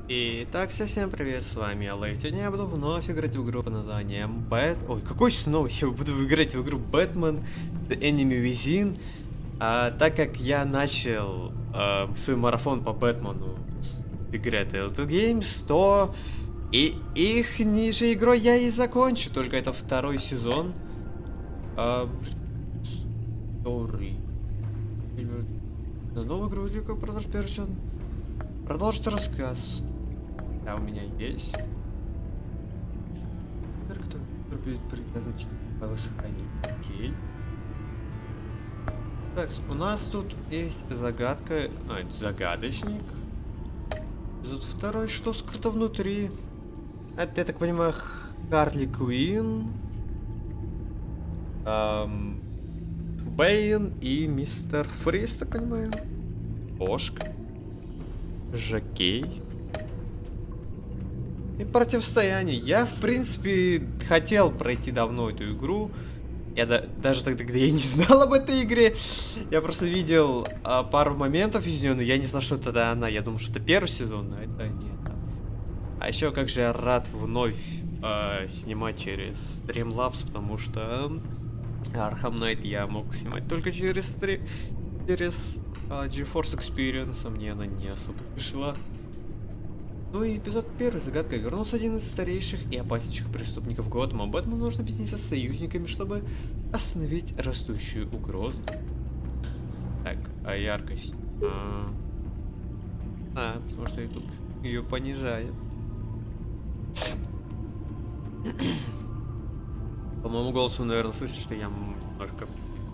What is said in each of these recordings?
Итак, всем привет, с вами ЛЭЙТ. Сегодня я буду вновь играть в игру под названием Ой, какой снова? Я буду играть в игру Batman The Enemy Within. Так как я начал свой марафон по Бэтмену с игры Telltale Games, то и их ниже игрой я и закончу. Только это второй сезон. Story. На новую игру или как продолжить первый сезон? Продолжить рассказ. Да, у меня есть. Кто будет приказать сохранить. Окей. Так, у нас тут есть загадка. Это загадочник. Тут второй, что скрыто внутри. Это, я так понимаю, Харли Квинн. Бэйн и мистер Фриз, так понимаю. Кошка. Жокей. И противостояние. Я, в принципе, хотел пройти давно эту игру. Я даже тогда, когда я не знал об этой игре, я просто видел пару моментов из нее, но я не знал, что это она. Я думал, что это первый сезон, а это нет. А еще как же я рад вновь снимать через Streamlabs, потому что Arkham Knight я мог снимать только через GeForce Experience, а мне она не особо зашла. Ну и эпизод 1. Загадка. Вернулся один из старейших и опаснейших преступников Готэма. Бэтмену нужно объединиться с союзниками, чтобы остановить растущую угрозу. Так, а яркость? Потому что YouTube ее понижает. По моему голосу, наверное, слышите, что я немножко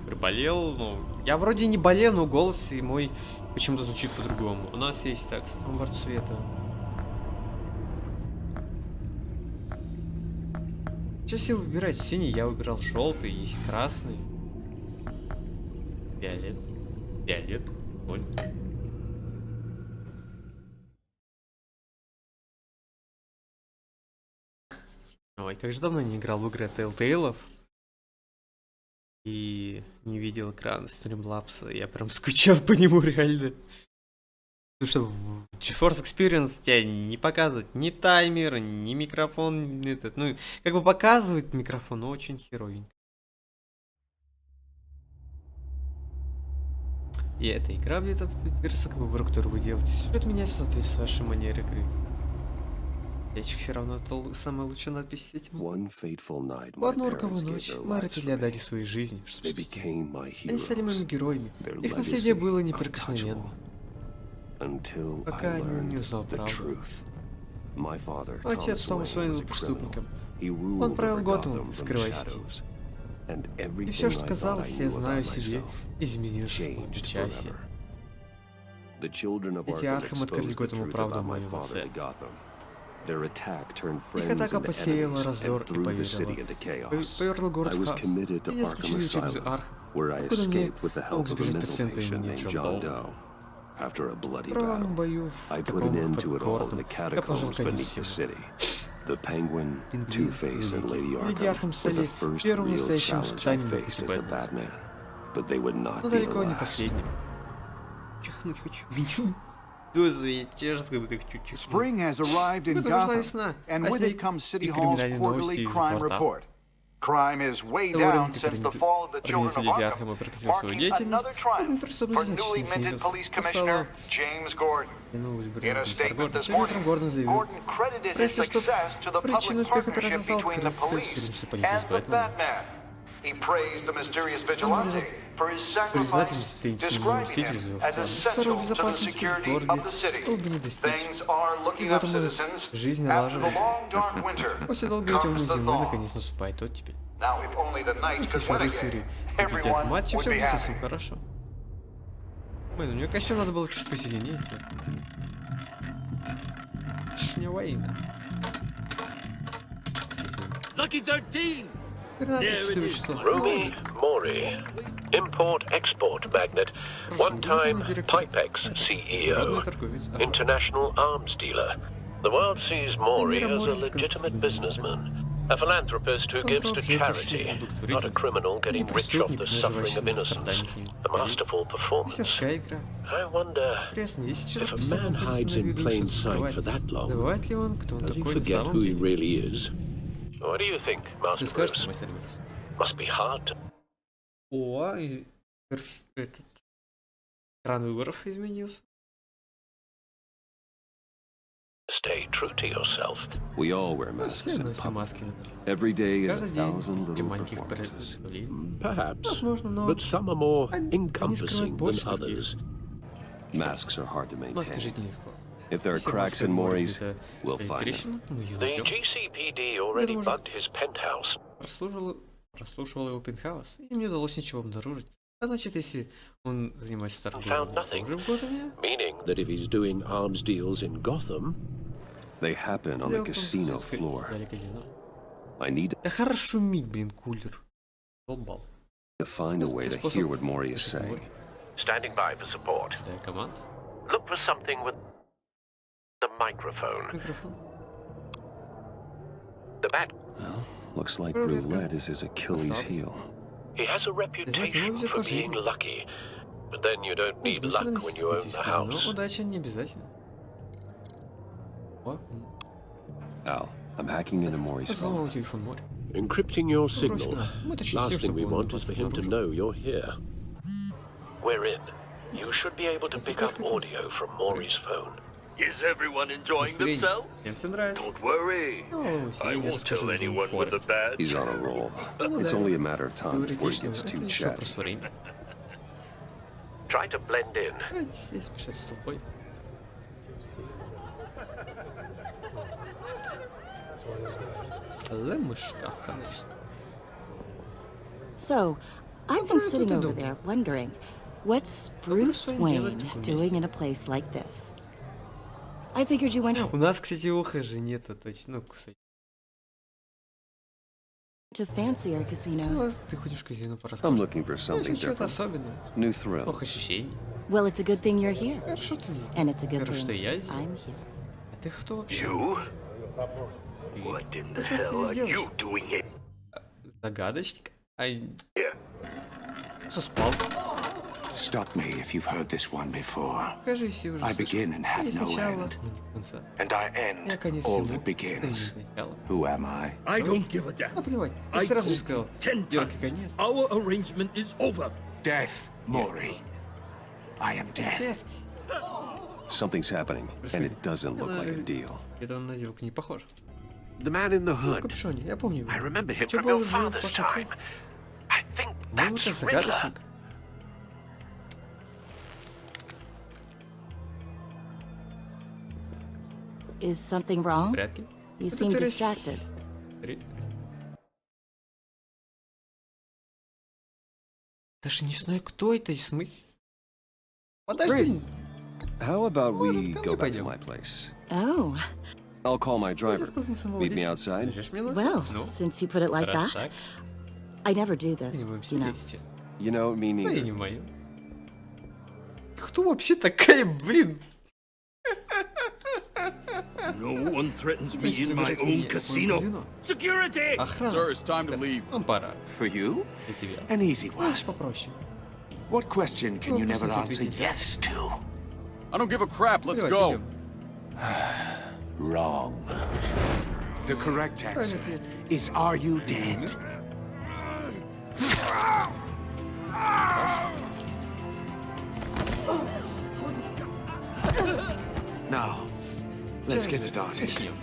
приболел. Ну, я вроде не болел, но голос мой почему-то звучит по-другому. У нас есть, так, выбор цвета. Сейчас все выбирают синий, я выбирал желтый, есть красный. Фиолет. Ой. Ой, как же давно не играл в игры Telltale. И не видел экран Streamlabs. Я прям скучал по нему реально. Потому что в GeForce Experience тебя не показывает ни таймер, ни микрофон, ни этот. Ну, как бы показывает микрофон, но очень херовенько. И эта игра будет адаптироваться к выбору, который вы делаете. Сюжет меняется в соответствии с вашей манерой игры. Ящик все равно это самая лучшая надпись с этим. В одну роковую ночь мои родители отдали свои жизни, чтобы спасти. Они стали моими героями. Их наследие было неприкосновенно. Пока я не узнал правду. Отец Томас Уэйн был преступником. Он правил Готэмом, скрываясь. И все, что казалось, я знаю о себе, изменилось в одночасье. Эти Архам открыли Готэму правду о моем отце. Их атака посеяла раздор и повернула город в хаос. Меня заключили в тюрьму Архам, откуда мне мог сбежать пациент по имени Джон Доу. В кровавом бою в таком под городом я пожал конец всему. Пингвин, Леди Архам стали первым настоящим испытанием в пути Бэтмена. Но далеко не последним. Чихнуть хочу. Spring has arrived in Gotham, and with it comes City Hall's quarterly crime report. Crime is way down since the fall of the children of Arkham, marking another triumph for newly minted police commissioner James Gordon. In a statement this morning, Gordon credited his success to the public partnership between the police and the Batman. He praised the mysterious vigilante for his sacrifice, describing him as essential to the security of the city. Things are looking up, citizens. After the long, dark winter comes the thaw. Now, if only the night could win again, everyone would be happy. Хорошо. Блин, у него костюм надо было чуть посильнее. Не Уэйна. Lucky 13! Ruby Mori, import-export magnate, one-time Pipex CEO, international arms dealer. The world sees Mori as a legitimate businessman. A philanthropist who gives to charity, not a criminal getting rich off the suffering of innocence. A masterful performance. I wonder, if a man hides in plain sight for that long, does he forget who he really is? What do you think, Master Bruce? Must be hard to... О, и этот экран выборов изменился. Stay true to yourself. We all wear masks in public. Every day is a thousand little performances. Perhaps, but some are more encompassing than others. Masks are hard to Маска maintain. жить нелегко. If there are cracks in Maury's, we'll find them. Трещина, мы ее The найдем. GCPD already bugged his penthouse. Прослушивал его пентхаус, и не удалось ничего обнаружить. А значит, если он занимается торговлей Found nothing. уже в Готэме, Meaning that if he's doing arms deals in Gotham, They happen on the casino floor. взяли казино. I need Да хорошо шуметь, блин, кулер. Долбал. to find a way to hear what Maury is saying. standing by for support. Дай команд. Look for something with the microphone. Микрофон. The bat. Well, looks like roulette is his Achilles heel. He has a reputation for being lucky, but then you don't need luck when you own the Но house. удача не обязательно. О, Al, I'm hacking into Maury's взломал phone. телефон Мори. Encrypting your signal. Мы точно Last все, thing we чтобы он want is for нас him to обнаружил. know you're here. We're in. You should be able to pick up audio from Maury's phone. Is everyone enjoying Настроение. themselves? Всем все нравится. Don't worry. Ну, I сегодня won't расскажу tell вам anyone with форы. a badge. He's on a roll. It's only a matter of time before he Теоретично, gets это too еще chatty. просто время. Try to blend in. Давайте здесь мешать с толпой. Лемышкаф, конечно. So, I've been sitting over there wondering, what's Bruce Wayne doing in a place like this? I figured you went У нас, кстати, ухажи нет, точно. Ну, кусай. to fancier Ну, casinos. ты ходишь в казино по I'm рассказу. looking for something Что-то different. особенное. New Ох, thrills. ощущений. Well, it's a good thing you're here. Хорошо, ты здесь. And it's a good Хорошо, что thing я здесь. I'm here. А ты кто вообще? You? What in the hell are you doing here? Загадочник? Ай, Here. что спал? Stop me if you've heard this one before. Покажи, все уже I слышали. begin and have Не no сначала, end. но не до конца. And I end Я конец all всему, that но не begins. начало. Who am I? I don't give a damn. Наплевать. I Ты сразу же told сказал. you 10 Делай times. конец. Our arrangement is over. Death, Maury. I am death. Something's happening, and it doesn't look like a deal. Это на сделку не похоже. The man in the В hood. капюшоне, я помню его. I remember him Чё from был your жив father's ваш time. отец? I think Ну, that's это Riddler. загадочник. Is something В wrong? порядке? You Это seem ты distracted. Даже не знаю, кто это, в смысле? Подожди. How about we ко go мне back to пойдем. my place? Oh, I'll call my driver. Воспользуемся Meet me outside. Подождешь минуту? well, Ну, since you put it like раз that, так, I never do не this, будем you сидеть know. сейчас. You know, me Да и neither. не мою. Кто вообще такая, блин? No one threatens me in my own casino. Security! Охрана. Sir, it's time to leave. Ну, пора. For you? Для тебя. An easy one. Давайте попроще. What question can you never answer Yes to. I don't give a crap. Let's Давайте, go. идем. Wrong. The correct answer ответ. is are you dead? Now, let's get started. Начнем.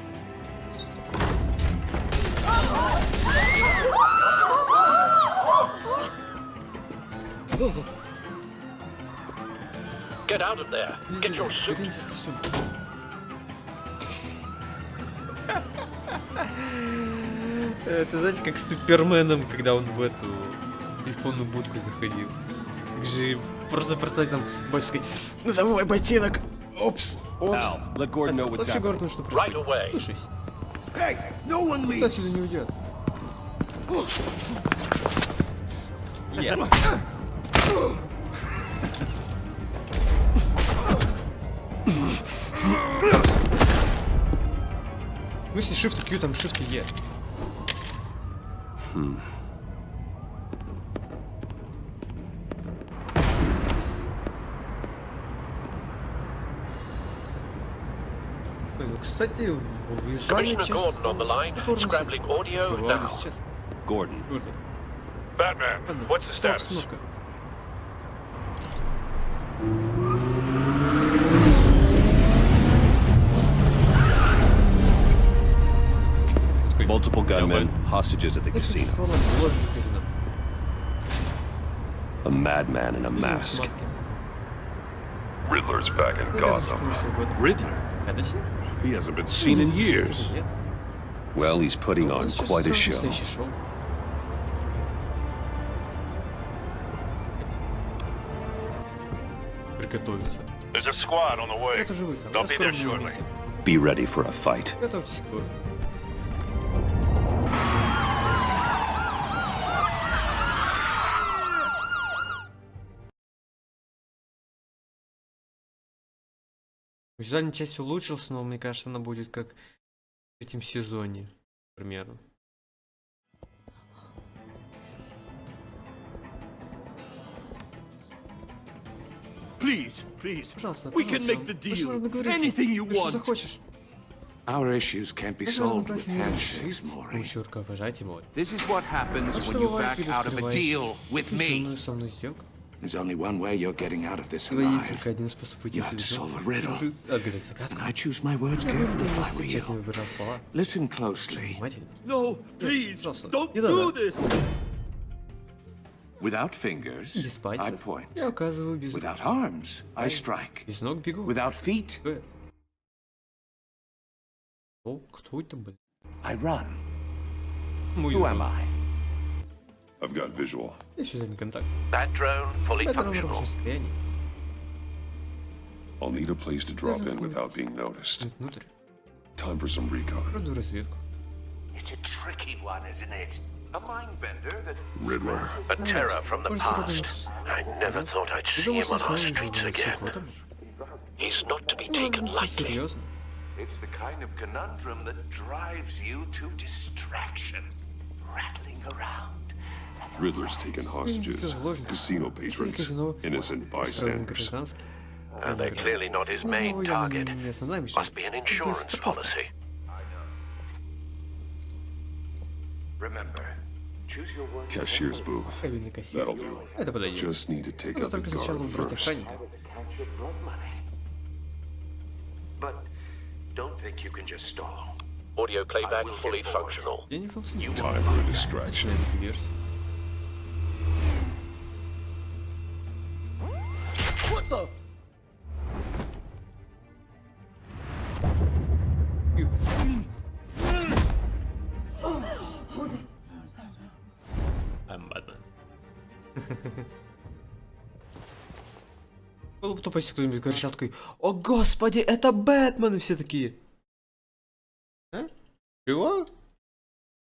Get out of there. Get your suit. Верните с костюм. Это, знаете, как с Суперменом, когда он в эту телефонную будку заходил. Как же просто представить там больше сказать, ну давай ботинок. Опс, опс. Al, let Gordon know what's Вообще happening. Гордону что Right происходит? away. Слушай, Hey, no one кто leaves. отсюда не уйдет? Я. В смысле Shift Q, там Shift E. Кстати, Commissioner Gordon on the line, scrambling audio now. Gordon. Batman, what's the status? Multiple gunmen, hostages at the casino. A madman in a mask. Riddler's back in Gotham. Riddler? He hasn't been seen in years. Well, he's putting on quite a show. There's a squad on the way. They'll be there shortly. Be ready for a fight. Визуальная часть улучшилась, но мне кажется, она будет как в этом сезоне, к примеру. Please, Пожалуйста, we can make the deal. Anything you что want. захочешь. Our issues can't be solved with handshakes, Maury. This is what happens when you back out of a deal with me. There's only one way you're getting out of this alive. You have to solve a riddle. And I choose my words carefully if I were you. Listen closely. No, please, don't do this. Without fingers, I point. Я указываю без Without arms, I strike. Без ног бегу. Without feet, О, кто это, блин? I run. Who am I? I've got visual. Есть визуальный контакт. That drone fully Это на functional. рабочем состоянии. I'll need a place to drop in without being noticed. Внутрь. Time for some recon. Проведу разведку. It's a tricky one, isn't it? A mind bender that Riddler. A terror from the Может, past. вроде I never thought I'd see думал, him что on our снова streets уже again. года. He's not to be Ну, taken это lightly. серьезно. it's the kind of conundrum that drives you to distraction. Rattling around. Riddler's taken hostages. Casino patrons. Innocent bystanders. And they're clearly not his main target. Must be an insurance policy. Remember, choose your words. Cashier's booth. Кабинный кассир. That'll do. Это подойдет. Just need to take Надо out the только сначала guard убрать first. охранника. Count your blood money. But don't think you can just stall. Audio playback fully functional. Я не функционирую. Time for a distraction. Версия. What the? I'm Batman. Было бы тупо, если кто-нибудь кричал такой: «О господи, это Бэтмен!» И все такие: «А? Чего?»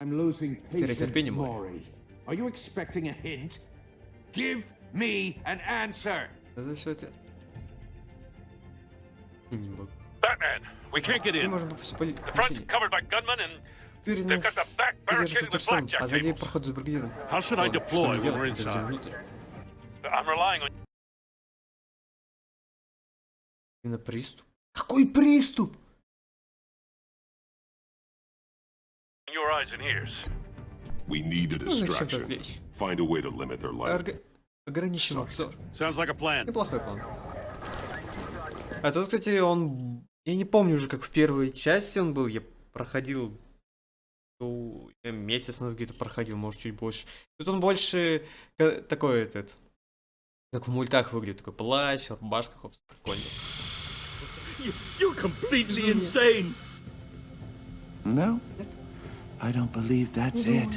I'm losing patience, Терпение, Maury. Are you expecting a hint? Give me an answer. Это все это... Не могу. Batman, we can't get Мы in. можем попасть в The front's помещение. covered by gunmen and Юрий they've нас got the back поддержит barricaded по with всем, blackjack а сзади tables. проход забаррикадирован. How should I Что deploy нам when делать, we're если зайдем inside? внутрь? I'm relying on И на приступ. Какой приступ? your eyes and ears. We need a Ну, зачем так distraction. вещь? Find a way to limit their life. Ограничим обзор. Sounds like a plan. Неплохой план. А тут, кстати, он... Я не помню уже, как в первой части он был. Я проходил... Месяц назад где-то проходил, может, чуть больше. Тут он больше такой, этот... Как в мультах выглядит. Такой плащ, рубашка, хоп, прикольно. You're completely insane. No, I don't believe that's it.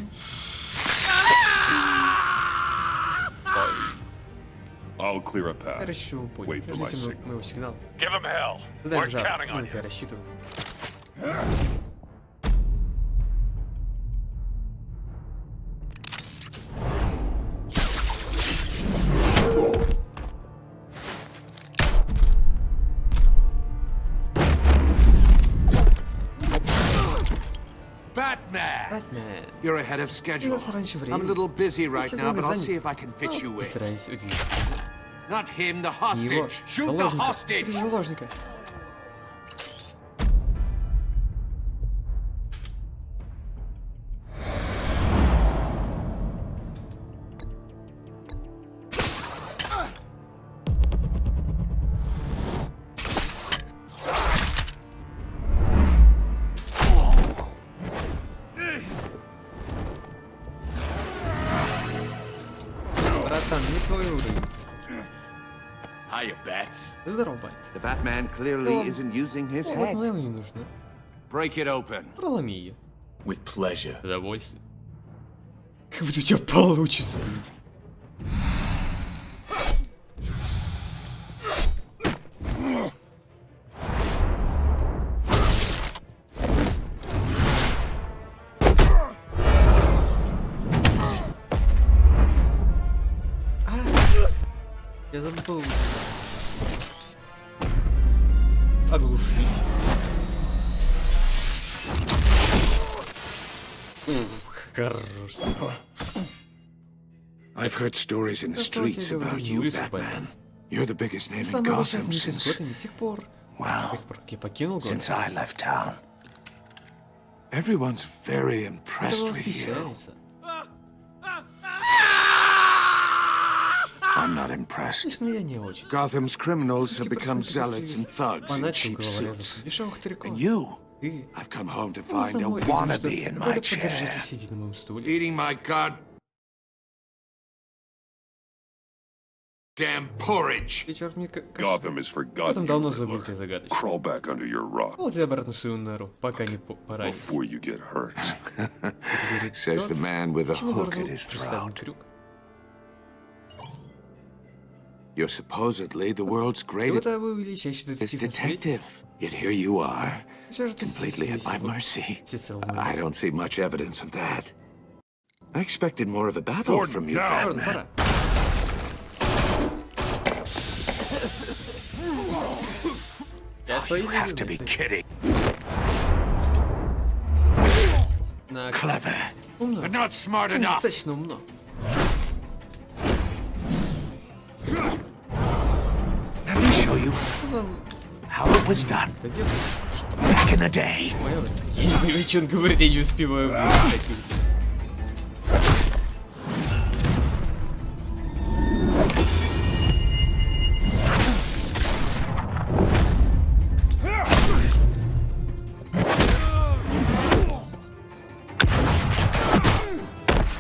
I'll clear a Я path. рассчитываю путь. Wait for my Ждите signal. моего сигнала. Give him hell. Дай We're жар. counting Я on на тебя you. рассчитываю. Batman! You're ahead of schedule. I'm a little busy right now, but I'll see if I can fit you in. Not him, the hostage. Shoot the hostage! Hiya, Bats. The Batman clearly isn't using his head. Break it open. With pleasure. Как будто у тебя получится. Я забыл. Оглушить. Хорош. I've heard stories in the streets about you, Batman. You're the biggest name in Gotham since... Well, since I left town. Everyone's very impressed with you. I'm not impressed. Gotham's criminals have become zealots and thugs in cheap suits. And you, I've come home to find a wannabe in my chair, eating my goddamn porridge. Gotham is forgotten. Crawl back under your rock before you get hurt. Says the man with a hook at his throat. You're supposedly the world's greatest detective. Yet here you are, completely at my mercy. I don't see much evidence of that. I expected more of a battle from you, Batman. You have to be kidding. Clever, but not smart enough. Let me show you how it was done back in the day. Я не понимаю, что он говорит, я не успеваю выучить.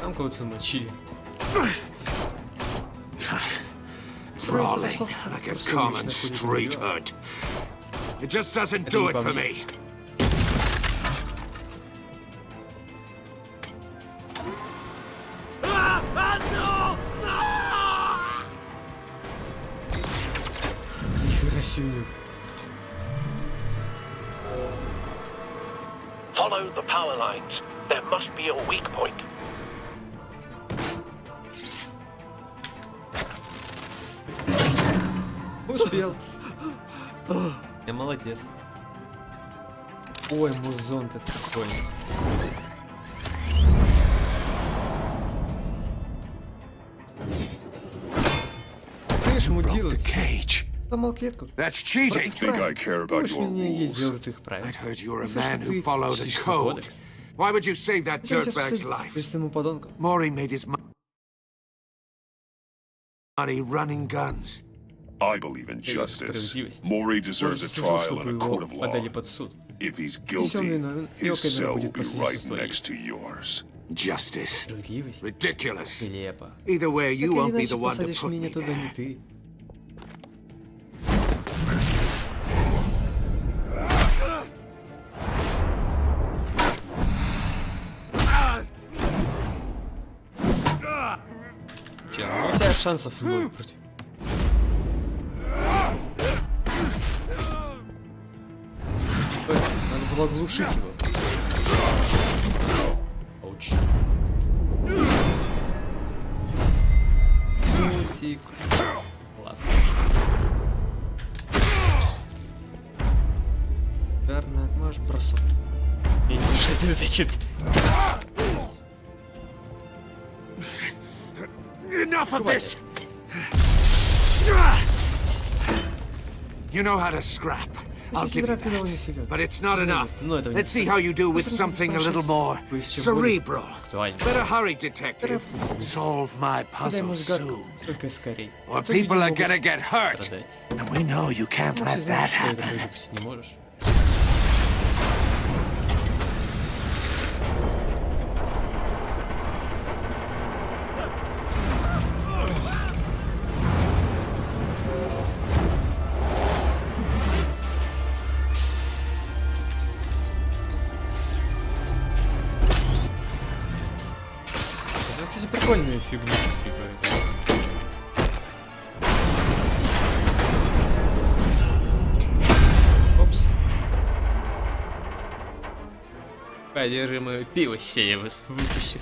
Там кого-то намочили. Crawling like a common street hood. It just doesn't do it for me. Follow the power lines. There must be a weak point. Успел. Я молодец. Ой, музон, это прикольно. Видишь, мудила. Сломал клетку. That's cheating. Думаешь, мне есть дело твоих правил? I'd heard you're a man who followed a code. Why would you save that dirtbag's life? Maury made his money running guns. I believe in justice. Maury deserves a trial in a court of law. If he's guilty, his cell will be right next to yours. Justice. Ridiculous. Either way, you won't be the one to put me there. Ну, у тебя шансов ноль против. Надо было глушить его. Ауч. Мультик. Классно. Верно, можешь бросок. Я не знаю, что это значит. Enough of this! You know how to scrap. I'll give you that. But it's not enough. Let's see how you do with something a little more cerebral. Better hurry, detective. Solve my puzzle soon. Or people are gonna get hurt. And we know you can't let that happen. Кстати, прикольная фигня. Опс. Держи мое пиво, я вас выпущу.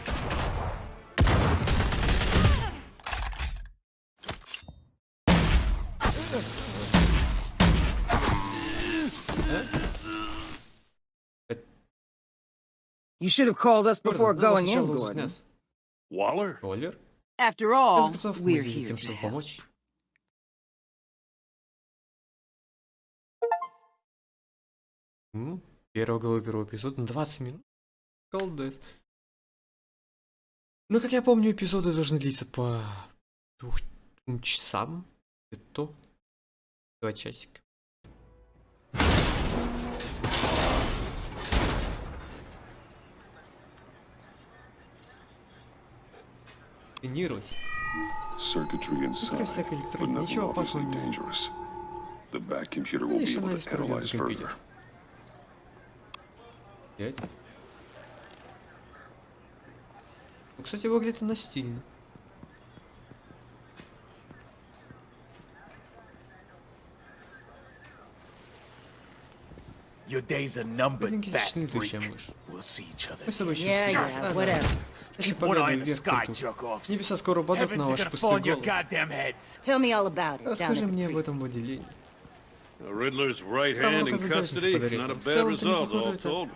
You should have called us before going in, Gordon. Waller? Waller? After all, we're here to help. Первая глава первого эпизода на 20 минут. Колдес. Ну, как я помню, эпизоды должны длиться по 2 часам. Это 2 часика. Тренировать. Circuitry inside, but nothing obviously dangerous. The back computer will be able to analyze further. Ну, кстати, выглядит она стильно. Your days are numbered, fat freak. We'll see each other. Yeah, whatever. Keep one eye in the sky, jerk-offs. Небеса скоро упадут на ваши пустые головы. Tell me all about it. Расскажи мне об этом выделении. Riddler's right hand in custody. Not a bad result, all told.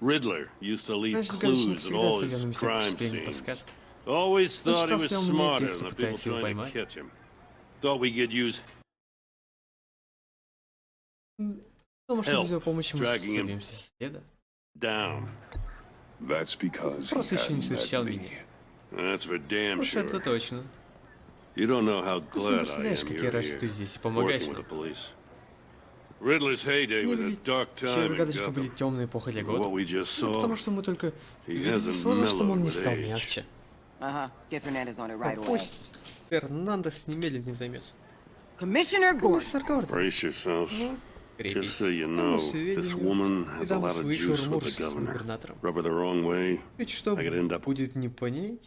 Riddler used to leave clues at all his crime scenes. Always thought he was smarter than the people trying to catch him. Thought we could use help dragging him down. That's because he Просто еще не hadn't встречал met me. меня. That's for damn Уж это sure. точно. You don't know how Ты не glad I представляешь, am как я you're рад, что here, ты здесь и помогаешь working with the нам. police. Riddler's heyday Мне was a видеть, dark все time in загадочка были Gotham. темная эпоха для What года. we just Ну, saw, потому что мы только he видели hasn't с возрастом, он mellowed не with стал age. мягче. Get Fernandez on it right away. Пусть Фернандес немедленно им займется. Commissioner Gordon. Комиссар Гордон. Brace yourself. Just Крепись. so you Тому know, this сведению, woman has a передам lot of свой juice шурмур with the с governor. губернатором. Rub her the wrong way, Ведь что I could end up будет не по ней,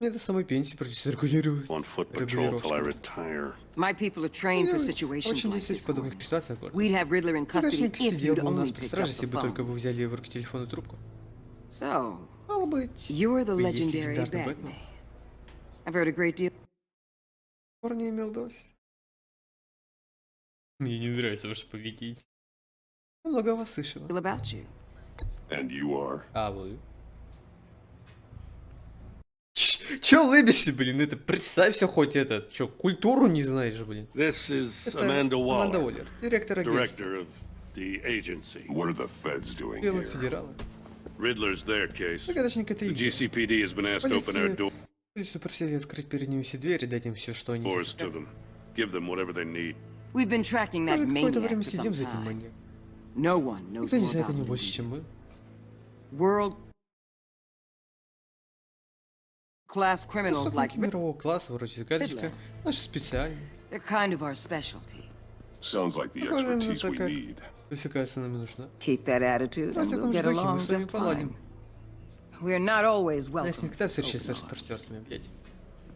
мне до самой пенсии придется регулировать. on foot patrol till I retire. My people are trained for situations Очень like действует this, в подобных Gordon. ситуациях, Гордон. We'd have Riddler in custody Конечно, if сидел you'd бы у нас only под picked up стражей, the если бы только phone. вы взяли в руки телефонную трубку. So, Мало быть, you're the вы есть legendary легендарный Batman. Бэтмен. I've heard a great deal Не имел дождь. Мне не нравится ваше поведение. Много о вас слышала. about you. And you are? А вы? Чё улыбишься, блин? Это представься хоть это. Чё, культуру не знаешь, блин? This is Это Amanda Аманда Waller, Уоллер, директор агентства. director of the agency. What are the feds doing Белых here? федералов. Riddler's their case. Загадочник это The их. GCPD has been asked to open our Полицию просили открыть перед ними все двери, дать им все, что они doors to хотят. them. Give them whatever they need. We've been tracking that Уже какое-то maniac время for следим some за этим time. маньяком. No one knows Никто не more знает о about нем him больше, than чем мы. you. World class criminals like Преступники мирового класса, вроде загадочка, наши специальные. they're kind of our specialty. Sounds like the Похоже на expertise то, we как need. квалификация нам и нужна. Keep that attitude, В and we'll таком же get духе мы along с вами just поладим. fine. We're not always Нас welcome. никогда встречать с распростертыми объятиями.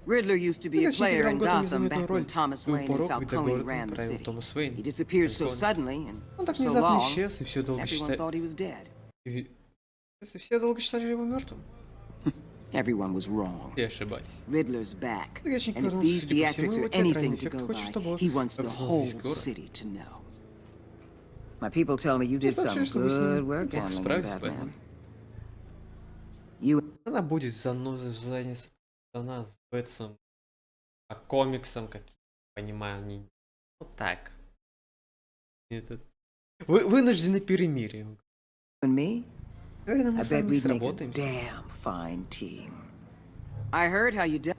Riddler used to be a Загадочник player играл in в Готэме Gotham заметную back when роль. Thomas Был Wayne and порог, когда Falcone город ran the правил city. Томас He Уэйн. disappeared so Falcone. suddenly and Он так so внезапно long, исчез, и все долго everyone считали... thought he was dead. Все долго считали его мертвым. Everyone was wrong. Все ошибались. Riddler's back. Загадочник And if вернулся, these судя по всему, theatrics его are театральный anything to эффект go хочет, by, чтобы он he wants the объяснил whole весь город. city to know. My people tell me you did some good work handling Batman. You... Она будет занята с Бэтсом, по комиксам, как я понимаю, они вот так. Вынуждены перемирие. And me? Наверное, мы I с bet вами we'd make a сработаемся. damn fine team. I heard how you dealt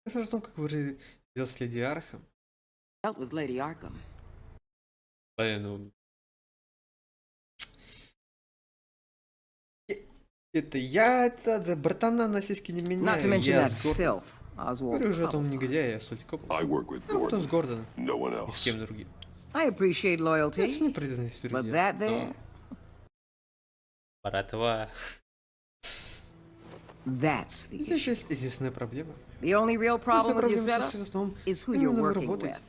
Расскажи о том, как вы делали с Леди Архам. with Lady Arkham. Ну... Это я, это братана на сиськи не меняю. Not to mention Я that с Гордоном. filth, Oswald. Говорю уже о том негодяе, я сути коп. I work with Кто с Gordon. Гордоном No one и с else. кем другим. I appreciate Я loyalty, ценю преданность but друзьям. that there, Братва. that's the Здесь issue. есть единственная проблема. The only real problem with your Проблема setup состоит в том, is who именно you're вы working работаете. with.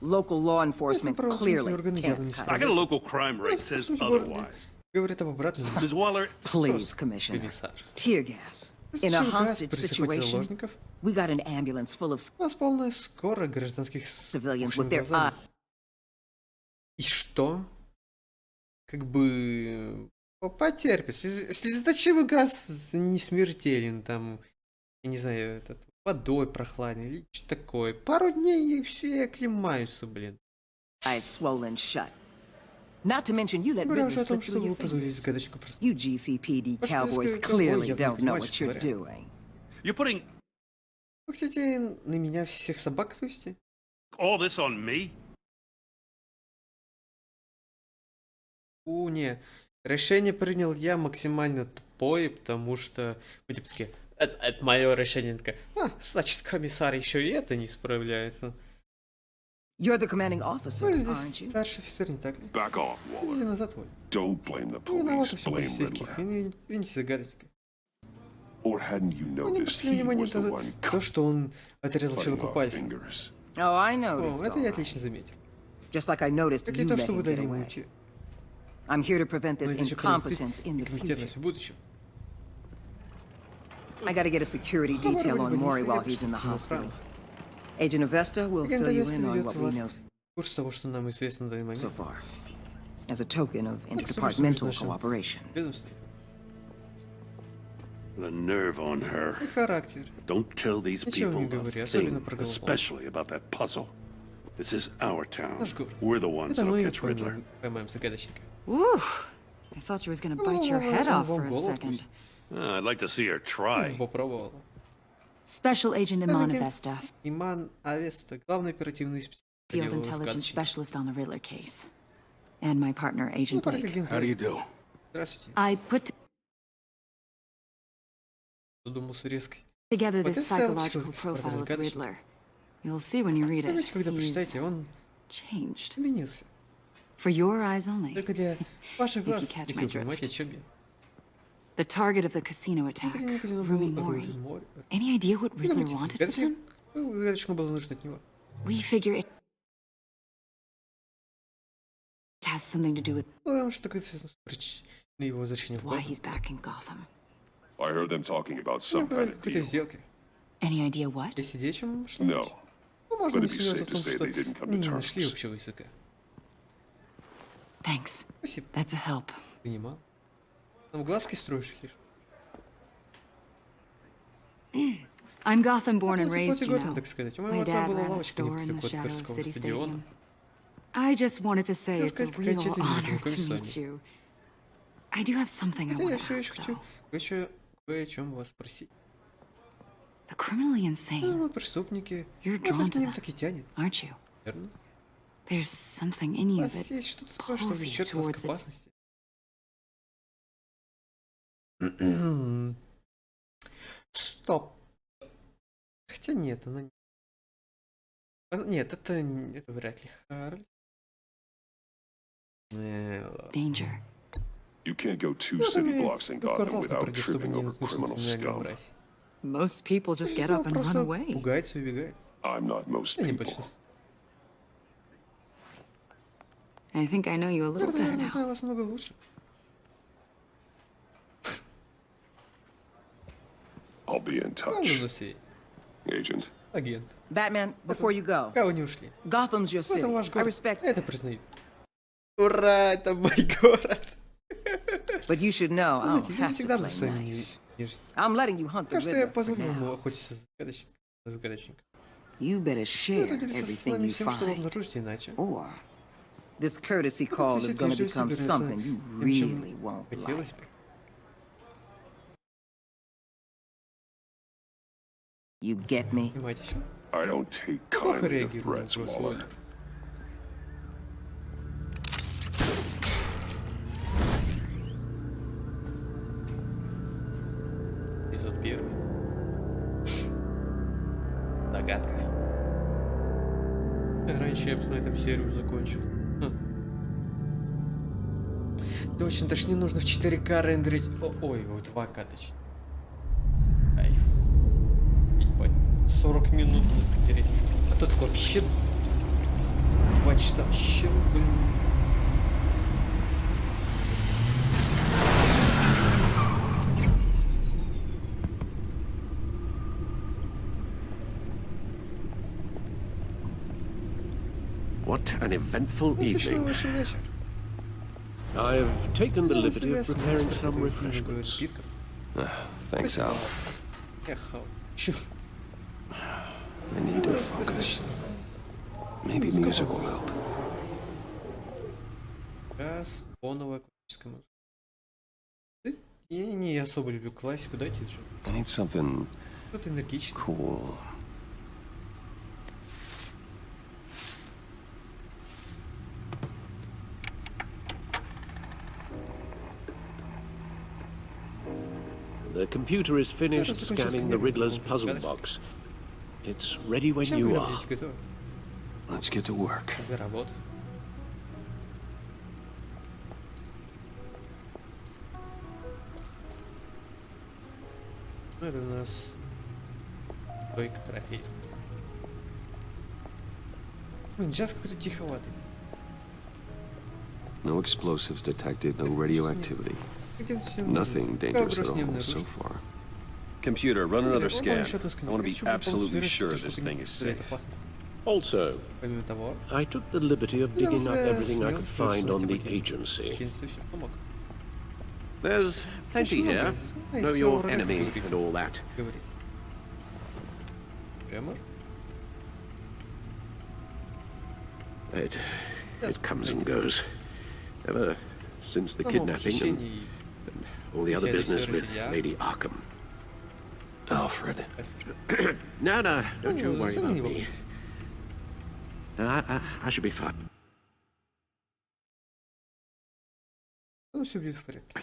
Local law Если enforcement правоохранительные clearly органы явно не can't cut I it. got a local crime rate says otherwise. говорят об обратном. Ms. Waller, Please, Commissioner. Комиссар. Tear gas. In a hostage При захвате situation, заложников we got an ambulance full of у нас полная скорость гражданских с civilians пухшими with their глазами. eyes. И что? Как бы потерпишь. Если заточивый газ не смертелен, там, я не знаю, этот, водой прохладной или что такое. Пару дней и все оклемаются, блин. Eyes swollen shut. Not to mention you let Говоря Ridley уже о том, slip что through вы your позволили fingers. загадочку просто. You GCPD Ваш cowboys полицейский clearly ковбой явно don't не know понимает, what что you're говорят. doing. you're putting Вы хотите на меня всех собак вывести? all this on me? Не. Решение принял я максимально тупое, потому что... Мы типа такие, это мое решение. Такое, значит, комиссар еще и это не справляется. You're the commanding officer, Ну, aren't здесь you? старший офицер, не так ли? Back off, Иди Waller. назад, Воль. Don't blame the Не виноват police, во всем blame полицейских. Riddler. Вините загадочкой. Or hadn't you Вы не noticed обратили he внимание was the на one то, что он отрезал cutting человеку off пальцы. fingers? Oh, I О, noticed. это all я right. отлично заметил. Just like I noticed Как и you то, let что вы him get дали ему away. уйти. I'm here to prevent Но this это еще incompetence in the компетентность future. в будущем. I gotta get a security detail on Maury while he's in the hospital. Agent Avesta will Агент fill you Авеста in on ведет what we вас know в курс того, что нам известно на данный so момент. far, as a token of Просто interdepartmental нашим cooperation. ведомством. The nerve on her. И характер. Don't tell these Ничего people не a говори, особенно thing, про голову. especially about that puzzle. This is our town. Наш город. We're the ones Это that'll мы catch Riddler. поймаем загадочника. Ooh, I thought you was gonna bite your head off for a голову second. I'd like to see her try. Попробовал. Special Agent Iman Avesta, Иман Авеста, главный оперативный специалист. Field Intelligence Specialist on the Riddler case. And my partner, Agent Blake. How do you do? Здравствуйте. I put Думал, с резкой. together this Вот это psychological что-то profile of загадочное. Riddler. You'll see when you read it. Знаете, когда He's прочитаете, он changed. изменился. For your eyes only. Только для ваших глаз, If you catch если my вы понимаете, о drift. чем я. The target of the casino attack, Никогда не Ruby было Mori. море. Any idea what Riddler Думаете, wanted with him? загадочку было нужно от него. We figure it has something to do with Ну, что такое связано с причиной его возвращения в why Готэм. he's back in Gotham. I heard them talking about some kind of Какой-то deal. сделки. Any idea what? Есть идея, чем что No. Ну, можно But не it'd be сомневаться safe в to том, say что they didn't come они to не нашли terms. общего языка. Thanks. Спасибо. That's a help. Понимал. Там глазки строишь лишь. I'm Gotham born and Ну, raised, хоть и you Готэм, know. так сказать. У моего My отца dad была ran a лавочка store in the недалеко от shadow of Перского City стадиона. Stadium. I just wanted to say Хотел it's a сказать, какая real честная honor знакомиться to с meet вами. you. I do have something I Хотя я want to все еще ask, хочу though. кое о чем вас спросить. The criminally insane, Ну, преступники. You're Вас drawn к to ним them. так и тянет, aren't you? верно? There's something in У you вас that есть что-то такое, что pulls you влечет вас towards к the... опасности. Стоп. Хотя нет, она не... Нет, это вряд ли Харли. Ладно. danger. You can't go 2 Ну, это city мне blocks in в Gotham квартал without пройти, чтобы tripping не over наткнуться на criminal криминальную scum. мразь. Most people just get Ну, up and run просто away. пугается и убегает. I'm not most Я не people. большинство. I think I know you a little better Наверное, now. знаю вас много лучше. I'll be in Ну, touch. ну, все. Agent, Агент. Batman, before you go, Кого не ушли? Gotham's your Это city. ваш I город. respect Это that. признаю. Ура, это мой город. But you should know I Знаете, don't я не have всегда to буду play с вами nice. не жить. I'm letting you hunt the Пока что я Riddler for позволю ему now. охотиться за загадочником. You better Вы share поделитесь с everything нами you всем, что вы find. обнаружите, иначе. Or this courtesy call is going to become something you really won't Хотелось like. бы. You get me? Понимаете, еще? I don't take Плохо kindly to реагирую на threats, вопрос. Waller. Эпизод 1. Догадка. Раньше я бы на этом серию закончил. Точно, даже не нужно в 4К рендерить. Ой, в 2К точно. Ай. 40 минут надо потерять. А тут вообще 2 часа. Вообще, блин. What an eventful evening. Вышел вечер. I've taken the Ну, liberty of если preparing я some смотрю, refreshments. напитка. Thanks, Al. Эх, чё? I need to focus. Maybe music will help. Раз, фоновая классическая музыка. Я не особо люблю классику, дайте же. I need something Что-то энергичное. cool. The computer is finished scanning the Riddler's puzzle box. It's ready when Чем you когда are. будете готовы? Let's get to work. За работу. Ну, это у нас стойка трофей. Джаз какой-то тиховатый. No explosives detected, no radioactivity. Где все Nothing dangerous at all so far. Computer, run another scan. I want to be absolutely sure this thing is safe. Also, Помимо того, I took the liberty of digging up everything I could find on the agency. агентство все помог. There's plenty here. Know your enemy and all that. Говорится. Прямо? It comes and goes. Ever since the kidnapping and all the other business with Lady Arkham. Alfred. No, don't you worry about me. No, I should be fine. Ну, все будет в порядке.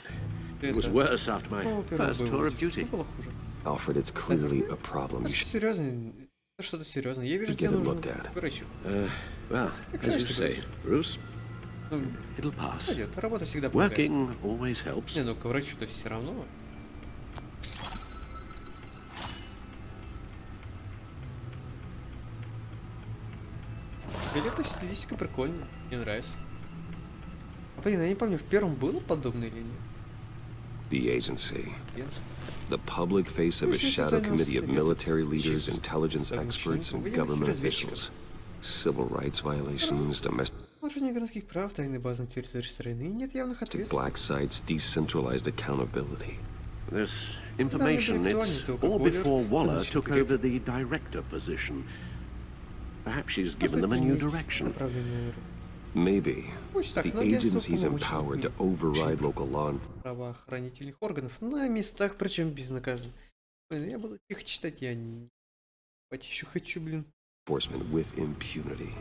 It was worse after my first tour of duty. Было хуже. Alfred, it's clearly a problem. You should Серьезно, это что-то серьезное. Я вижу, get тебе it нужно looked at. врачу. Well, as you say, Bruce, Ну, it'll pass. пойдет, работа всегда помогает. Working always helps. Не, ну к врачу-то все равно. Билетная стилистика прикольная, мне нравится. А блин, я не помню, в первом было подобное или нет? The agency. Агентство. The public face of a shadow committee of military leaders, intelligence experts, and government officials. Civil rights violations, domestic Нарушение гражданских прав, тайной базы на территории страны, нет явных ответов. black sites, decentralized accountability. This information, it's all before Waller took over the director position. Perhaps she's given them a new direction. Направленные Maybe Пусть так, the но агентство agency's полномочий empowered to не override local law правоохранительных органов на местах, причем безнаказанно. Блин, я буду тихо читать, я не... еще хочу, блин. enforcement with impunity.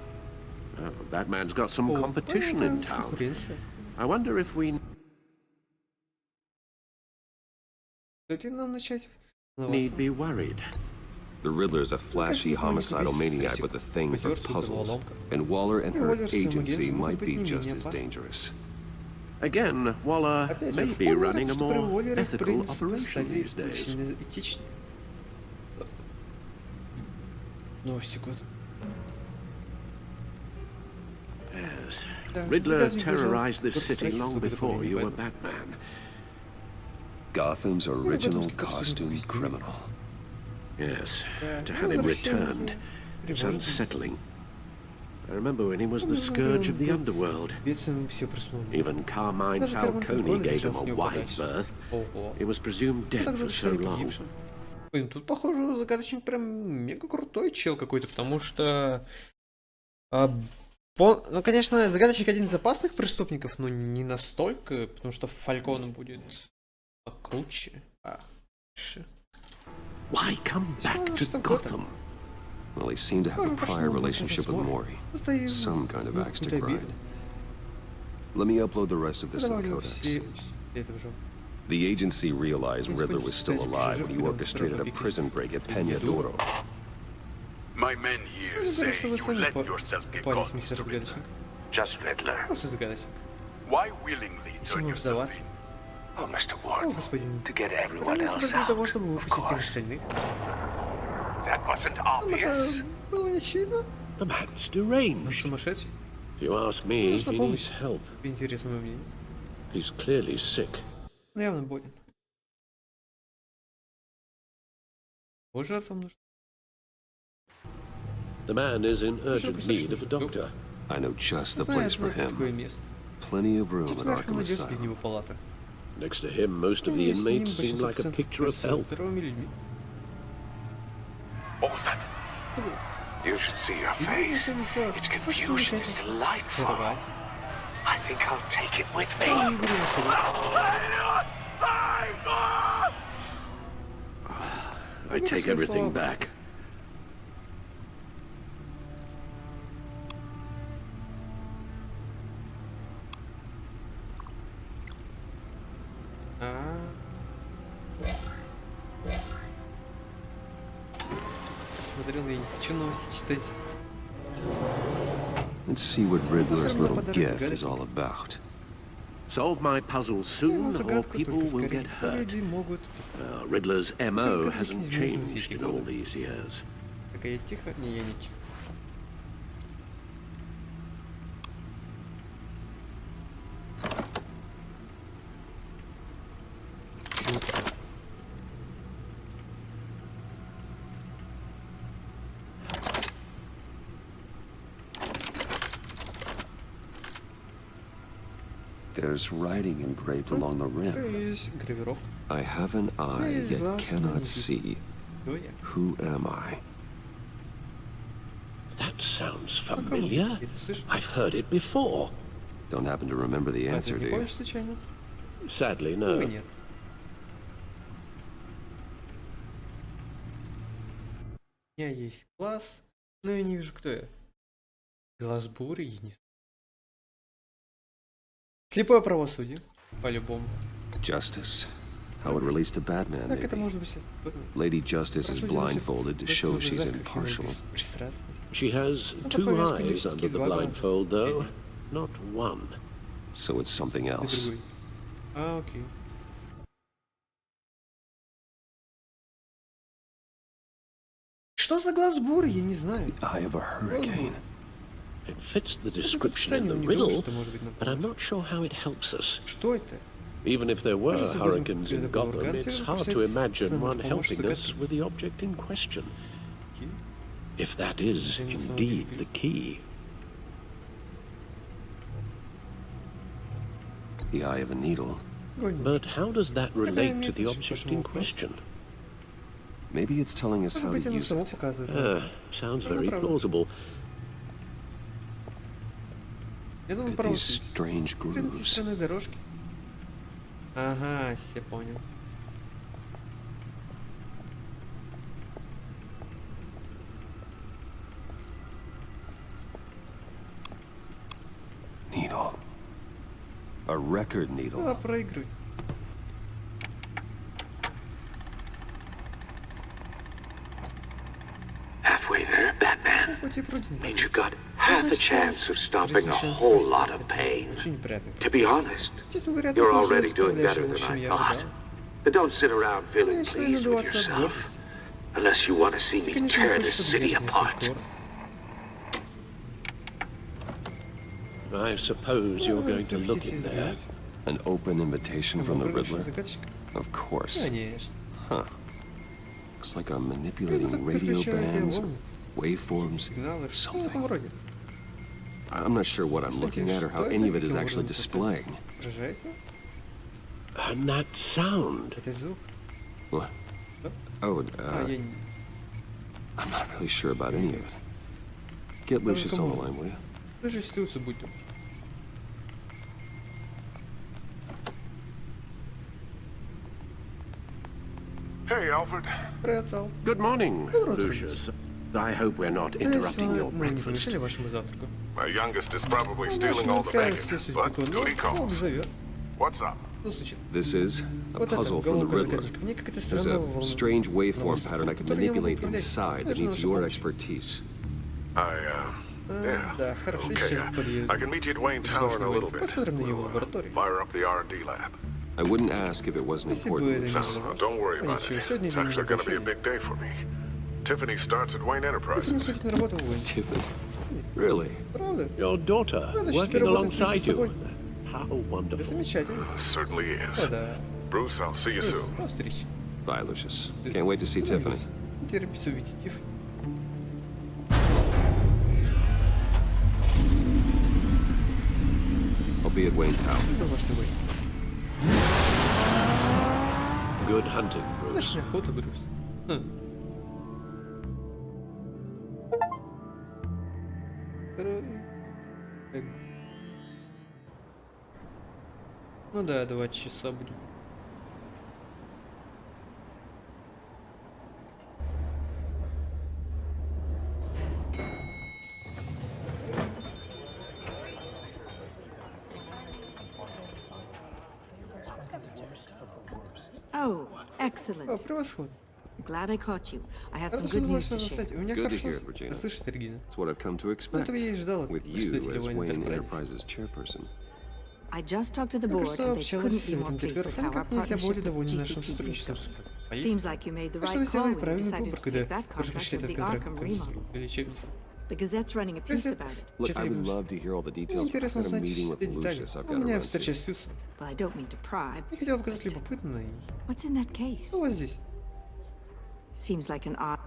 Batman's got some competition in town. Конкуренция. I wonder if we Стоит ли нам начать? need be worried. The Riddler's a flashy homicidal maniac with a thing for puzzles, and Waller and her agency might be just as dangerous. Again, Waller Опять may же, be вполне running a вероятно, что more при Уоллере, в ethical принципе, operation стали these days. сильно этичнее. Новости года. Yes. Да, Riddler никогда не terrorized this держал city long государство before you were Бэтмен. Batman. Gotham's original Готовьте к costumed костюму. criminal. Yes, to have him returned. It's unsettling. I remember when he was the scourge of the underworld. Even Carmine Falcone gave him a wide berth. He was presumed dead for so long. Блин, тут, похоже, загадочник прям мега крутой чел какой-то, потому что... Ну, конечно, загадочник один из опасных преступников, но не настолько, потому что Фальконе будет покруче. Why come back to Gotham? Well, he seemed to have a prior relationship with Mori. Some kind of axe to grind. Let me upload the rest of this to the Codex. The agency realized Riddler was still alive when he orchestrated a prison break at Peñadoro. My men here say you let yourself get caught, Mr. Riddler. Just Riddler. Why willingly turn yourself in? Oh, Mr. Ward, to get everyone else out, of course. That wasn't obvious. The man's deranged. If you ask me, he needs help. He's clearly sick. The man is in urgent need of a doctor. I know just the place for him. Plenty of room at Arkham Asylum. Next to him, most of the inmates seem like a picture of health. What was that? You should see your face. Its confusion is delightful. I think I'll take it with me. I take everything back. Let's see what Riddler's little gift is all about. Solve my puzzle soon, or people will get hurt. Riddler's MO hasn't changed in all these years. There's writing engraved along the rim. I have an eye, yet cannot see. Who am I? That sounds familiar. I've heard it before. Don't happen to remember the answer, do you? Sadly, no. У меня есть глаз, но я не вижу, кто я. Глаз бури, я не знаю. Слепое правосудие, по-любому. Justice. How it relates to Batman, Как это maybe. может быть? Lady Justice is blindfolded to show she's impartial. She has two eyes under the blindfold, though. Not one. So it's something else. Окей. Что за глаз бури? Я не знаю. The eye of a hurricane. It fits the description in the riddle, but I'm not sure how it helps us. Что это? Even if there were hurricanes in Gotham, it's hard to imagine one helping us with the object in question. If that is indeed the key. The eye of a needle. But how does that relate to the object in question? Maybe it's telling us how to use it. Sounds very plausible. Look at these strange grooves. Ага, все понял. Needle. A record needle. Надо проигрывать. Halfway there, Batman. Means you got half a chance of stopping a whole lot of pain. To be honest, you're already doing better than I thought. But don't sit around feeling pleased with yourself. Unless you want to see me tear this city apart. I suppose you're going to look in there. An open invitation from the Riddler? Of course. Huh. Looks like I'm manipulating radio bands, waveforms, something. I'm not sure what I'm looking at or how any of it is actually displaying. And that sound. What? Oh, I'm not really sure about any of it. Get Lucius on the line, will you? Hey, Alfred. Good morning, Lucius. I hope we're not interrupting your breakfast. My youngest is probably stealing all the bacon, but duty calls. What's up? This is a puzzle from the Riddler. There's a strange waveform pattern I can manipulate inside that needs your expertise. Yeah. Okay, I can meet you at Wayne Tower in a little bit. We'll fire up the R&D lab. I wouldn't ask if it wasn't important. No, don't worry about it. It's actually going to be a big day for me. Tiffany starts at Wayne Enterprises. Tiffany? Really? Your daughter working alongside you. How wonderful. Certainly is. Bruce, I'll see you soon. Bye, Lucius. Can't wait to see Tiffany. I'll be at Wayne Tower. Good hunting, Bruce. Ну да, 2 часа будет. Oh, excellent. О, превосходно. Glad I caught you. I have some good news to share. У меня Good to хорошо hear it, Regina. слышишь, Регина. It's what I've come to expect Этого я и ждал от with you представителя as Wayne Wayne Enterprises. Enterprises chairperson. I just talked to the Только board, что and they общалась с couldn't be more Советом pleased директоров. with Они how our как нельзя более partnership with довольны нашим GCPD is сотрудничеством. going. Seems like you made the Кажется, вы right call сделали when you правильный decided выбор, to когда take that уже contract пришли with этот the контракт Arkham к remodel. или лечебнице. The Gazette's running a piece about it. Look, I would love to hear all the Мне details, but I've интересно got a узнать meeting все with детали. Lucius I've У got to меня run встреча to. с Люсом. Well, I don't mean to pry. Я хотел показать любопытно. И... What's in that case? Что у вас здесь? Seems like an odd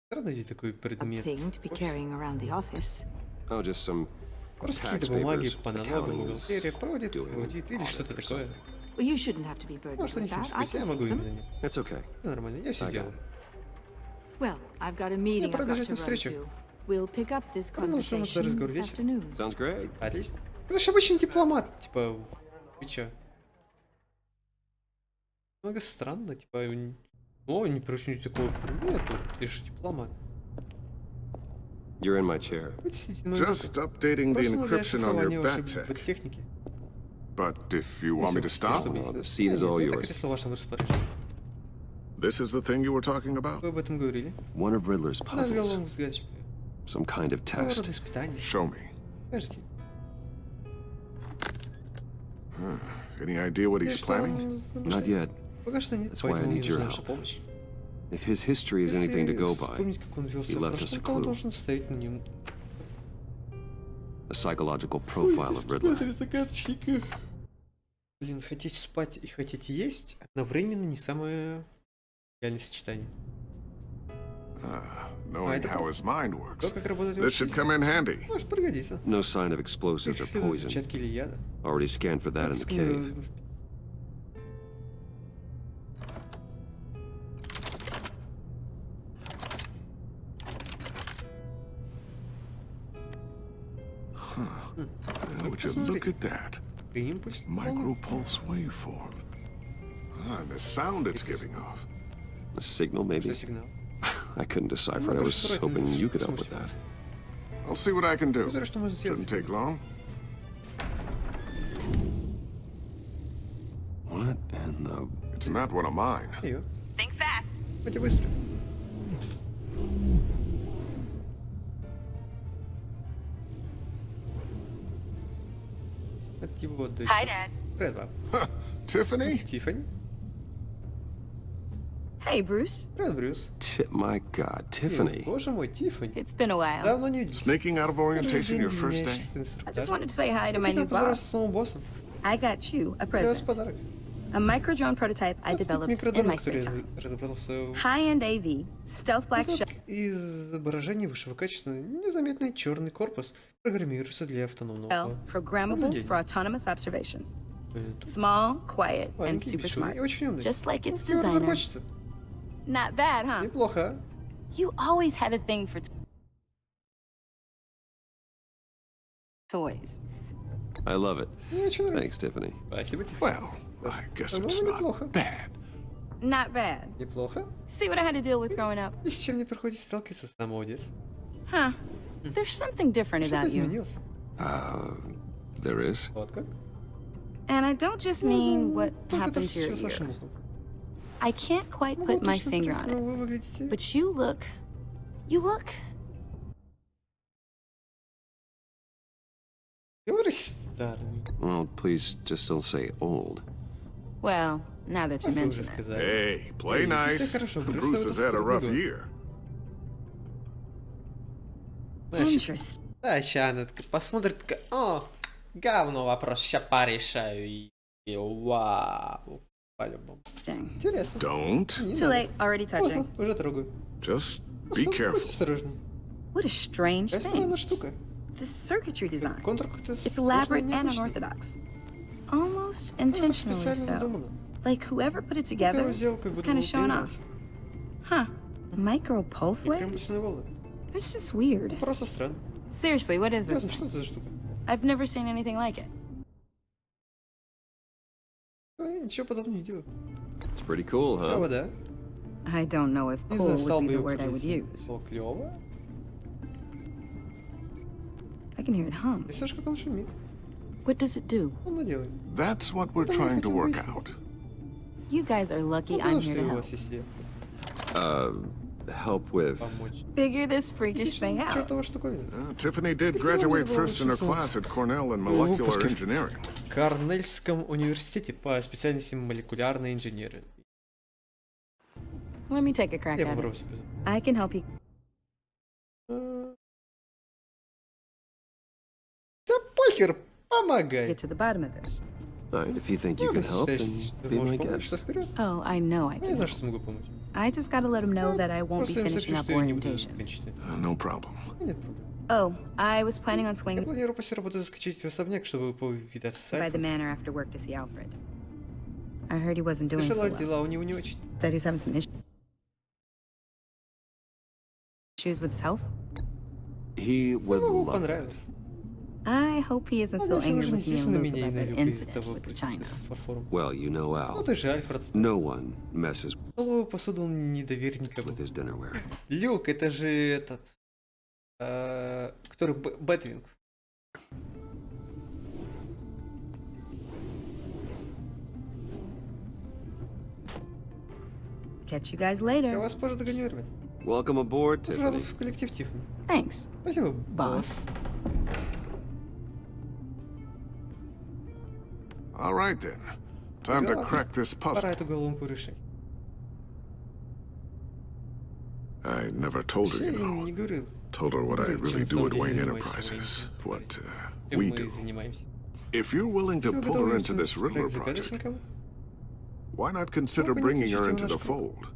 Странно видеть такой предмет. thing to be carrying around the office. Oh, just some Просто tax какие-то бумаги papers, по налогам, accounting бухгалтерия, is проводит doing или что-то audit or такое. something. Well, you shouldn't have to be burdened Может, with они that. I что-нибудь я can могу take им them. занять. It's okay. Все нормально, я все I got сделаю. it. Well, I've got a meeting I've пора got бежать to на run встречу. to. We'll pick up this Продолжим этот conversation разговор this вечером. afternoon. Sounds great. Отлично. Ты же обычный дипломат, типа, ты чё? Много странно, типа, о, не прочнуть такого предмета, ты же дипломат. You're in my chair. Just updating the encryption on your back tech. Техники. But if you want me to stop, No, the seat is all Это yours. кресло в вашем распоряжении. this is the thing you were talking about? Вы об этом говорили? One of Riddler's Навел puzzles. вам взглядчик. Some kind of Какого рода test. испытание? Show me. Скажите. Any idea what he's Что planning? он Not замышляет? yet. Пока что нет, That's why I поэтому мне need your нужна ваша help. помощь. If his history is anything to Если go by, вспомнить, как он вел he себя в left us a прошлом, то он clue. должен составить на нем. A psychological profile of Riddler. Блин, хотеть спать и хотеть есть одновременно не самое идеальное сочетание. Knowing это how his mind То, works. как работает This should come in handy. может пригодиться. No sign of explosives or Следует poison. зачатки или яда. Already scanned for that in the cave. Would you look at that? Импульс. Micropulse waveform. And the sound it's giving off. A signal, maybe? Что сигнал? I couldn't decipher it. I was hoping you could help with that. I'll see what I can do. Посмотрю, что можно Shouldn't сделать. take long. What in the... It's not one of mine. Её. Think fast. Хотя быстро. От его до... Hi, Dad. Привет, пап. Tiffany? Тиффани. Hey, Bruce. Привет, Брюс. My God, Tiffany. Боже мой, Тиффани. It's been a while. Давно не виделись. Sneaking out of orientation your first day? I just wanted to say hi to my new Хотел поздороваться boss. с новым боссом. I got you a Для вас present. подарок. A micro-drone prototype I developed in my spare time. High-end AV, stealth black shell. Изображение высшего качества, незаметный черный корпус, программируется для автономного. Programmable for autonomous observation. Small, quiet, and super smart. Just like its designer. Not bad, huh? Неплохо. You always had a thing for toys. I love it. Thanks, Tiffany. Well, I guess it's not bad. Not bad. Неплохо. See what I had to deal with growing up? И с чем мне приходится сталкиваться с самого детства? Huh. There's something different about you. Изменилось. There is? Вот как? And I don't just mean what happened to your ear. I can't quite put my finger on it. But you look... Well, please just don't say old. Well, now that you mention it. Hey, play nice. Bruce has had a rough year. Interesting. Да, ща она такая посмотрит, такая, о, говно вопрос, ща порешаю. И вау, по-любому. Интересно. Don't. Too late, already touching. Уже трогаю. Just be careful. Осторожней. What a strange Какая странная thing. штука. The circuitry design. Контур какой-то It's elaborate and unorthodox. Almost intentionally so. Like whoever put it together is kind of showing off. Huh. Micro pulse waves? It's just weird. Просто странно. Seriously, what is this? Что это за штука? I've never seen anything like it. Ничего подобного не делаю. It's pretty cool, huh? Клево, да? I don't know if cool would be the word I would use. Клево? I can hear it hum. Я слышу, как он шумит. What does it do? Он наделает. That's what we're trying to work out. You guys are lucky I'm here to help. Help with... Figure this freakish thing out. Tiffany did graduate first in her class at Cornell in molecular engineering. В Корнельском университете по специальности молекулярные инженеры. Let me take a crack at it. I can help you. Да похер, помогай. Get to the bottom of this. Alright, if you think you can help, then be my guest. Oh, I know I can. I just gotta let him know that I won't be finishing up orientation. No problem. Oh, I was planning on swinging Я планирую после работы заскочить в особняк, чтобы повидаться с by the manor after work to see Alfred. I heard he wasn't doing so well. Дела у него не очень. That he was having some issues with his health? He would love it. I hope he isn't so angry with me and Luke about that incident with China. Well, you know Al. No one messes Столовую посуду он не доверенника был. with his dinnerware. Люк, это же этот, который Бэтвинг. Catch you guys later. Я вас позже догоню, ребят. Welcome aboard, Tiffany. Пожалуйста, в коллектив Тиффани. Thanks, Спасибо, boss. All right then. Time to crack this puzzle. Пора эту головку решить. I never told her, you know. Told her what I really do at Wayne Enterprises. What we do. If you're willing to pull her into this Riddler project, why not consider bringing her into the fold?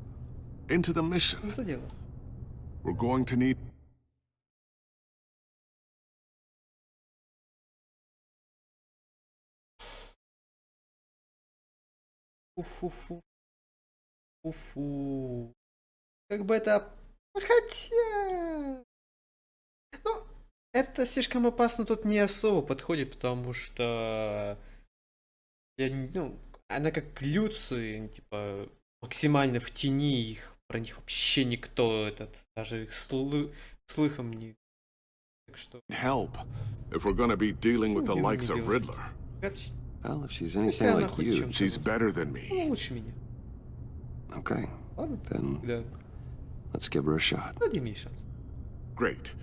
Into the mission. We're going to need... Уфу. Как бы это... Хотя... Ну, это слишком опасно тут не особо подходит, потому что... она как Люци, типа, максимально в тени их. Про них вообще никто даже слыхом не... Так что... Help, if we're gonna be dealing with the likes of Riddler. Well, if she's anything like you, she's better than me. Лучше меня. Okay, then let's give her a shot. Дадим ей шанс. Great.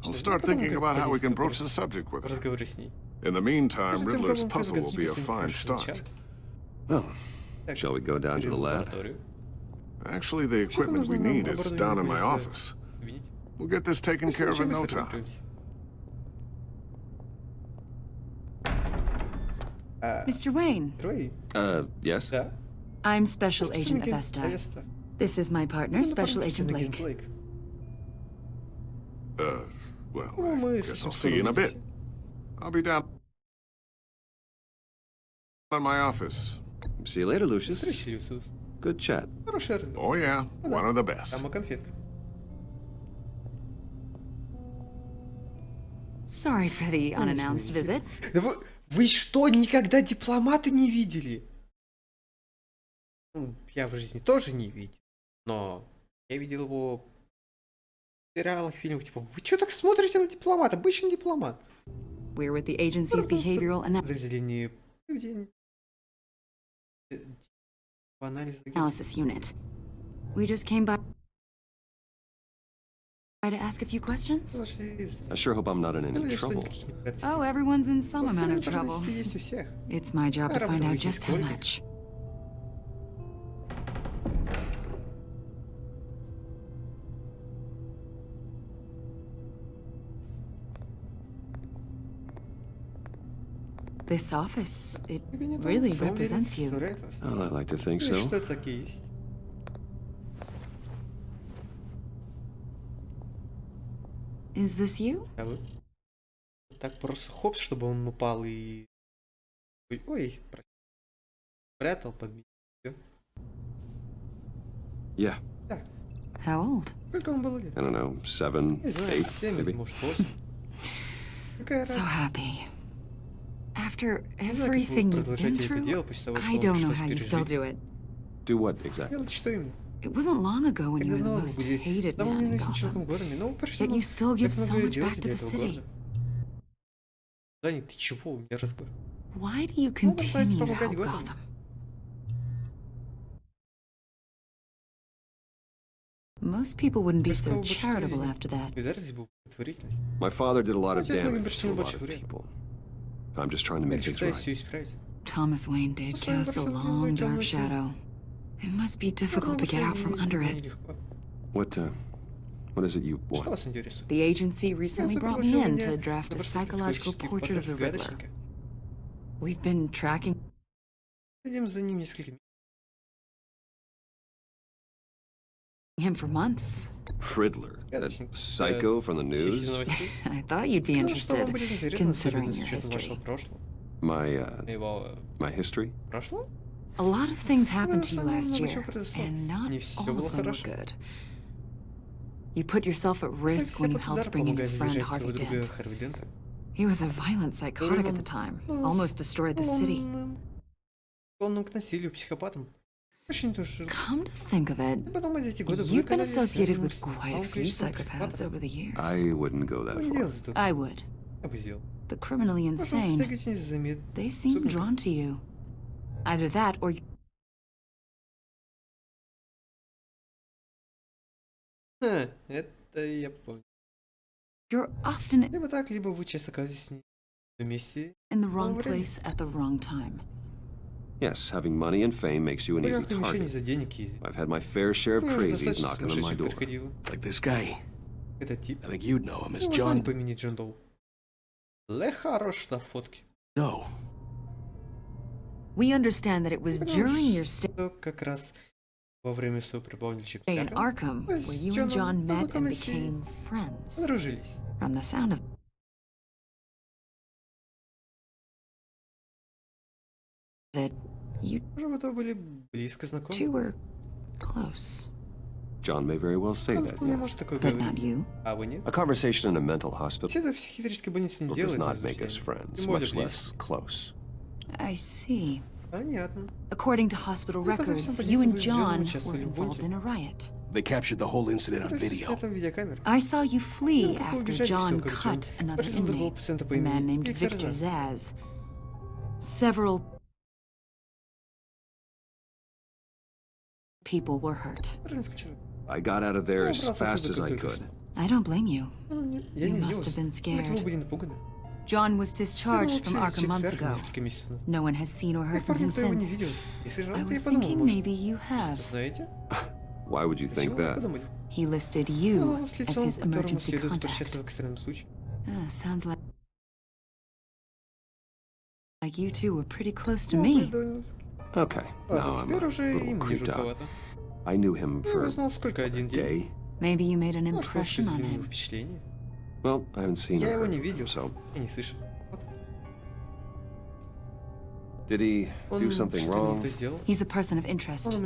I'll start thinking about how we can broach the subject with her. In the meantime, Riddler's puzzle will be a fine start. Well, shall we go down to the lab? Actually, the equipment we need is down in my office. We'll get this taken care of in no time. Mr. Wayne. Yes? I'm Special Agent Avesta. This is my partner, Special Agent Blake. Well, I guess I'll see you in a bit. I'll be down in my office. See you later, Lucius. Good chat. Oh yeah, one of the best. Sorry for the unannounced visit. Да вы что, никогда дипломата не видели? Я в жизни тоже не видел, но я видел его в сериалах, фильмах, типа, вы что так смотрите на дипломата? Обычный дипломат. We're with the agency's behavioral analysis unit. We just came by to ask a few questions. I sure hope I'm not in any trouble. Oh, everyone's in some amount of trouble. It's my job to find out just how much. This office, it really represents you. Well, I like to think so. Is this you? Так просто хоп, чтобы он упал и... Ой, спрятал под меня. Yeah. How old? Сколько он был лет? I don't know, 7, 8, maybe. Может, 8. So happy. After everything you've been through, I don't know how you still do it. Do what exactly? It wasn't long ago when you were the most hated man in Gotham. Yet you still give so much back to the city. Why do you continue to help Gotham? Most people wouldn't be so charitable after that. My father did a lot of damage to a lot of people. I'm just trying to make things right. Thomas Wayne did cast a long, dark shadow. It must be difficult to get out from under it. What is it you want? The agency recently brought me in to draft a psychological portrait of the Riddler. We've been tracking him for months. Riddler? That psycho from the news? I thought you'd be interested, considering your history. My history? A lot of things happened to you last year, and not all of them were good. You put yourself at risk when you helped bring in your friend Harvey Dent. He was a violent psychotic at the time, almost destroyed the city. Come to think of it, you've been associated with quite a few psychopaths over the years. I wouldn't go that far. I would. The criminally insane, they seem drawn to you. Either that or... You're often in the wrong place at the wrong time. Yes, having money and fame makes you an easy target. I've had my fair share of crazies knocking on my door. Like this guy. I think you'd know him as John. No. We understand that it was during your stay in Arkham where you and John met and became friends. From the sound of it, you two were close. John may very well say that, yes. But not you. A conversation in a mental hospital does not make us friends, much less close. I see. According to hospital records, you and John were involved in a riot. They captured the whole incident on video. I saw you flee after John cut another inmate, a man named Victor Zaz. Several people were hurt. I got out of there as fast as I could. I don't blame you. You must have been scared. John was discharged from Arkham months ago. No one has seen or heard from him since. I was thinking maybe you have. Why would you think that? He listed you as his emergency contact. Sounds like like you two were pretty close to me. Okay, now I'm a little creeped out. I knew him for a day. Maybe you made an impression on him. Well, I haven't seen him, so... Did he do something wrong? He's a person of interest.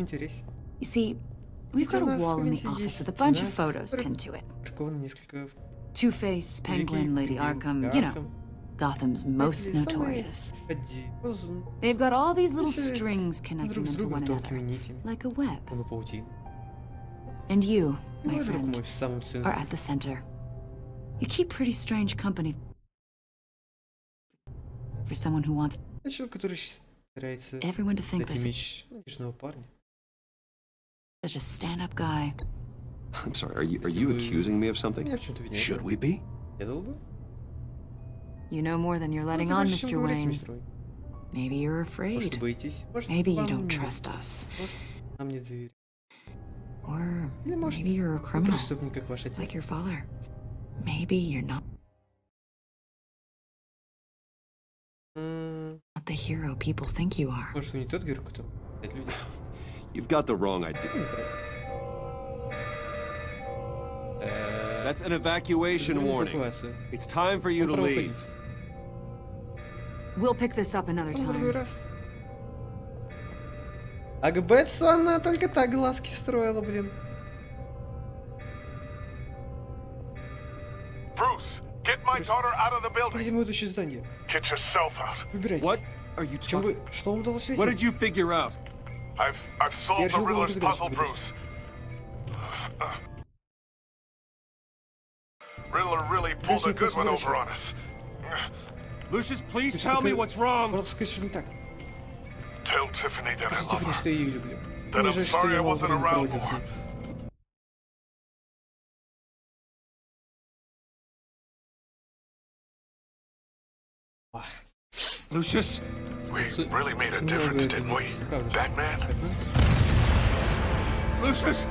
You see, we've got a wall in the office with a bunch of photos pinned to it. Two-Face, Penguin, Lady Arkham, you know, Gotham's most notorious. They've got all these little strings connecting them to one another, like a web. And you, my friend, are at the center. You keep pretty strange company for someone who wants everyone to think this. Such a stand-up guy. I'm sorry, are you accusing me of something? Should we be? You know more than you're letting on, Mr. Wayne. Maybe you're afraid. Maybe you don't trust us. Or maybe you're a criminal, like your father. Maybe you're not the hero people think you are. You've got the wrong idea. That's an evacuation warning. It's time for you to leave. We'll pick this up another time. А к Бетсу она только так глазки строила, блин. Bruce, get my daughter out of the building. Видимо, идущее здание. Get yourself out. Выбирайте. What are you talking? Что вам удалось выяснить? What did you figure out? I've solved the Riddler's puzzle, Bruce. Riddler really pulled a good one over on us. Lucius, please tell me what's wrong. Tell Tiffany that I love Tiffany, her. что я ее люблю. That I'm sorry I wasn't around more. Lucius, We really made a difference, didn't we, Batman? Lucius.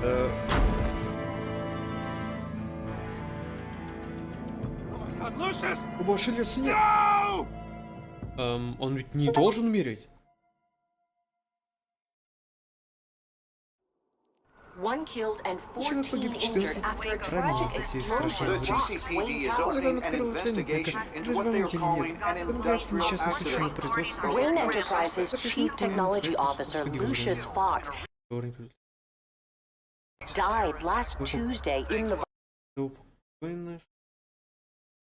Oh my God, Lucius! Больше лес нет. No! Он ведь не должен умереть. One killed and 14 injured after a tragic explosion The rocks GCPD Wayne is Tower. opening an investigation into what they are calling an industrial accident. Wayne Enterprises Chief Technology Officer Lucius Fox died last Tuesday in the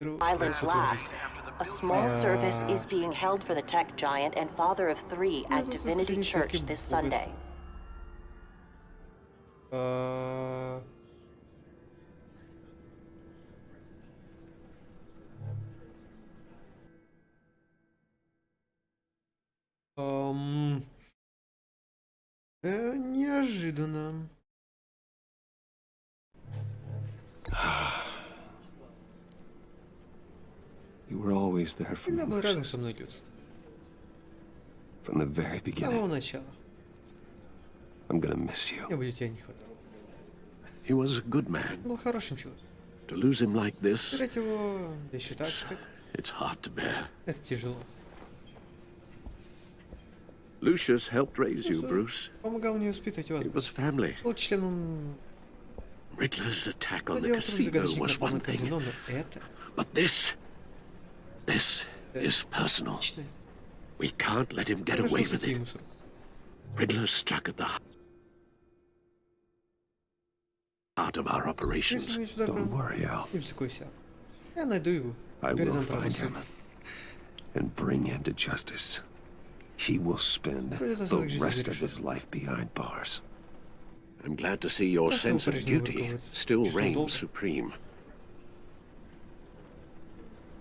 violent blast. A small service is being held for the tech giant and father of 3 at Divinity Church this Sunday. Неожиданно. You were always there for me, Всегда был рядом Lucius. со мной, Люц. From the very С самого beginning. начала. I'm gonna miss you. Я буду тебя не хватать. He was a good man. Был хорошим человеком. To lose him like this, Терять его, да еще так сказать, it's hard to bear. это тяжело. Lucius helped raise you, Bruce. Помогал мне воспитывать вас. It was family. Был членом... Riddler's attack on the Дело в том, что casino загадочник was напал на one thing, казино, но это but this is personal. личное. We can't let him get Нужно away with суйти it. ему с рук. Riddler struck at the heart of our Если operations. мне сюда Don't прям worry, Al. не беспокойся. Я найду его. I will Передам find правосудию. him and bring him to justice. He will spend the rest of his life behind bars. I'm glad to see your sense of duty still reigns supreme.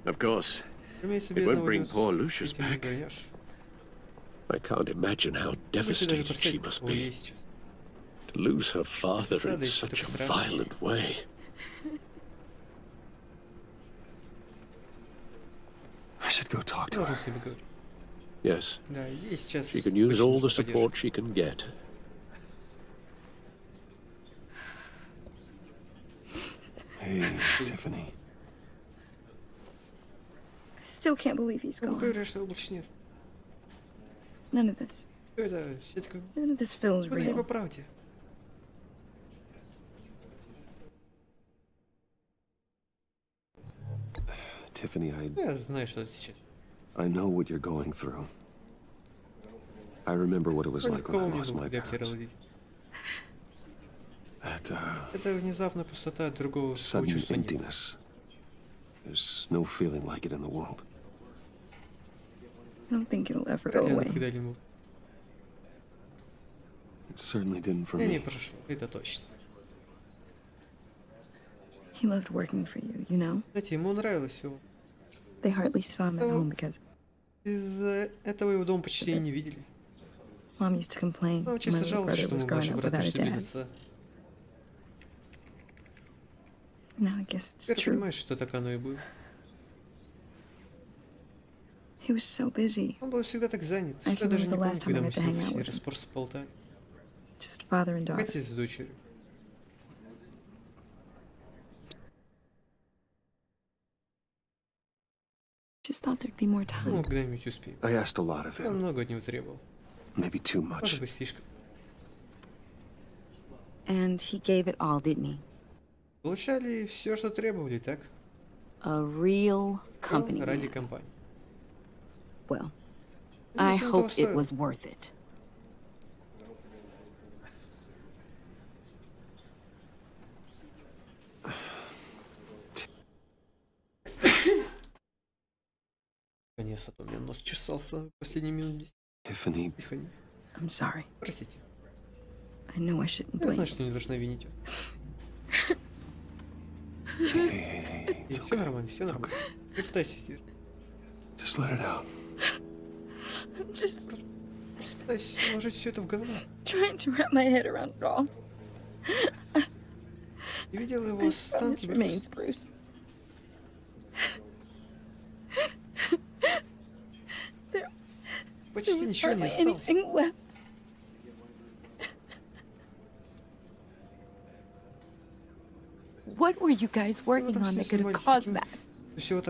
Of course, Имей себе it won't одного bring Люц, poor Lucius этим не back. гонишь. I can't imagine how Вы себе даже devastated she представить, must каково ей be сейчас. to lose her father in Засада еще such так a страшно. violent way. I should go talk to Должен her. с ней поговорить. Yes, Да, ей сейчас she can use очень all the нужна поддержка. support she can get. Hey, Tiffany. still can't believe he's gone. None of this. None of this feels real. Tiffany, I know what you're going through. I remember what it was like when I lost my parents. That, sudden emptiness. There's no feeling like it in the world. I don't think it'll ever go away. It certainly didn't for me. He loved working for you, you know? They hardly saw him at home because Mom used to complain my little brother was growing up without a dad. Now I guess it's true. He was so busy. I can remember the last time I got to hang out with him. Just father and daughter. Just thought there'd be more time. I asked a lot of him. Maybe too much. And he gave it all, didn't he? A real company man. Well, I hope it was worth it. Tiffany. I'm sorry. I know I shouldn't blame you. Hey, it's okay. Just let it out. I'm just trying to wrap my head around it all. I promise remains, Bruce. There's hardly anything left. What were you guys working on that could have caused that? It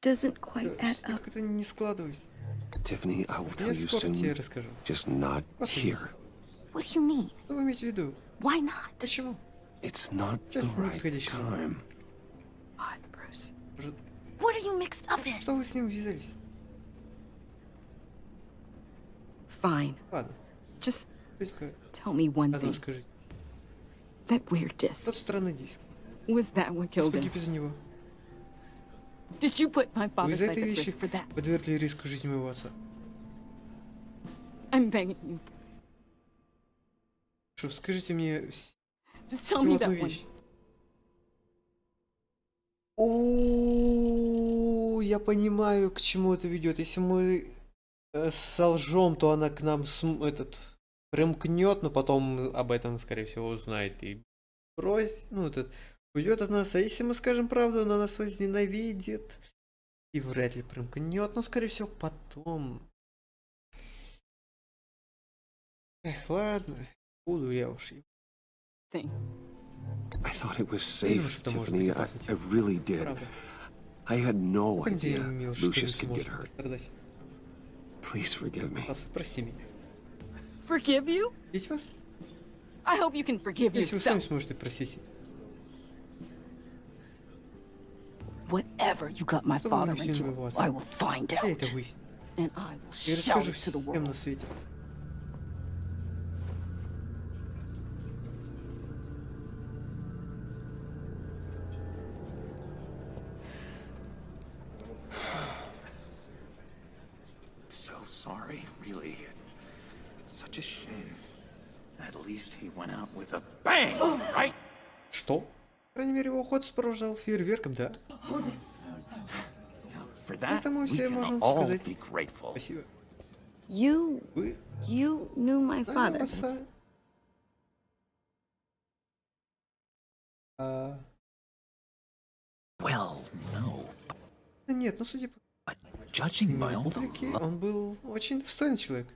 doesn't quite add up. Tiffany, I will tell you soon. Just not here. What do you mean? Why not? It's not the right time. God, Bruce. What are you mixed up in? Fine. Just tell me one thing. That weird disc. Was that what killed him? Did you put my father's life at risk for that? I'm begging you. Just tell me that one. О, я понимаю, к чему это ведет. Если мы солжем, то она к нам примкнет, но потом об этом, скорее всего, узнает и уйдет от нас. А если мы скажем правду, она нас возненавидит и вряд ли примкнет, но, скорее всего, потом. Эх, ладно, буду я уж. I thought it was safe, Tiffany. I really did. I had no idea Lucius could get hurt. Please forgive me. Forgive you? I hope you can forgive yourself. Whatever you got my father into, I will find out. And I will shout it to the world. Sorry, really. It's such a shame. At least he went out with a bang, right? Что? По крайней мере, его уход сопровождал фейерверком, да? For that, это мы we все can можем all сказать. be grateful. Спасибо. You knew my father. Well, no. Нет, ну судя по Judging by all публике, the он был очень достойный человек.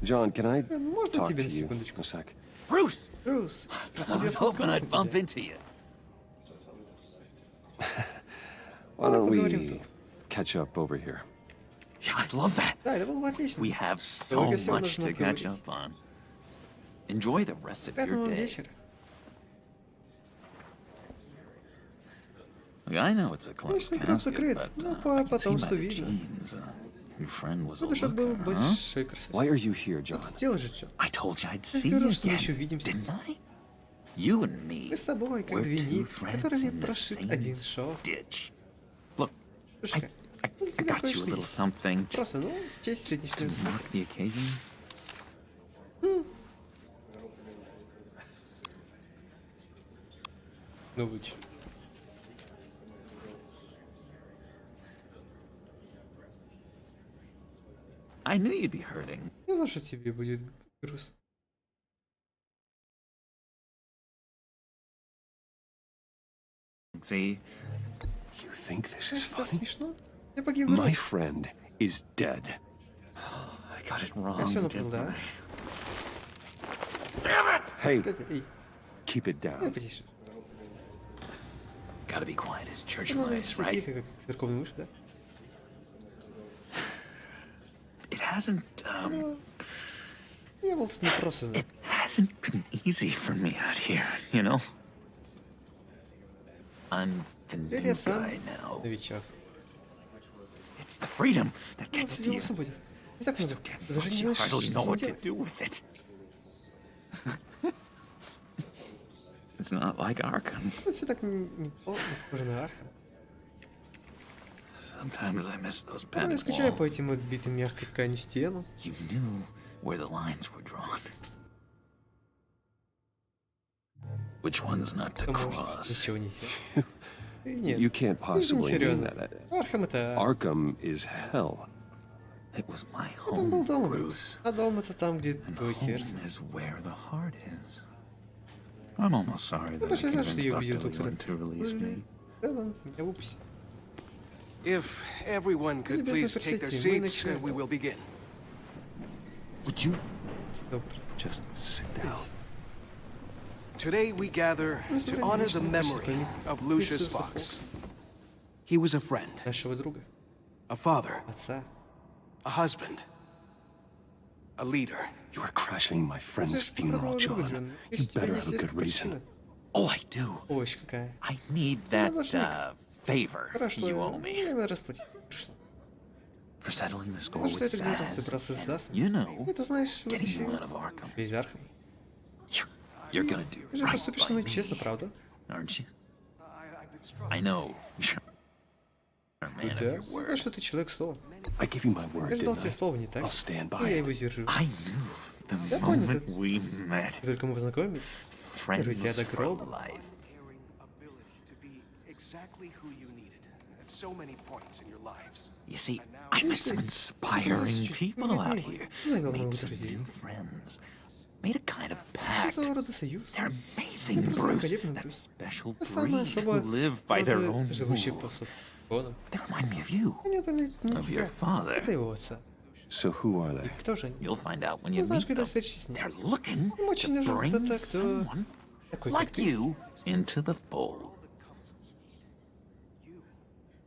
John, can I Можно talk тебе to на you секундочку? a sec? Bruce! Брюс, I was hoping I'd bump into you. Why don't поговорим we тут. catch up over here? Yeah, I'd love that. Да, это было бы отлично. We have so Только сегодня much нужно to catch поговорить. up on. Enjoy the rest of your Приятного day. вечера. Look, I know it's a close Конечно, гроб casket, закрыт, but но I по can see by потомству the видно. genes. Your friend was a Надо, чтобы был looker, huh? большой красавец. Why are you here, John? Делай же что. I told you I'd Я see говорил, you что мы еще again, увидимся. didn't I? You and me. Мы с тобой, как We're две two нити, threads которыми in the прошит same один шов. stitch. Look, Слушай, I got you a little something just просто, ну, в честь to сегодняшнего mark the occasion. Ну, лучше. I knew you'd be hurting. Я знал, что тебе будет грустно. See, You think this is Это funny? смешно? Я погиб My friend is dead. I got it Я wrong, все напал, didn't да? I? Hey, Эй, keep it down. потише. Gotta be quiet as church Надо mice, вести right? тихо, как церковный мышь, да? It hasn't, Я был тут не просто, да. it hasn't been easy for me out here, you know? I'm the new Я сам guy now. новичок. It's the freedom that Ну, gets to тебе you. свободен. Не так много. So damn Ты даже much не you знаешь, hardly что know с what ним to делать. do with it. It's not like Arkham. Это все так не похоже на Архам. Sometimes I miss those Я padded скучаю по walls. этим отбитым мягкой тканью стенам. You knew where the lines were drawn. Which ones not to Что может cross. ничего не сделать. И нет, You can't это не possibly mean серьезно. that. Архам это... Arkham is hell. It was my Там был home, дом. Bruce. А дом это там, где And твое сердце. home is where the heart is. I'm almost sorry that I Большой жаль, что convinced я увидел Dr. доктора. Lewin to release me. Да ладно, меня выпусти. If everyone could Любезно please take their присядьте, мы seats, начнем. we will begin. Would you Добро. Just sit down. Today we gather to honor the memory of Lucius Fox. He was a friend, Нашего друга, a father, отца. a husband, a leader. You are crashing my friend's Знаешь, funeral, похоронного друга, John. Джон. You Если у тебя better есть have a good несколько reason. причин. Oh, I do. Овощ какая. I need that должник. favor Хорошо, you owe me мне надо расплатить. Пришло. for settling the score Ну что with это говорит, Zaz. собрался с And, Засом? you know, Это знаешь, getting вытащи you out of Arkham. из Архама. You're gonna do Ты же right поступишь со by мной честно, me, правда? aren't you? I know you're a man of Да. your Знаешь, word. что ты человек слова. I give you my word, Я же дал didn't тебе I? слово, не так? I'll stand Ну, by я it. его сдержу. I knew the Я понял, moment это- we met. Как только мы познакомились, Friends до for гроба. life. Ability to be exactly who you needed at so many points in your lives. You see, I met some inspiring people out here. Made some new friends. Made a kind of pact. Своего рода союз. They're amazing, Просто Bruce. великолепный That Брюс. special Это самая breed who особая live by their рода, own живущие по rules. законам. They remind me of you, Они напоминают не of your тебя, father. это его отца. So who are they? Кто же они? You'll find out when Ну, you знаешь, meet когда them. встретишься с ним. They're looking Им очень to нужен bring кто-то, кто someone такой, like как ты. you into the fold. You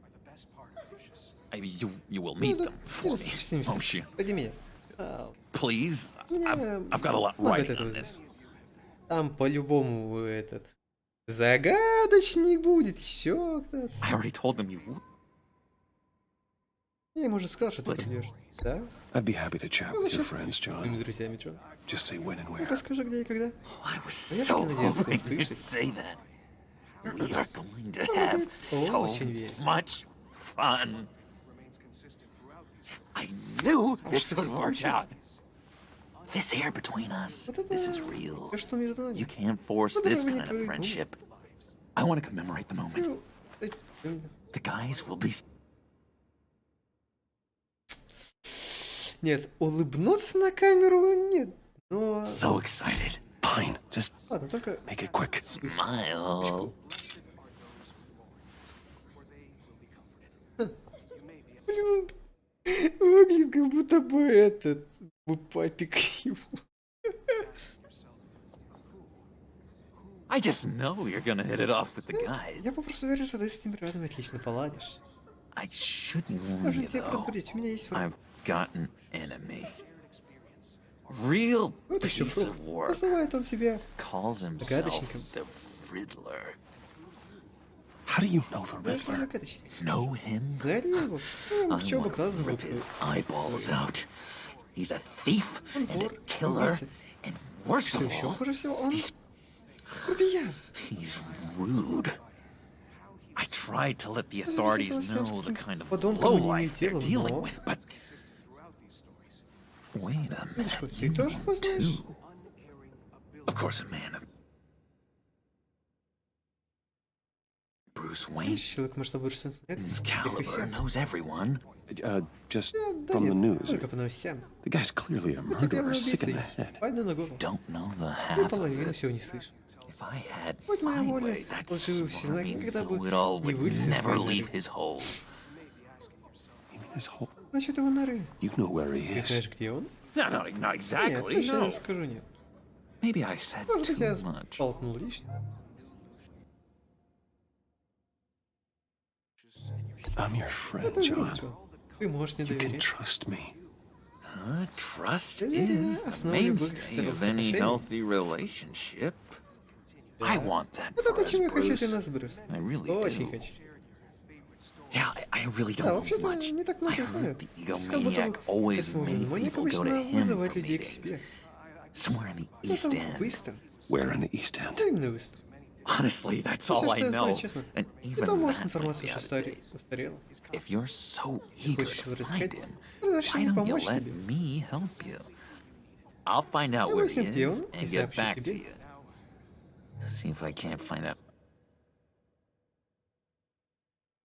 are the best part of Lucius. I mean, you will Ну, meet да, them for me, встретишься с ними. won't you? Ради меня. А, Please? Меня I've got a lot много writing от этого on this. Там по-любому этот загадочник будет, еще кто-то. I already told them you would. Я ему уже сказал, что ты But- придешь. Да? I'd be happy to chat Ну, with your сейчас friends, с моими John. друзьями, Джон. Just say when and Ну-ка where. скажи, где и когда. I was Я so так и надеялся hoping you'd услышать. say that. We are going to Ну, have ты so очень веришь. much fun. Remains consistent throughout these. I knew this что would же work получилось? out. This air between us, Вот это this is real. всё, что между нами. You can't force Ну, this давай не kind of говори, friendship. I want to commemorate the moment. Ну, The guys will be нет, улыбнуться на камеру нет. Но... so excited. Fine, just Ладно, только... make it quick. Smile. Блин, Выглядит как будто бы этот... бы папик его. I just know you're gonna hit it off with the guy. Я попросту уверен, что ты с этим ребятами отлично поладишь. I shouldn't warn Должен you, тебя though. предупредить, у меня есть враг. I've got an enemy. Real Вот еще piece фрукт. of work. Называет он себя Calls himself загадочником. the Riddler. How do you know the Я знаю Riddler? загадочник. Know him? Знали его? Ну, в I чём want глаз to rip звук? his eyeballs out. He's a thief Он and a вор, killer, убийца. and worst Что of еще all, хуже всего, он he's грубиян. rude. I tried to let the authorities know the kind of Подонком не lowlife имеет they're дела, dealing но... with, but wait a minute, Ты you тоже know познаешь? too. Of course, a man of Bruce Wayne's Человек масштаба caliber knows everyone. Just Да from the нет, news. только по новостям. The guy's clearly a Это murderer, первый sick in убийца. the head. Пойду на голову. Don't know the Я half of половину it. всего не слышу. If I had Будь моя my воля, way, that он живы все знают, smarmy никогда бы know-it-all не would вылез из never своей leave норы. his hole. You mean his whole... Насчет его норы. You know where he Ты is. знаешь, где он? No, not Нет, exactly, точно no. я скажу нет. Maybe I said Может быть, я too much. толкнул лишнего. I'm your friend, Это John. Джон. Ты можешь мне You can доверять. trust me. Trust Доверие is the основа любых mainstay of any отношений. healthy relationship. I want that Это for то, us, чего я хочу Bruce. для нас, Брюс. I really Очень do. хочу. Yeah, I really Да, don't know вообще-то much. не так I много heard знаю. the Как будто egomaniac always космолог made маньяк people go to обычно him вызывает for людей к meetings. себе. Somewhere in the Ну, East там, End. Выстон. Where in the East End? Да, именно Выстон. Honestly, that's Все, all что I я знаю, know. честно. And И even то, может, that might информация be уже out of date. устарела. If you're so eager Хочешь to его find разыскать? him, Разреши why мне don't you помочь let тебе. me help you? I'll find out Я where he выясню, где is он, and и get сообщу back to тебе. you. See if I can't find out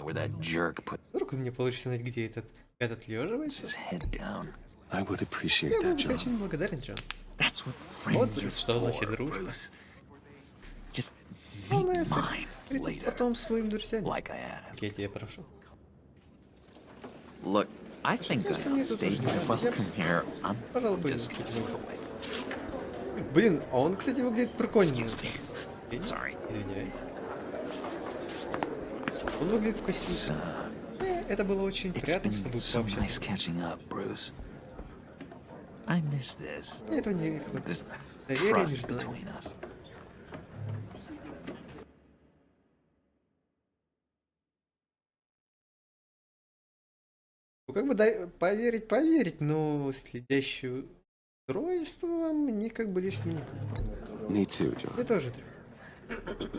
where that jerk put Вдруг у меня получится знать, где этот отлеживается. his head down. I would appreciate Я that, буду тебе John. очень благодарен, Джон. That's what Вот friends are что значит for, дружба. Bruce. Just Главное, meet mine встретить later, потом с моими друзьями. like I asked. Я тебя прошу. Look, I think I outstayed my welcome here. I'm Пожалуй, just gonna slip away. Блин, а он, кстати, выглядит прикольнее. Excuse me. Sorry. Извиняюсь. Он выглядит в It's, костюме. Это было очень it's приятно с been тобой so пообщаться. nice catching up, Bruce. I miss this. Мне этого не хватает. This Доверие trust между нами. between us. Ну, как бы поверить, но следящее устройство мне как бы лишним не будет. Me too, John. Я тоже.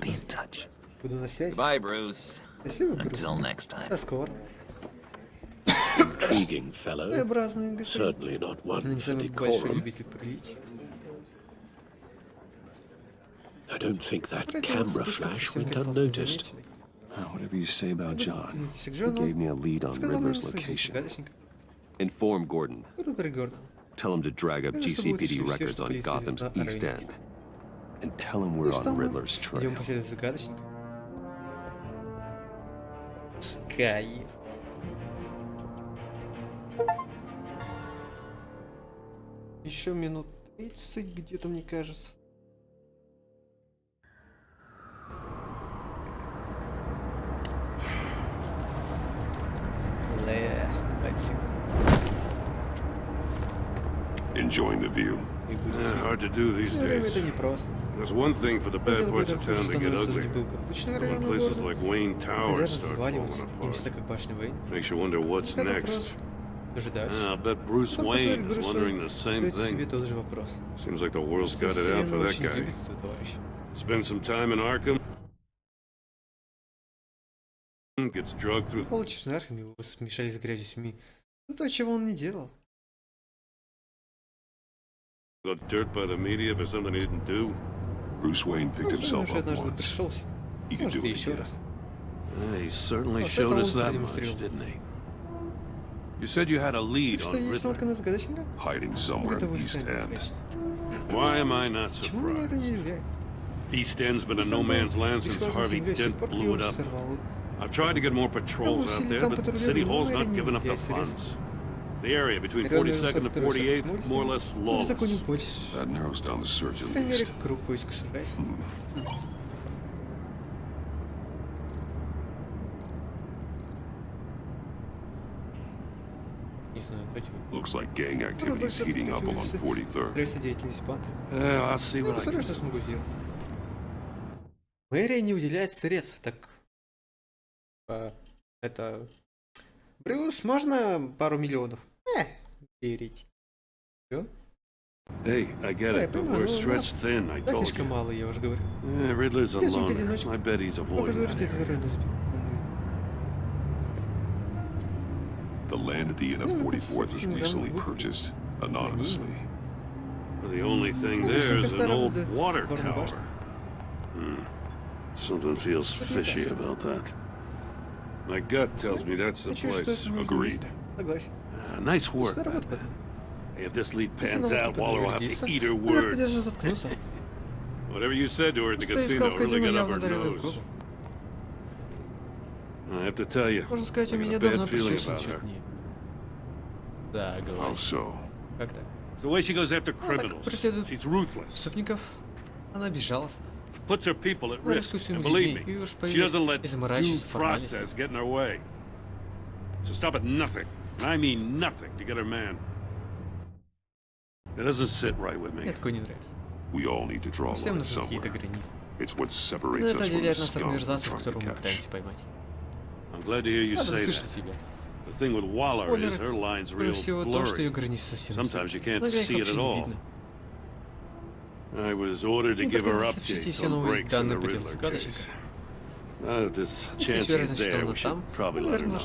Be in touch. Буду на связи. Goodbye, Bruce. Спасибо, Брюс. Until next time. До скоро. Intriguing fellow. Своеобразный господин. Certainly not Но one не for самый большой decorum. любитель приличий. I don't think that Вроде он camera слишком flash всем went казался unnoticed. незамеченным. Whatever you say about John, Вернитесь к he Джону. gave me a lead on Сказал моему Riddler's службе location. загадочника. Inform Gordon. Рупер Гордон. Tell him to drag up Скажи, что будет GCPD всё, records что on полиция Gotham's известна о East районе End. And tell him we're Ну что on мы Riddler's идем trail. преследовать загадочника. Кайф. Еще минут 30 где-то, мне кажется. Enjoying the view. Hard to do these Время days. это непросто. There's one thing for the bad Дело parts когда of хуже town to get становится ugly. небылком. When районы places города like Wayne Tower рядом start заваливаются, falling им apart. всегда как башня Вейн. Makes you wonder what's Это next. просто дожидаешься. I bet Bruce Потом Wayne посмотрит is Брюс wondering Уэйн, the same задает себе thing. тот же вопрос. Seems like the world's got it out Вселенная for that очень guy. любит этого товарища. Spend some time in Arkham. Gets drugged through. Получив на Архаме, его смешали с грязью СМИ. Это то, чего он не делал. Got dirt by the media for something he didn't do. Bruce Wayne picked Он himself уже up однажды once. пришелся. He could Может, do и it еще again. раз. He certainly Вот showed это us он that продемонстрировал. much, didn't he? You said you had a lead Что, on есть Riddler. ссылка на загадочника? Hiding somewhere Где-то in в East Эстенде End. прячется. Why am I not Почему меня это не surprised? удивляет? East End's been a Эстенд no был man's land since бесхозной Harvey землей с тех Dent пор, как blew его it up. сорвало. I've tried to get more patrols out усилий there, там but патрулирования, City Hall's но not мэрия не giving up the выделяет средств. funds. The area between 42nd and 48th, more or less lawless. That narrows down the search at least. Круг поиска сужайся. Looks like gang activity's heating up along 43rd. I'll see what I can do. Мэрия не уделяет средств, так... это... Брюс, можно пару миллионов? Верить. Всё? Hey, I get it, but we're stretched thin, I told Слишком you. мало, я уже говорю. Riddler's a loner. I bet he's avoiding that area. The land at the end of 44th was recently purchased anonymously. The only thing there is an old water tower. Something feels fishy about that. My gut tells me that's the place. Agreed. Nice work, Batman. If this lead pans out, Waller will have to eat her words. Whatever you said to her at the casino really got up her nose. I have to tell you, I got a bad feeling about her. How so? It's the way she goes after criminals. She's ruthless. Она безжалостна. Puts her people at risk, and believe me, she doesn't let due process get in her way. So stop at nothing, and I mean nothing, to get her man. It doesn't sit right with me. We all need to draw a line somewhere. It's what separates us from the scum we're trying to catch. I'm glad to hear you say that. The thing with Waller is her line's real blurry. Sometimes you can't see it at all. I was ordered to give her updates on breaks in the Riddler case. If this chance is there, we should probably let her know.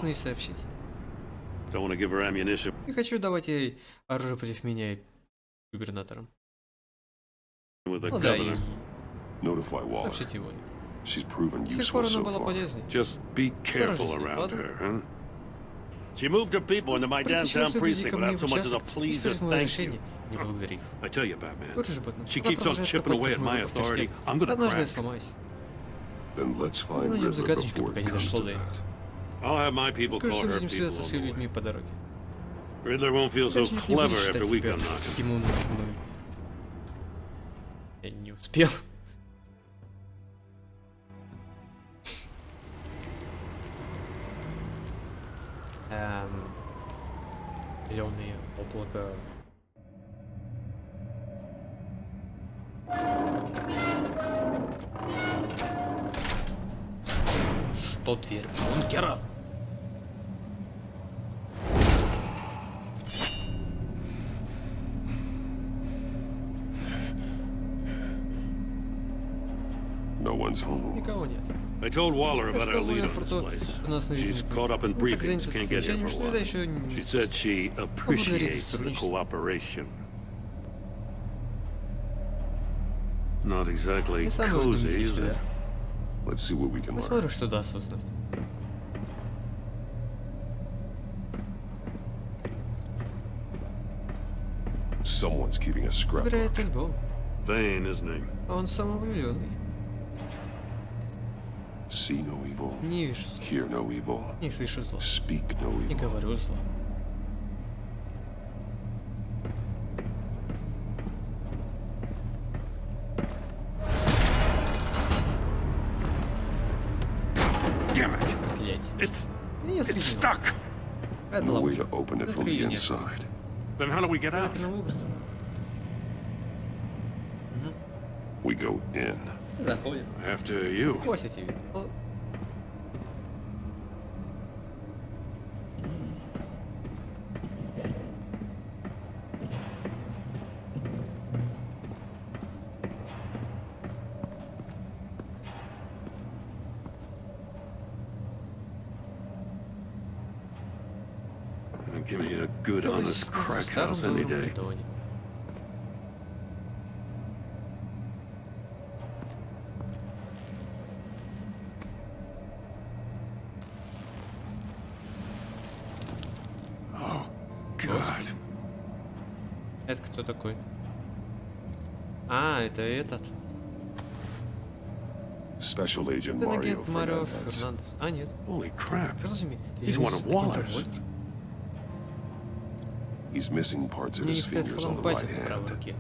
Don't want to give her ammunition. Не хочу давать ей оружие против меня и губернатором. With the Ну да, и governor. Notify Waller. сообщить его. She's proven С тех пор useful она so была far. полезной. Just be careful around her, huh? She moved her people into my downtown precinct without so much as a please or thank you. Не благодарив. I tell you, Batman, Лучше же, Бэтмен. she Она keeps on продолжает chipping away копать at my мой authority. авторитет. I'm gonna Однажды я crack. сломаюсь. Then let's find Найдем Riddler загадочника, before пока it не comes дошло to до этого. that. I'll have my people Скажи, call что her будем people связаться со on своими the way. людьми по дороге. Riddler won't feel so Дальше не clever буду after считать we себя come knocking. таким умным, как мной. Я не успел. Зеленые облака. Что дверь бункера? No one's home. Никого нет. I told Waller Я about our сказал lead on аэропорту, this place. у нас на She's видео. caught up in Ну, так briefings, занята can't get here совещанием, for a что иногда while. еще She said she appreciates the сотрудничество. cooperation. Not exactly Не самый cozy, удобный is it? да? Let's see what we can learn. Посмотрим, что даст узнать. Someone's keeping a scrapbook. Собирает альбом. Vain, isn't he? А он самовлюбленный. See no evil. Не вижу зла. Hear no evil. Не слышу зла. Speak no Не evil. говорю зла. Damn it! Блять. It's Меня it's соединило. stuck. Это No way ловушка. to open it from Внутри the ее нет. inside. Then how do we get out? Правильным образом. We go in. Заходим. After you. Кося тебе. О, Give me a good, давай honest сейчас crack в старом house any добром day. притоне. Oh, God. Это кто такой? А, это этот. Special Agent Это Mario агент Марио Fernandez. Фернандес. А, нет. Holy crap. Разумеет. He's one of Waller's. He's missing parts of Не his хватает fingers on the фаланг right пальцев в правой hand. руке.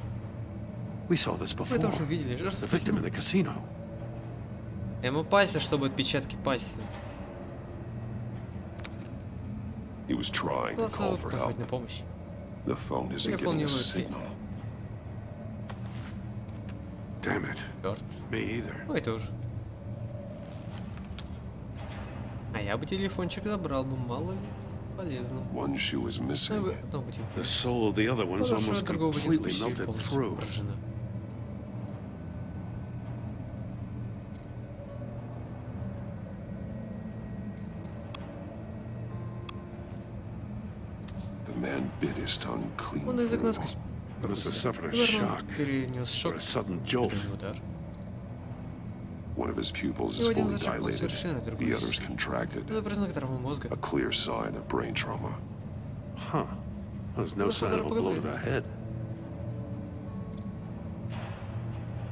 We saw this Мы before. это уже видели. The Жертва victim in казино. the casino. Ему пальцы, чтобы отпечатки пальцев. He was trying to call for help. Позвать на помощь. The phone isn't Телефон getting не a ловит signal. Damn it. Черт. Me either. Ой, тоже. А я бы телефончик забрал бы, мало ли, полезно. One shoe is missing. Одного ботинка. The soul of the other one's Хорошо, almost другого ботинка completely почти melted полностью through. поражена. The man bit his tongue clean Он язык through. насквозь. He must have suffered a Наверное, shock перенес or шок. a sudden jolt. Сильный удар. One of his pupils is Его один fully зрачок был dilated. совершенно The другой. other's contracted. Это признак травмы мозга. A clear sign of brain trauma. Huh. There's no sign of a blow to the head.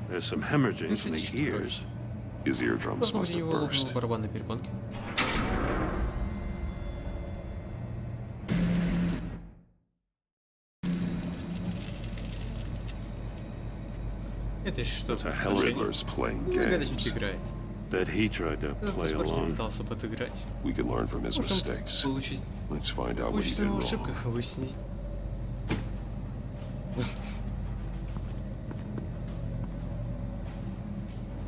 There's some hemorrhaging from the ears. His eardrums Должно must быть, у have него лопнула burst. барабанной перепонки. Это что? That's a hell of Riddler's playing Загадочник games. играет. Bet he tried to play Спортсмен along. пытался подыграть. We can learn from his Можем mistakes. получить Let's find out what he на did его wrong. ошибках и выяснить.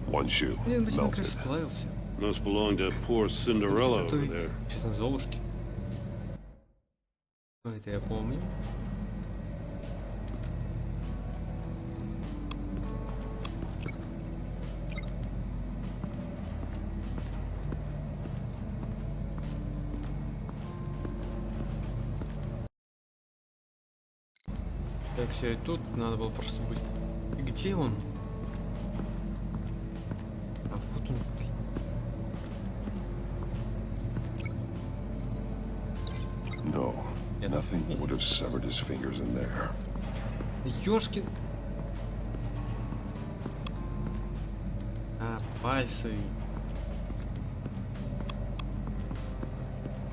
One shoe Один ботинок melted. расплавился. Must belong to poor Cinderella over there. Сейчас на Золушке. Ну, это я помню. Так, все, и тут надо было просто быть. И где он? А вот он. No, nothing would have severed his fingers in there. Ёшкин. А, пальцы.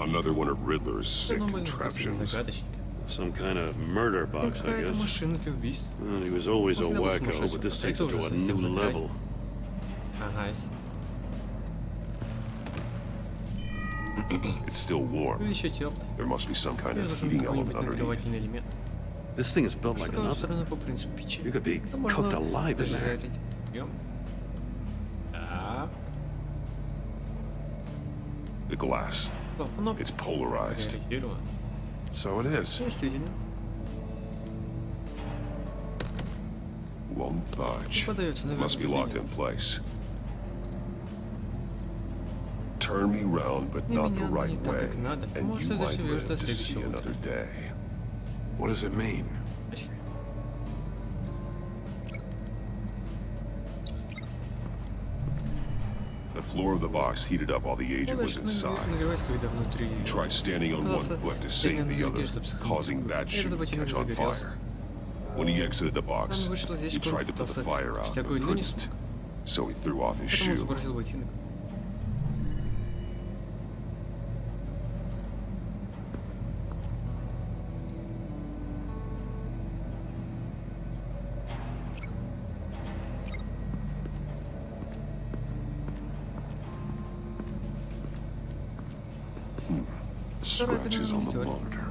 Another one of Riddler's sick Нормально, contraptions. загадочник. Some kind of murder box, I Какая-то guess. машина для убийств. Well, he was always a Можно было wacko, сумасшедшим. but this takes Это it to уже a совсем new за грань. level. Ага. It's still warm. Ну, еще теплый. There must be some kind Я of должен heating какой-нибудь element underneath. нагревательный элемент. This thing is built like Что an oven. устроено по принципу печи. You could be Это cooked можно alive in there. дожарить. Пьем. Да. The glass. О, оно It's polarized. реагировано. So it is. Действительно. Won't budge. Подается наверх. Must be locked in place. Turn me round, but Не not the меня, но right не так, way, как надо. and Может, you ты might доживешь до live to see следующего утра. another day. What does it mean? Значит, The floor of the box heated up while the agent was подачка inside. нагревается, когда внутри. He tried standing on one Пытался foot to стоять save на the ноге, other, чтобы сохранить causing другую. that И shoe этот to ботинок catch on загорелся. fire. When he exited the box, Он вышел из he ящика, он tried to put the пытался fire out, пустить but огонь, но не couldn't. смог. So he threw off his Поэтому shoe. сбросил ботинок. Scratches on the monitor.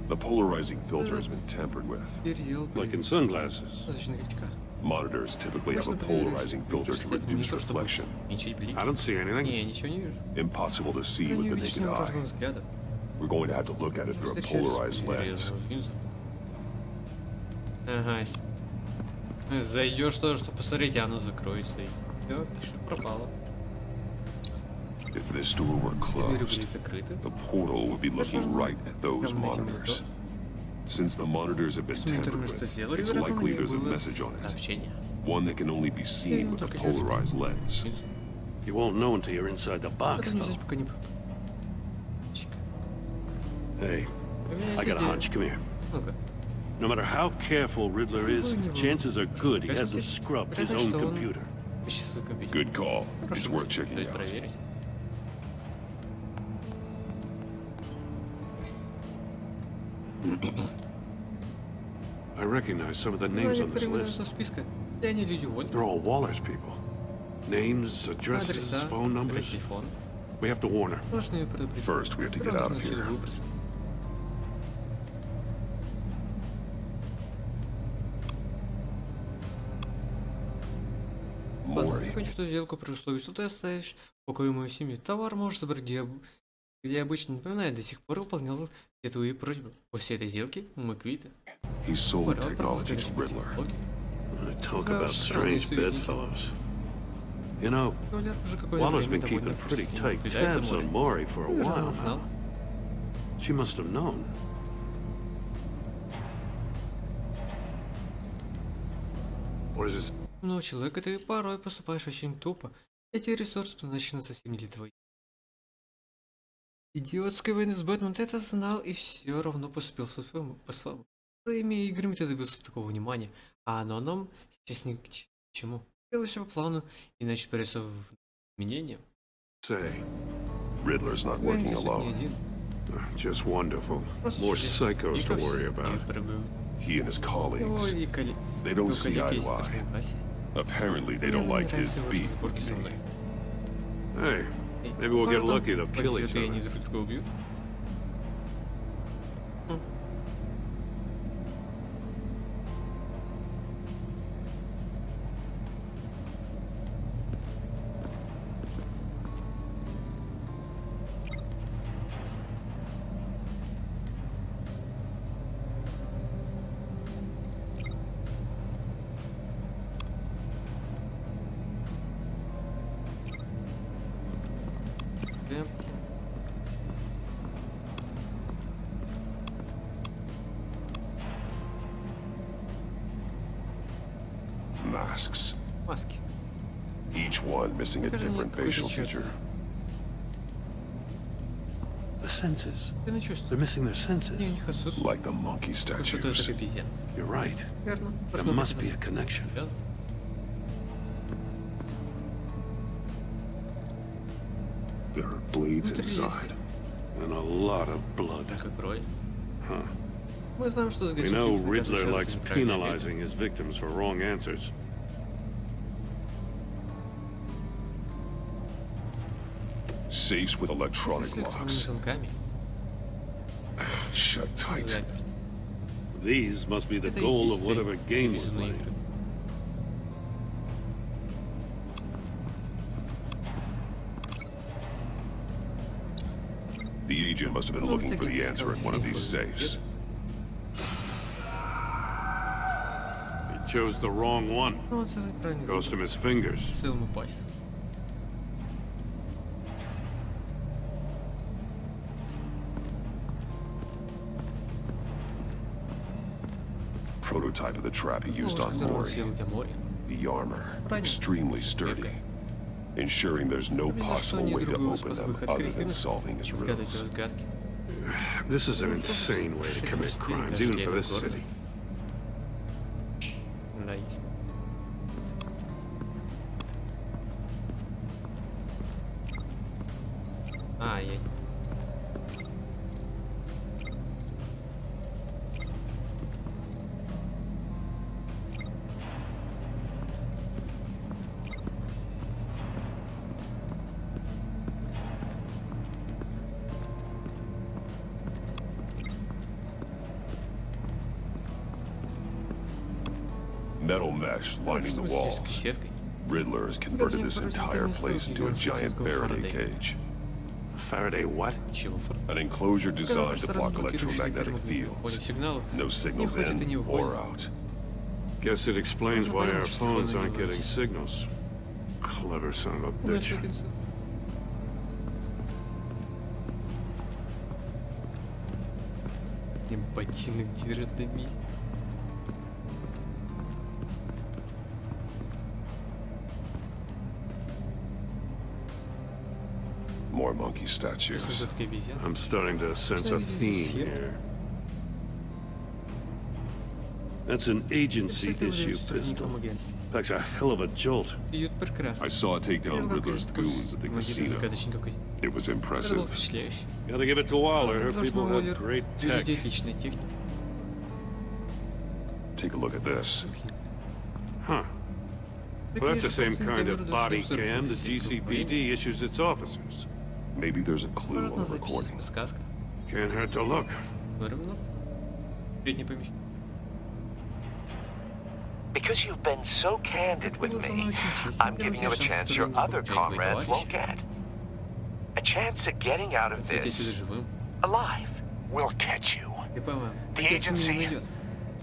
The polarizing filter has been tampered with. Переел. Like in sunglasses. В различных очках. Monitors typically have a polarizing filter to reduce reflection. Уменьшить блики. I don't see anything. Не, ничего не вижу. Impossible to see Я with не the увидишь naked eye. невооруженным взглядом. We're going to have to look at it through a polarized lens. Ага. Зайдешь тоже, что посмотрите, оно закроется. И все, пишет, пропало. If this door were Двери были closed, закрыты. the portal would be looking right at those monitors. Since the monitors have been tampered with, it's likely there's a message on it. Сообщение. One that can only be seen with a polarized lens. You won't know until you're inside the box, Это though. здесь пока не... Hey, У меня I есть got a идея. hunch. Come here. Ну-ка. No matter how careful Riddler is, chances are good he hasn't Кажется, scrubbed his вероятно, own что он computer. ищет свой компьютер. Good call. It's Хорошо, worth checking стоит out. проверить. I recognize some of the names on this list. They're all Waller's people. Names, addresses, phone numbers. We have to warn her. First, we have to get out of here. Ладно, закончу эту сделку при условии, что ты оставишь в покое мою семью. Товар можешь забрать где обычно, напоминаю, до сих пор выполнял все твои просьбы. После этой сделки мы квиты. Talk about strange bedfellows. You know, Waller's been keeping pretty tight tabs on Maury for a while now. She must have known. Но человек, ты порой поступаешь очень тупо. Эти ресурсы предназначены совсем не для твоих. Идиотской войны с Бэтменом ты это знал и все равно поступил по-своему. Своими играми ты добился такого внимания, а оно нам сейчас ни к чему. Делай все по плану, иначе придется мнение. Riddler's not working alone. Just wonderful. More psychos to worry about. He and his colleagues, they don't see eye to eye. Apparently they don't like his beef with me. Hey, maybe we'll get lucky to kill each other. Masks. Маски. Each one missing a different facial feature. The senses. They're missing their senses. Like the monkey statues. You're right. There must be a connection. There are bleeds inside. And a lot of blood. Huh. Мы знаем, что We know Riddler likes penalizing his victims for wrong answers. Safes with electronic locks. Shut tight. These must be the goal of whatever game we're playing. The agent must have been looking for the answer in one of these safes. He chose the wrong one. Goes to his fingers. Prototype of the trap he used on Maury. The armor, extremely sturdy, ensuring there's no possible way to open them other than solving his riddles. This is an insane way to commit crimes, even for this city. Metal mesh lining the walls. Riddler has converted this entire place into a giant Faraday cage. Faraday what? An enclosure designed to block electromagnetic fields. No signals in or out. Guess it explains why our phones aren't getting signals. Clever son of a bitch. Ботинок держит на месте. More monkey statues. I'm starting to sense a theme here. That's an agency issue pistol. Packs a hell of a jolt. I saw it take down Riddler's goons at the casino. It was impressive. Gotta give it to Waller. Her people have great tech. take a look at this. Huh. Well, that's the same kind of body cam the GCPD issues its officers. Maybe there's a clue on the recording. Can't hurt to look. Because you've been so candid with me, I'm giving you a chance your other comrades won't get. A chance at getting out of this alive. We'll catch you. The agency,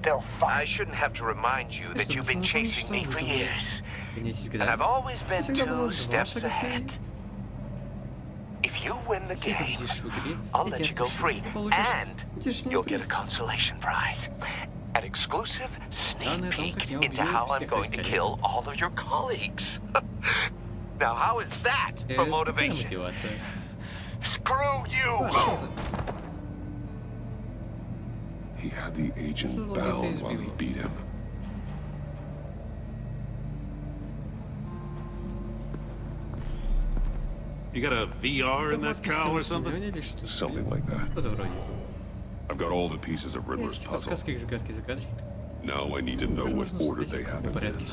they'll find. I shouldn't have to remind you that you've been chasing me for years. And I've always been 2 steps ahead. If you win the game, I'll let you go free, and you'll get a consolation prize. An exclusive sneak peek into how I'm going to kill all of your colleagues. Now, how is that for motivation? Screw you! He had the agent bound while he beat him. You got a VR in that cow or something? Something like that. I've got all the pieces of Riddler's puzzle. Now I need to know what order they happened in.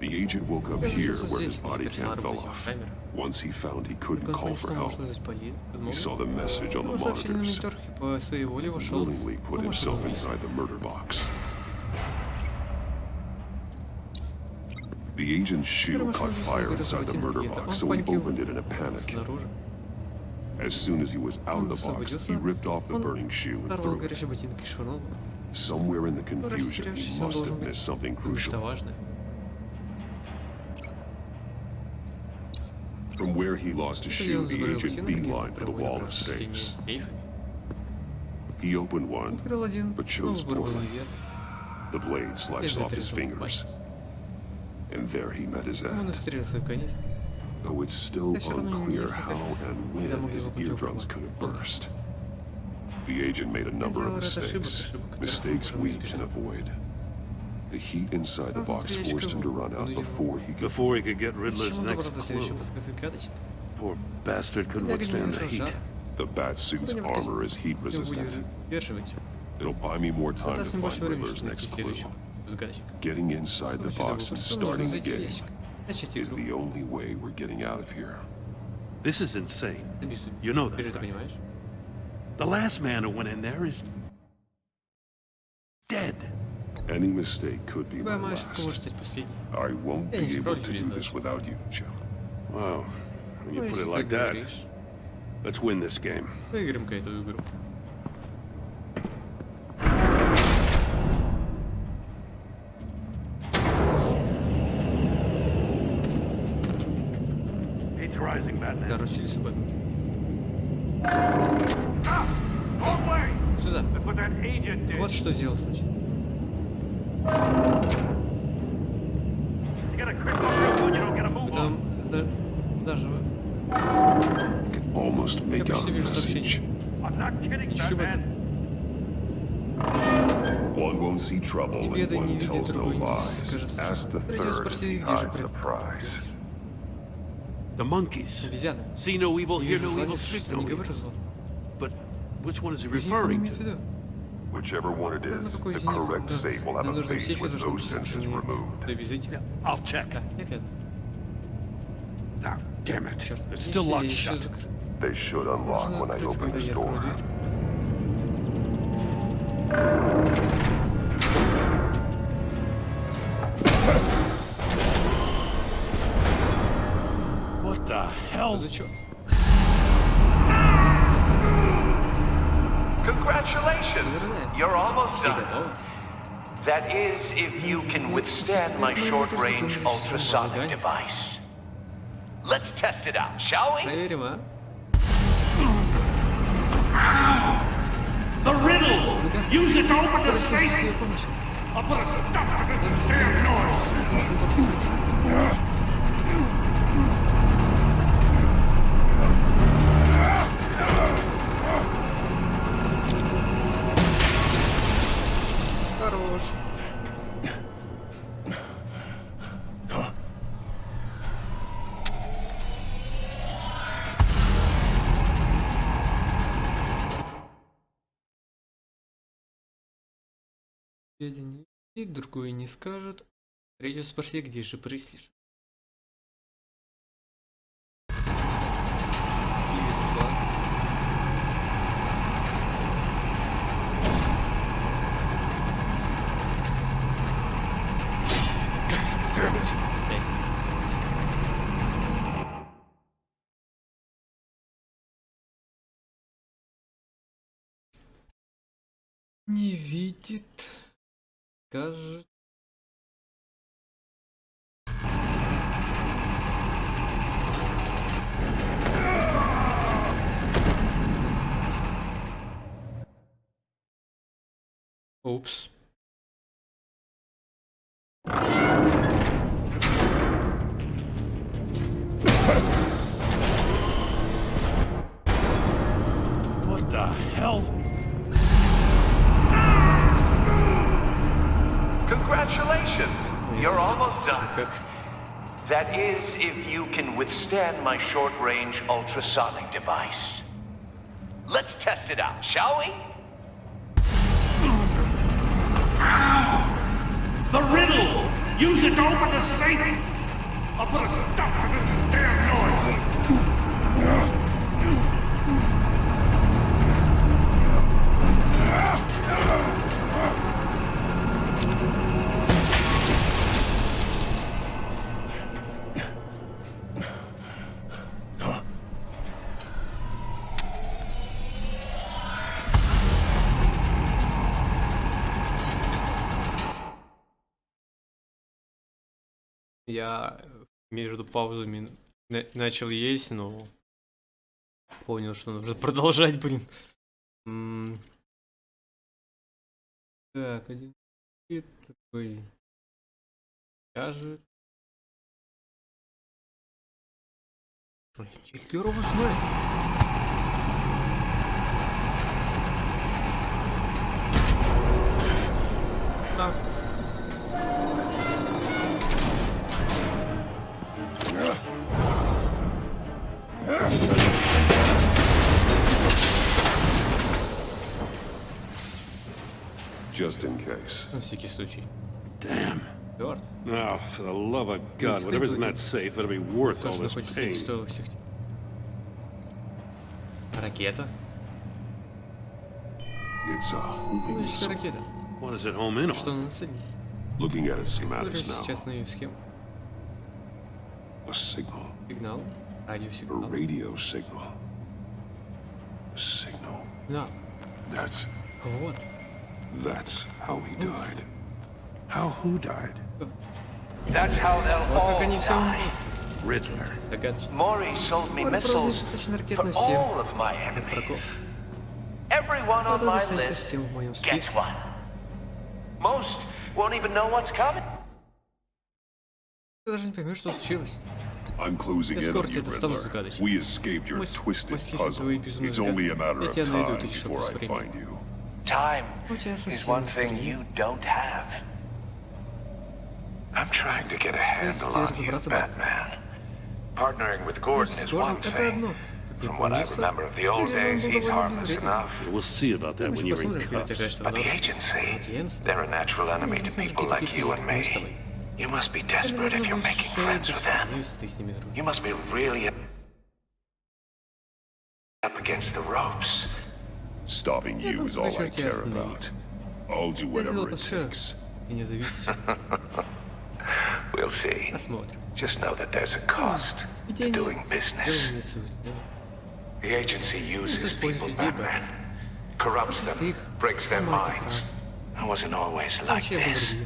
The agent woke up here where his body cam fell off. Once he found he couldn't call for help, he saw the message on the monitors. Willingly put himself inside the murder box. The agent's shoe caught fire inside the murder box, so he opened it in a panic. As soon as he was out of the box, he ripped off the burning shoe and threw it. Somewhere in the confusion, he must have missed something crucial. From where he lost his shoe, the agent beelined for the wall of safes. He opened one, but chose poorly. The blade sliced off his fingers. And there he met his end. Though it's still unclear how and when his eardrums could have burst. The agent made a number of mistakes. Mistakes we can avoid. The heat inside the box forced him to run out before he could get Riddler's next clue. Poor bastard couldn't withstand the heat. The Batsuit's armor is heat resistant. It'll buy me more time to find Riddler's next clue. Getting inside the box and starting the game is the only way we're getting out of here. This is insane. You know that, right? The last man who went in there is dead. Any mistake could be my last. I won't be able to do this without you, Joe. Wow, when you put it like that, let's win this game. It's rising, Batman. Сюда. Вот что делать. Там даже almost make out a message. One won't see trouble and one tells no lies. Ask the third if he hides the prize. The monkeys. See no evil, hear no evil, speak no evil. But which one is he referring to? Whichever one it is, the correct safe will have a face with those senses removed. Yeah, I'll check. Ah, damn it. It's still locked shut. They should unlock when I open this door. What the hell? Congratulations! You're almost done. That is, if you can withstand my short-range ultrasonic device. Let's test it out, shall we? The riddle! Use it to open the safe! I'll put a stop to this damn noise! Один и другой не скажет. Третий спроси, где же прислишь. Не видит, скажет. Упс. What the hell? Congratulations! You're almost done. That is, if you can withstand my short-range ultrasonic device. Let's test it out, shall we? The riddle! Use it to open the safe! I'll put a stop to this damn noise! Я между паузами начал есть, но понял, что нужно продолжать, блин. Так, один такой скажет. Хер его знает. Так. Just in case. На всякий случай. Damn. Oh, for the love of God, whatever's in that safe, it'll be worth all this pain. Ракета? It's a homing missile. What does it home in on? Что она нацелена? Looking at its schematics now. Сейчас на ее схему. A signal. Сигнал. A Радиосигнал. radio signal. A signal. Да. That's Вот. That's how he died. How who died? That's how they'll all die. Riddler. Maury sold me missiles for all of my enemies. Everyone on my list gets one. Most won't even know what's coming. Ты даже не поймешь, что случилось. I'm closing in on you, Riddler. We escaped your twisted puzzle. It's only a matter of time before I find you. Time is one thing you don't have. I'm trying to get a handle on you, Batman. Partnering with Gordon is one thing. From what I remember of the old days, he's harmless enough. We'll see about that when you're in cuffs. But the agency, they're a natural enemy to people like you and me. You must be desperate if you're making friends with them. You must be really up against the ropes. Stopping you is all I care about. I'll do whatever it takes. We'll see. Just know that there's a cost to doing business. The agency uses people, Batman. Corrupts them, breaks their minds. I wasn't always like this.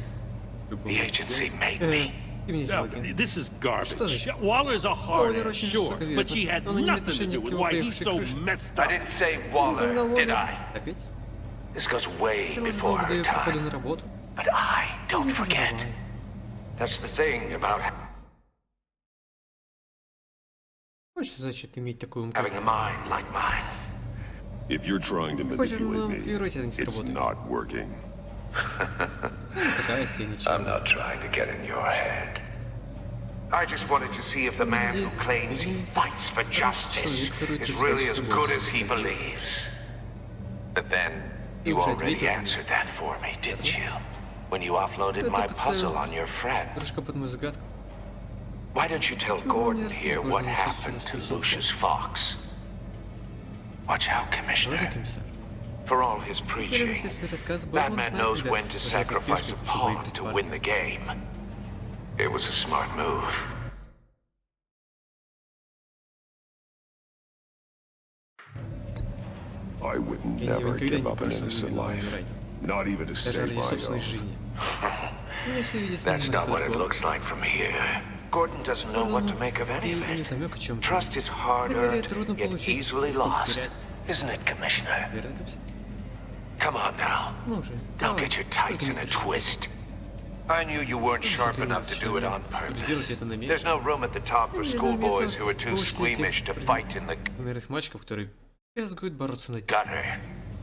The agency made me. Now, this is garbage. Waller's a hard, sure, but she had nothing to do with why he's so messed up. I didn't say Waller, did I? This goes way before her time. But I don't forget. That's the thing about having a mind like mine. If you're trying to manipulate me, it's not working. I'm not trying to get in your head. I just wanted to see if the man who claims he fights for justice is really as good as he believes. But then, you already answered that for me, didn't you? when you offloaded my puzzle on your friend. Why don't you tell Gordon here what happened to Lucius Fox? Watch out, Commissioner. For all his preaching, that man knows when to sacrifice a pawn to win the game. It was a smart move. I would never give up an innocent life. Not even to save my own. That's not what it looks like from here. Gordon doesn't know what to make of any of it. Trust is hard-earned, yet easily lost. Isn't it, Commissioner? Come on now. Don't get your tights in a twist. I knew you weren't sharp enough to do it on purpose. There's no room at the top for schoolboys who are too squeamish to fight in the... Gunner,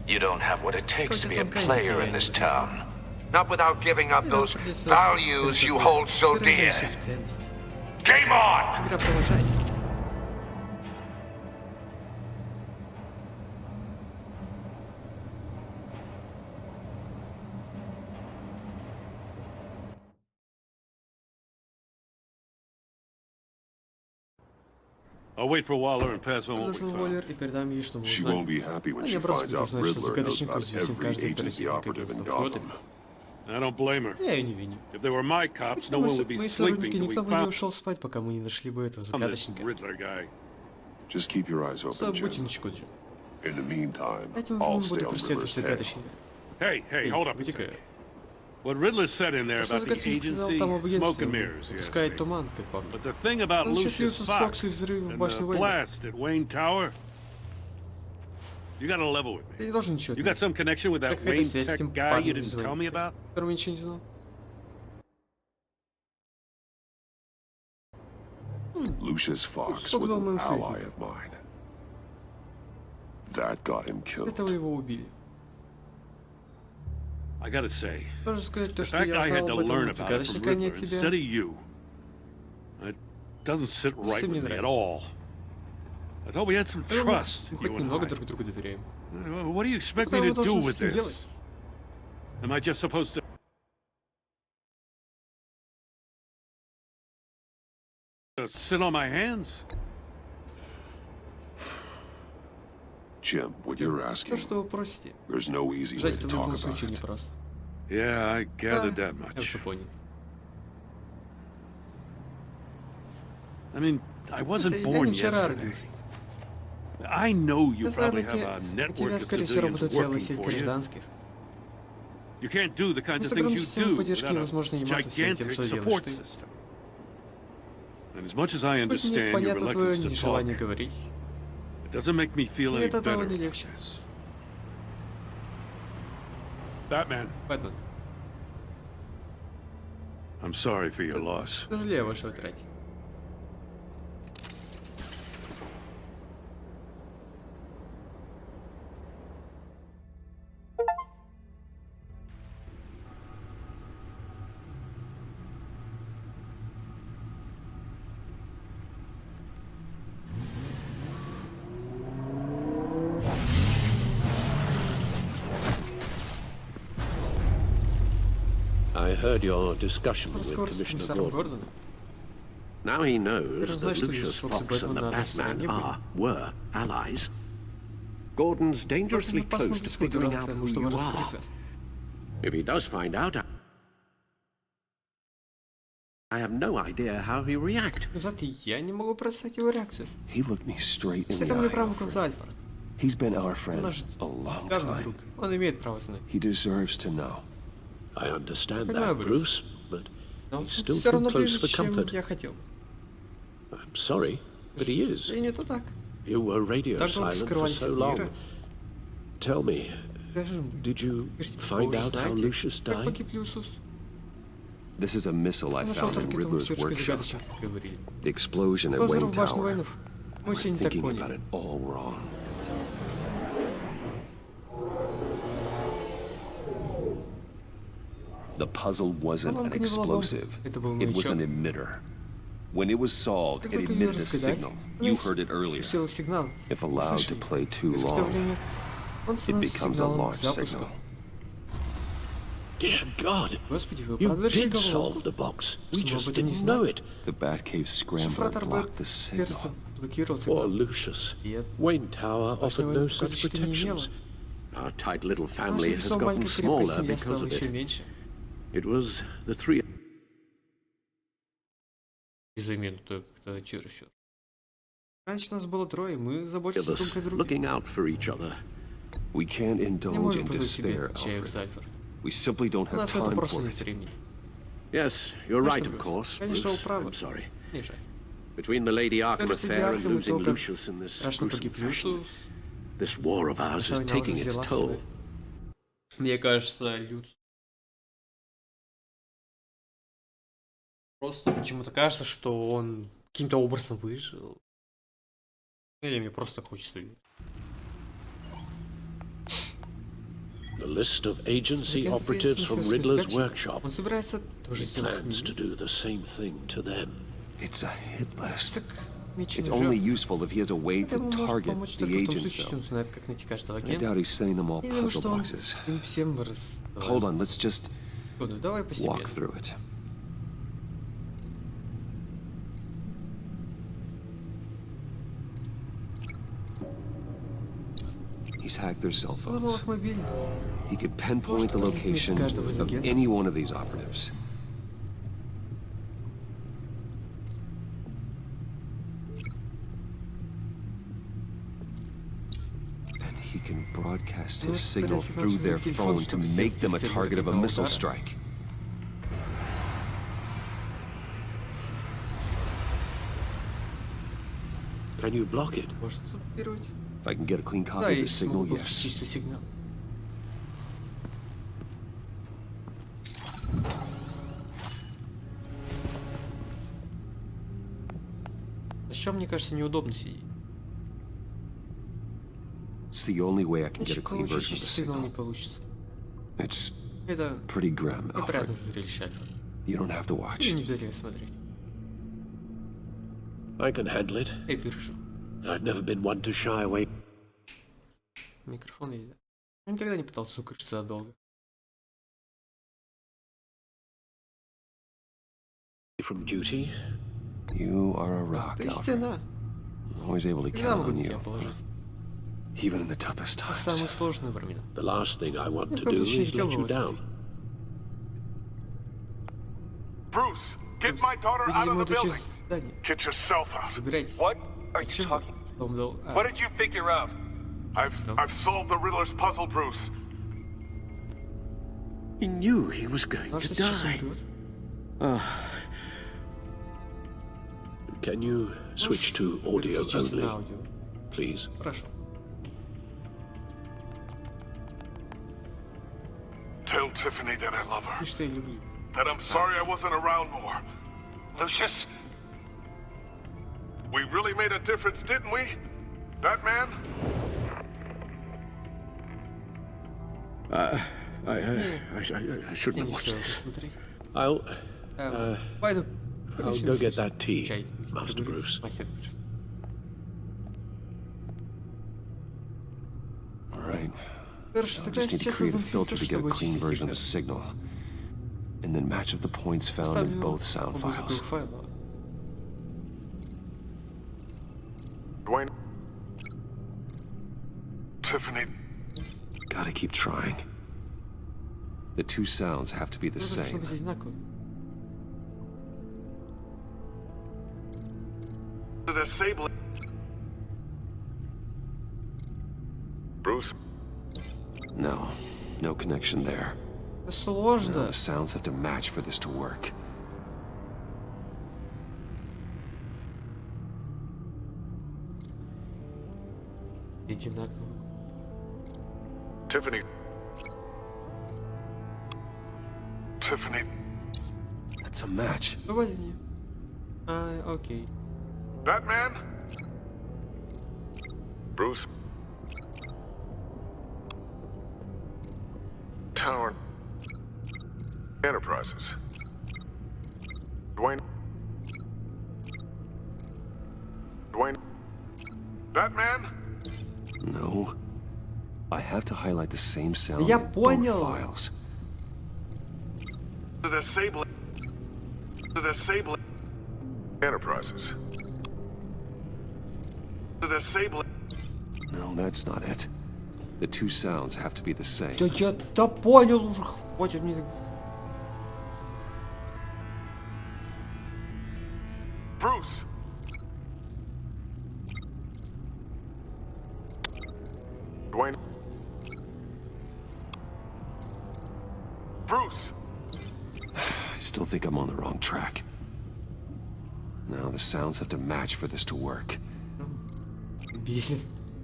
you don't have what it takes to be a player in this town. Not without giving up those values you hold so dear. Game on! I'll wait for Waller and pass on what we found. She won't be happy when she finds out Riddler knows about every agency operative in Gotham. I don't blame her. If they were my cops, no one would be sleeping till we found this Riddler guy. Just keep your eyes open, Jim. In the meantime, I'll stay on Riddler's tail. Hey, hold up a second. What Riddler said in there about the agency, smoke and mirrors, yes. But the thing about Lucius Fox and the blast at Wayne Tower, you gotta level with me. You got some connection with that Wayne Tech guy you didn't tell me about? Lucius Fox was an ally of mine. That got him killed. I gotta say, the fact I had to learn about it from Riddler instead of you, it doesn't sit right with me at all. I thought we had some trust, you and I. What do you expect me to do with this? Am I just supposed to... sit on my hands? Jim, what you're asking, there's no easy way to talk about it. Yeah, I gathered that much. I mean, I wasn't born yesterday. I know you probably have a network of civilians working for you. You can't do the kinds of things you do without a gigantic support system. And as much as I understand your reluctance to talk, it doesn't make me feel any better about this. Batman. I'm sorry for your loss. I heard your discussion with Commissioner Gordon. Now he knows that Lucius Fox and the Batman were allies. Gordon's dangerously close to figuring out who you are. If he does find out, I have no idea how he'll react. He looked me straight in the eye, Alfred. He's been our friend a long time. He deserves to know. I understand that, Bruce, but he's still too close for comfort. I'm sorry, but he is. You were radio silent for so long. Tell me, did you find out how Lucius died? This is a missile I found in Riddler's workshop. The explosion at Wayne Tower. We're thinking about it all wrong. The puzzle wasn't an explosive. It was an emitter. When it was solved, it emitted a signal. You heard it earlier. If allowed to play too long, it becomes a launch signal. Dear God, you did solve the box. We just didn't know it. The Batcave scrambler blocked the signal. Poor Lucius. Wayne Tower offered no such protections. Our tight little family has gotten smaller because of it. It was the three... Раньше нас было трое, мы заботились друг о друге. Looking out for each other. We can't indulge in despair, Alfred. We simply don't have time for it. Yes, you're right, of course, Bruce. I'm sorry. Between the Lady Arkham affair and losing Lucius in this gruesome fashion, this war of ours is taking its toll. Мне кажется, Люц... Просто почему-то кажется, что он каким-то образом выжил. Или мне просто хочется видеть. The list of agency operatives from Riddler's workshop. He plans to do the same thing to them. It's a hit list. It's only useful if he has a way to target the agents, though. I doubt he's setting them all puzzle boxes. Hold on, let's just walk through it. He's hacked their cell phones. He could pinpoint the location of any one of these operatives. And he can broadcast his signal through their phone to make them a target of a missile strike. Can you block it? If I can get a clean copy of the signal, yes. Еще мне кажется неудобно сидеть. It's the only way I can get a clean version of the signal. It's pretty grim, Alfred. You don't have to watch. I can handle it. I've never been one to shy away. Микрофон есть. Я никогда не пытался укрыться долго. From duty. You are a rock, Alfred. I'm always able to count on you, even in the toughest times. The last thing I want to do is let you down. Bruce, get my daughter out of the building. Get yourself out. What are you talking? What did you figure out? I've solved the Riddler's puzzle, Bruce. He knew he was going to die. Can you switch to audio only, please? Tell Tiffany that I love her. That I'm sorry I wasn't around more. Lucius? We really made a difference, didn't we? Batman? I shouldn't have watched this. I'll go get that tea, Master Bruce. All right. I just need to create a filter to get a clean version of the signal, and then match up the points found in both sound files. Dwayne? Tiffany? Gotta keep trying. The two sounds have to be the same. Disable. Bruce? No, no connection there. No, the sounds have to match for this to work. Tiffany. Tiffany. That's a match. Okay. Batman? Bruce? Tower. Enterprises. Dwayne? Batman? No. I have to highlight the same sound in both files. Disabling enterprises. No, that's not it. The two sounds have to be the same. Да понял уже, хватит мне. Bruce. Dwayne. Bruce. I still think I'm on the wrong track. Now the sounds have to match for this to work.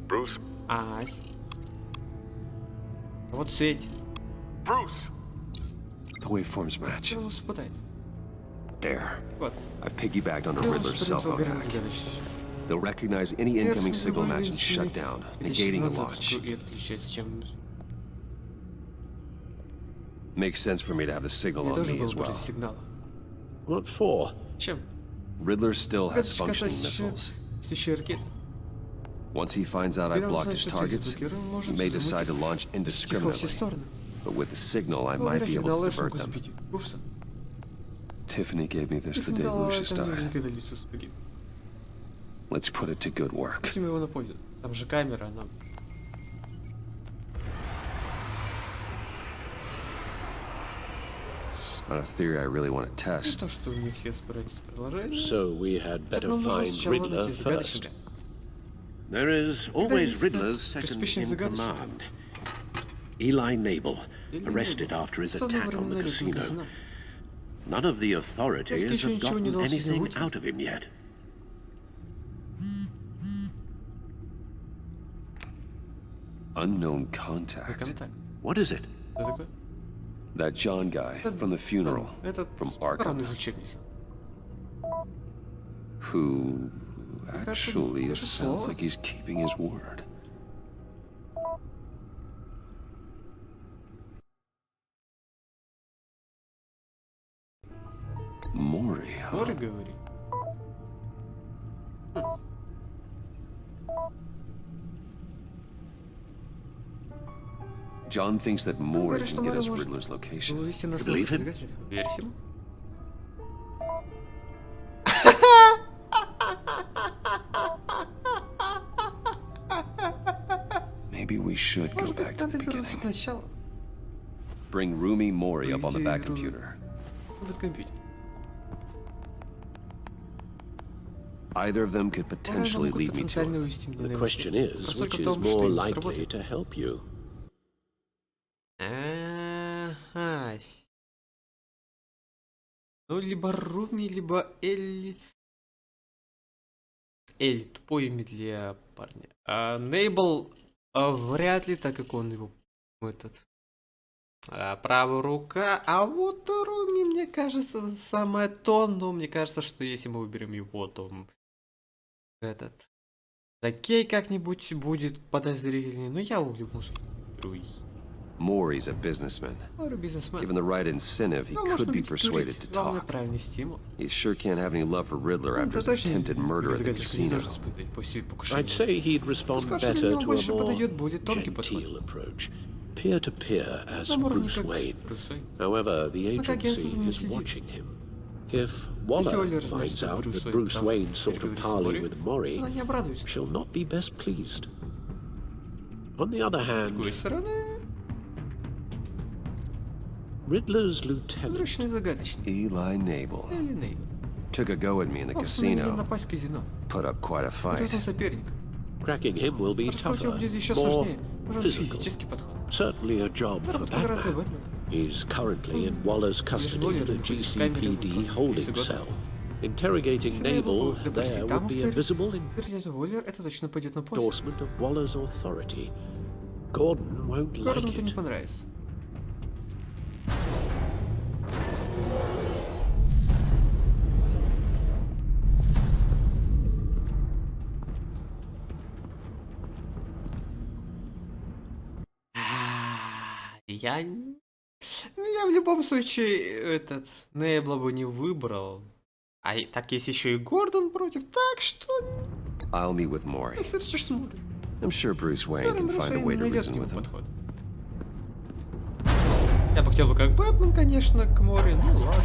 Bruce. Вот с этим. Bruce. The waveforms match. There. Вот. I've piggybacked onto Riddler's cell phone hack. They'll recognize any incoming signal match and shut down, negating the launch. Makes sense for me to have the signal on me as well. What for? Riddler still has functioning missiles. Once he finds out I blocked his targets, he may decide to launch indiscriminately. But with the signal, I might be able to divert them. Tiffany gave me this the day Lucius died. Let's put it to good work. Там же камера, она... It's not a theory I really want to test. So we had better find Riddler first. There is always Riddler's second in command. Eli Nabel, arrested after his attack on the casino. None of the authorities have gotten anything out of him yet. Unknown contact. What is it? That John guy from the funeral, from Arkham. Who... actually, it sounds like he's keeping his word. Mori, huh? John thinks that Mori can get us Riddler's location. You believe him? Maybe we should go back to the beginning. Bring Rumi Mori up on the back computer. Either of them could potentially lead me to him. The question is, which is more likely to help you? Ну, либо Руми, либо Элли. Элли, тупое имя для парня. А Нейбл вряд ли, так как он его этот правая рука. А вот Руми, мне кажется, самое то, но мне кажется, что если мы выберем его, то этот Такей как-нибудь будет подозрительнее. Но я в любом случае. Mori's a businessman. Given the right incentive, he could be persuaded to talk. He sure can't have any love for Riddler after his attempted murder at the casino. I'd say he'd respond better to a more genteel approach. Peer-to-peer as Bruce Wayne. However, the agency is watching him. If Waller finds out that Bruce Wayne sought a parley with Mori, she'll not be best pleased. On the other hand, Riddler's lieutenant, Eli Nabel, took a go at me in the casino. Put up quite a fight. Cracking him will be tougher, more physical. Certainly a job for Batman. He's currently in Waller's custody in a GCPD holding cell. Interrogating Nabel there would be a visible endorsement of Waller's authority. Gordon won't like it. Я в любом случае этот Нейбла бы не выбрал. А так есть еще и Гордон против, так что... I'll meet with Mori. I'm sure Bruce Wayne can find a way to reason with him. Я бы хотел бы как Бэтмен, конечно, к морю, ну ладно.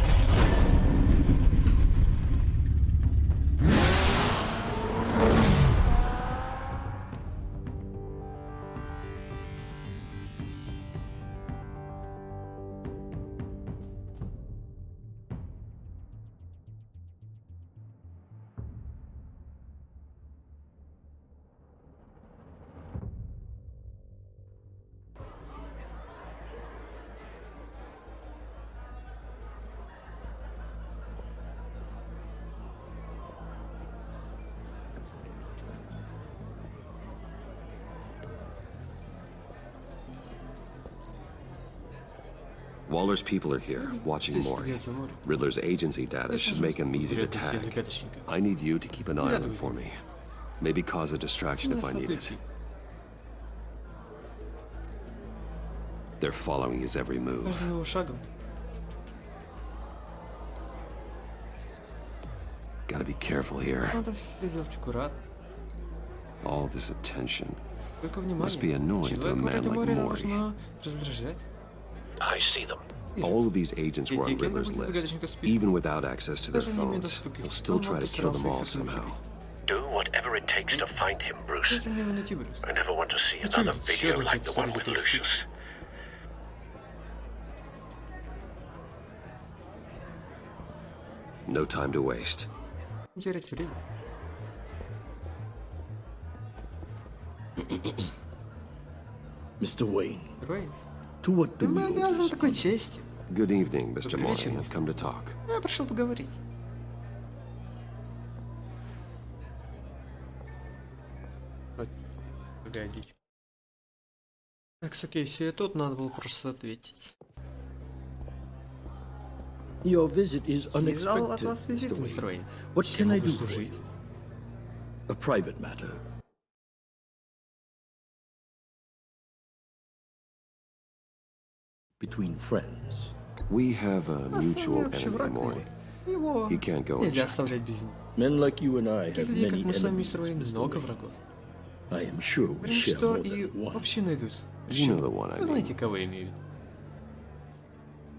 Waller's people are here, watching Maury. Riddler's agency data should make him easy to tag. I need you to keep an eye on him for me. Maybe cause a distraction if I need it. They're following his every move. Gotta be careful here. All this attention must be annoying to a man like Maury. I see them. All of these agents were on Riddler's list. Even without access to their phones, he'll still try to kill them all somehow. Do whatever it takes to find him, Bruce. I never want to see another video like the one with Lucius. No time to waste. Mr. Wayne. To what do we owe this? Good evening, Mr. Morgan. I've come to talk. Я пришел поговорить. Погодите. Так, окей, все, и тут надо было просто ответить. Your visit is unexpected, Mr. Wayne. What can I do for you? A private matter. Between friends. We have a mutual enemy, Maury. He can't go unchecked. Men like you and I have many enemies, Mr. Wayne. I am sure we share more than one. You know the one I mean.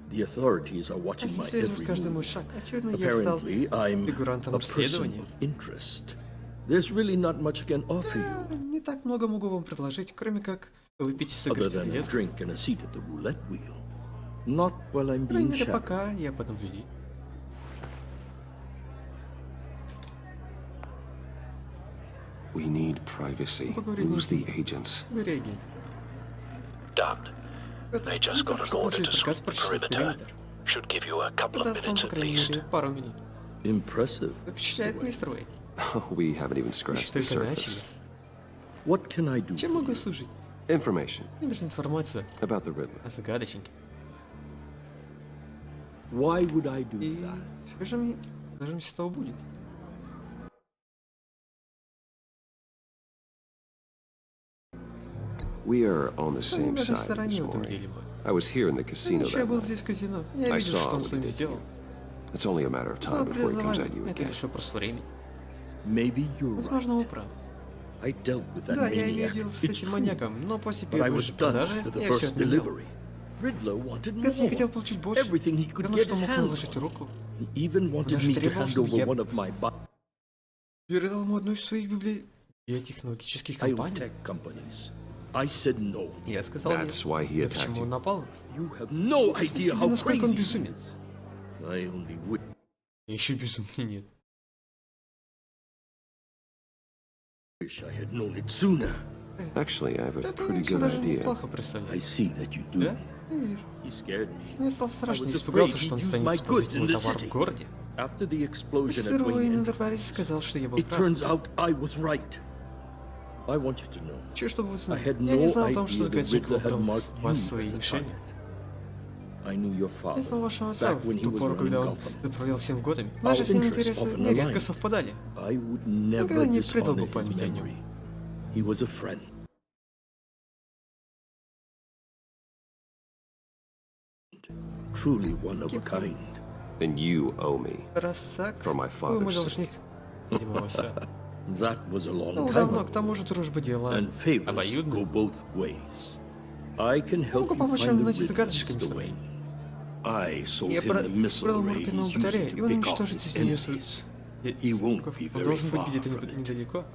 The authorities are watching my every move. Apparently, I'm a person of interest. There's really not much I can offer you. Не так много могу вам предложить, кроме как выпить Other than a drink and a seat at the roulette wheel. Not while I'm being shadowed. Пока я под наблюдением. We need privacy. Lose the agents. Done. They just got an order to sweep the perimeter. Should give you a couple of minutes at least. Impressive. We haven't even scratched the surface. What can I do? Чем могу служить? Information. Мне нужна информация about the Riddler. О загадочнике. Why would I do that? Скажи мне, даже мне с этого будет. We are on the same side, Miss Maury. I was here in the casino that night. I saw what he did. It's only a matter of time before he comes at you again. Maybe you're right. I dealt with that maniac. It's true. But I was done after the first delivery. Riddler wanted more. Everything he could get his hands on. He even wanted me to hand over one of my передал ему одну из своих биотехнологических компаний. Tech companies. I said no. Я сказал нет. That's why he attacked Почему он напал? You have no idea how насколько он crazy безумен. I only would. Еще безумнее нет. Wish I had known it sooner. Actually, I have a pretty good idea. I see that you do. Да? He scared me. Мне стало страшно, я испугался, что он станет использовать мой товар в городе. After the explosion at Впервые Wayne на Энтерпрайзе сказал, что я был it прав. turns out I was right. I want you to know. Чтобы вы знали, I had я не no знал о том, idea что the Гатчик Riddler had выбрал marked вас you своей as a мишенью. target. I knew your Я father знал вашего отца back when в he ту was пору, running когда он Gotham. заправлял всем годами. Our Наши с ним interests интересы often нередко aligned. совпадали. I would Никогда never не предал бы dishonor his память о нем. memory. He was a friend. Truly one of a kind. Then you owe me Раз так, for my вы мой father's sake. должник. Видимо, вас That was a long Ну, time давно, ago. к тому же дружба дела And favors go обоюдны. both ways. Могу помочь вам найти загадочками, мистер Уэйн. Я продал ему ракетного батарея, и он уничтожит из нее свою... Он должен быть где-то недалеко.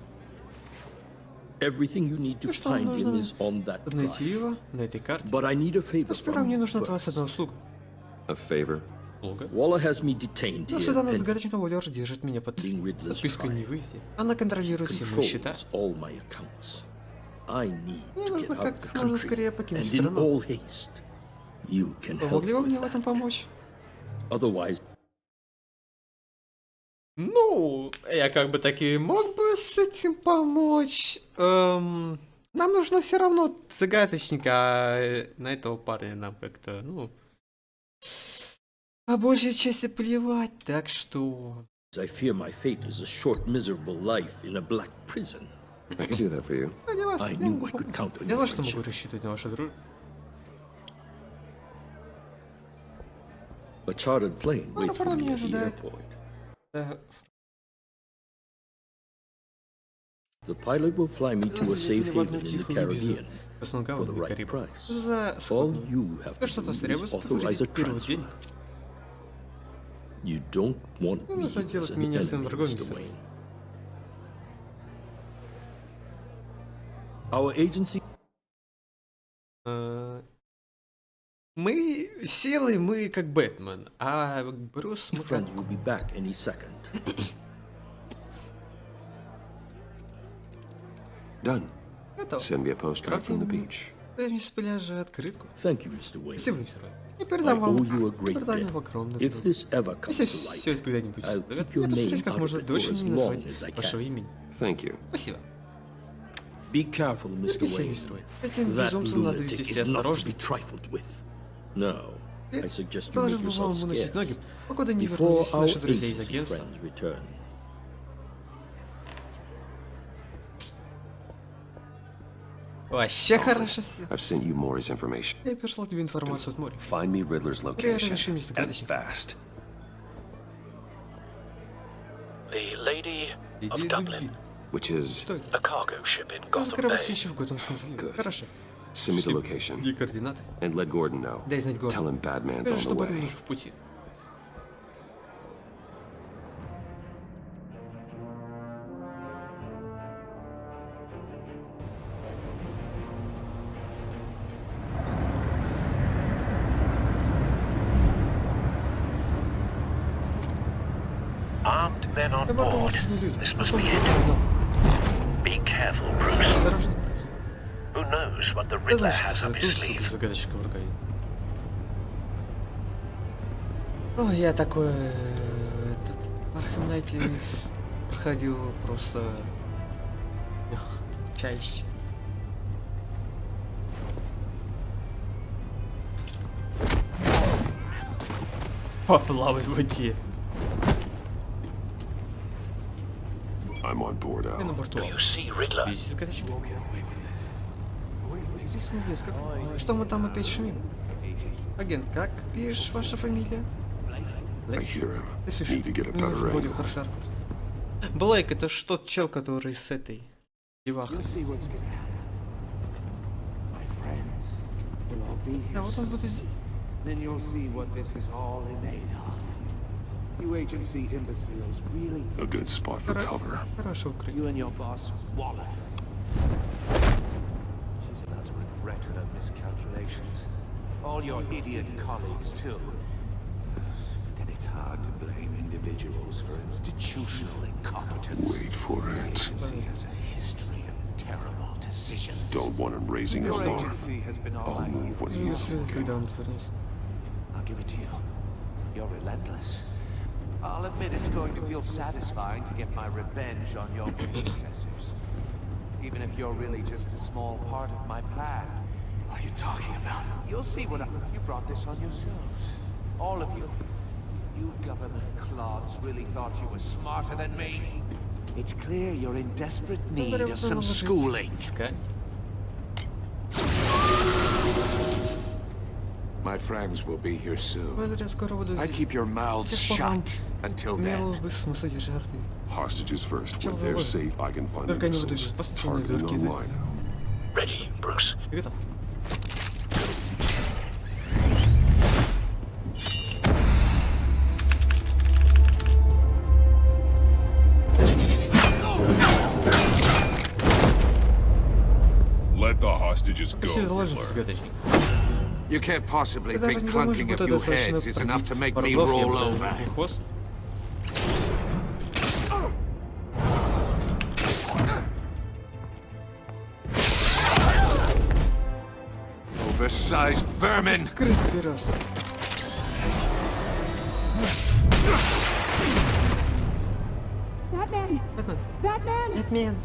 Что вам нужно? Чтобы найти его на этой карте. Но сперва мне нужна от вас одна услуга. Услуга? Но сюда на загадочного Уоллер держит меня под подпиской не выйти. Она контролирует все мои счета. Мне нужно как можно скорее покинуть страну. Могли бы мне в этом помочь? Ну, я как бы таки мог бы с этим помочь. Нам нужно все равно загадочника, а на этого парня нам как-то, ну, по большей части плевать, так что... I fear my fate is a short, miserable life in a black prison. I can do that for you. I knew I could count on я your знал, что могу friendship. рассчитывать на вашу дружбу. A chartered plane waits for me at the ожидает. airport. The pilot will fly me to a safe haven in the Caribbean for the right price. All you have to do is authorize a transfer. You don't want me as an enemy, Mr. Wayne. Our agency... Мы силы, мы как Бэтмен, а Брюс... Friends will be back any second. Done. Send me a postcard from the beach. С пляжа открытку. Thank you, Mr. Wayne. Спасибо, мистер Уэйн. Я передам вам огромный If this ever comes Если to light, все это когда-нибудь I'll я keep your name постараюсь как out можно of it дольше for as не long называть as I вашего can. имени. Thank you. Спасибо. Be careful, Mr. Берегите себя, Wayne. мистер Уэйн. Этим That безумцам надо вести lunatic себя is not to осторожно. be trifled with. No, I suggest you Должен make был вам yourself выносить ноги, scarce покуда не before вернулись our наши друзья из agency агентства. friends return. Вообще хорошо. I've sent you Maury's information. Я переслал тебе информацию от моря. Find me Riddler's Разреши location мне and загадочник. fast. The Lady of Dublin. Which is A cargo ship in Это Gotham закрывается Bay. еще в Готэмском заливе. Хорошо. send me the location Где координаты? and let Gordon know. Дай знать город. Tell him Batman's Скажи, on the что Бэтмен way. уже в пути. Armed men on Да, бортом board. воздушные люди. This must Что be он it. делал? Be careful, Bruce. Осторожно. Who knows what the Ты Riddler знаешь, has что up за his ту суку sleeve? загадочка в рукаве. Ой, я такой... Этот... Архем Найти проходил просто... чаще. Поплавай в воде. I'm on board, Я на Al. борту. Do you see Riddler? Видите загадочку? Что мы там опять шумим? Агент, как пишешь ваша фамилия? I hear him. Ты Need слышишь? to get a Мне нужен better более angle. хороший ракурс. Блейк, это ж тот чел, который с этой девахой. Да, вот он будет здесь. Then you'll see what this is all in aid of. You agency imbeciles really... A good spot for cover. Хорошо укрыть. You and your boss, Waller. She's about to regret her miscalculations. All your idiot colleagues, too. Then it's hard to blame individuals for institutional incompetence. Wait for The it. agency has a history of terrible decisions. Don't want him raising his Your alarm. agency has been all I'll I move when Ну, he's если looking. когда он отвернется. I'll give it to you. You're relentless. I'll admit it's going to feel satisfying to get my revenge on your predecessors. Even if you're really just a small part of my plan. What are you talking about? You'll see what you brought this on yourselves. All of you. You government clods really thought you were smarter than me. It's clear you're in desperate need of some schooling. My friends will be here soon. Я скоро буду I здесь. keep your mouths shut until then. Имело бы смысл держать рты. Hostages first. Чел When they're заложен. safe, I can find the Только не буду missiles. без последней Targeting дырки. online. Ready, Bruce. Ты готов? You can't possibly think clunking a few heads is enough to make me roll over. Oversized vermin! Batman! Batman! Batman!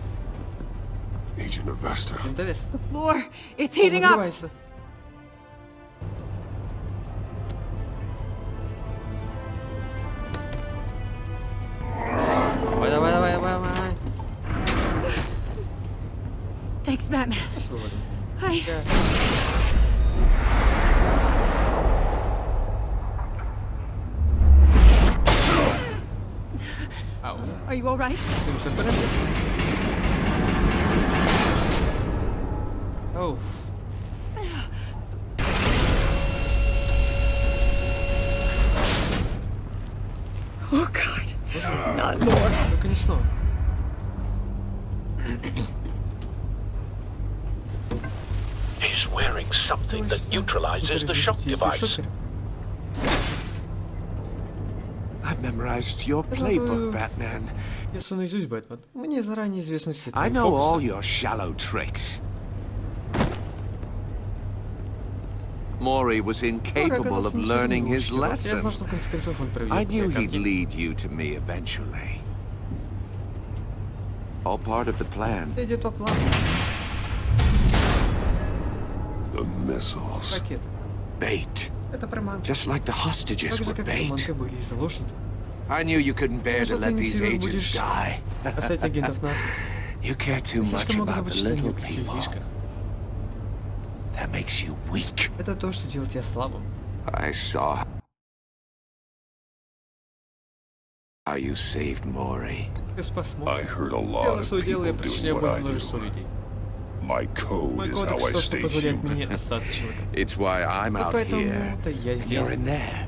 Agent Avesta. The floor, it's heating up! Thanks, Batman. Hi. Are you all right? Oh. Oh God, not more. He's wearing something that neutralizes the shock device. I've memorized your playbook, Batman. I know all your shallow tricks. Maury was incapable of learning his lesson. I knew he'd lead you to me eventually. All part of the plan. The missiles. Bait. Just like the hostages were bait. I knew you couldn't bear to let these agents die. You care too much about the little people. That makes you weak. I saw how you saved Maury. I heard a lot of people doing what I do. My code is how I stay human. It's why I'm out here, and you're in there,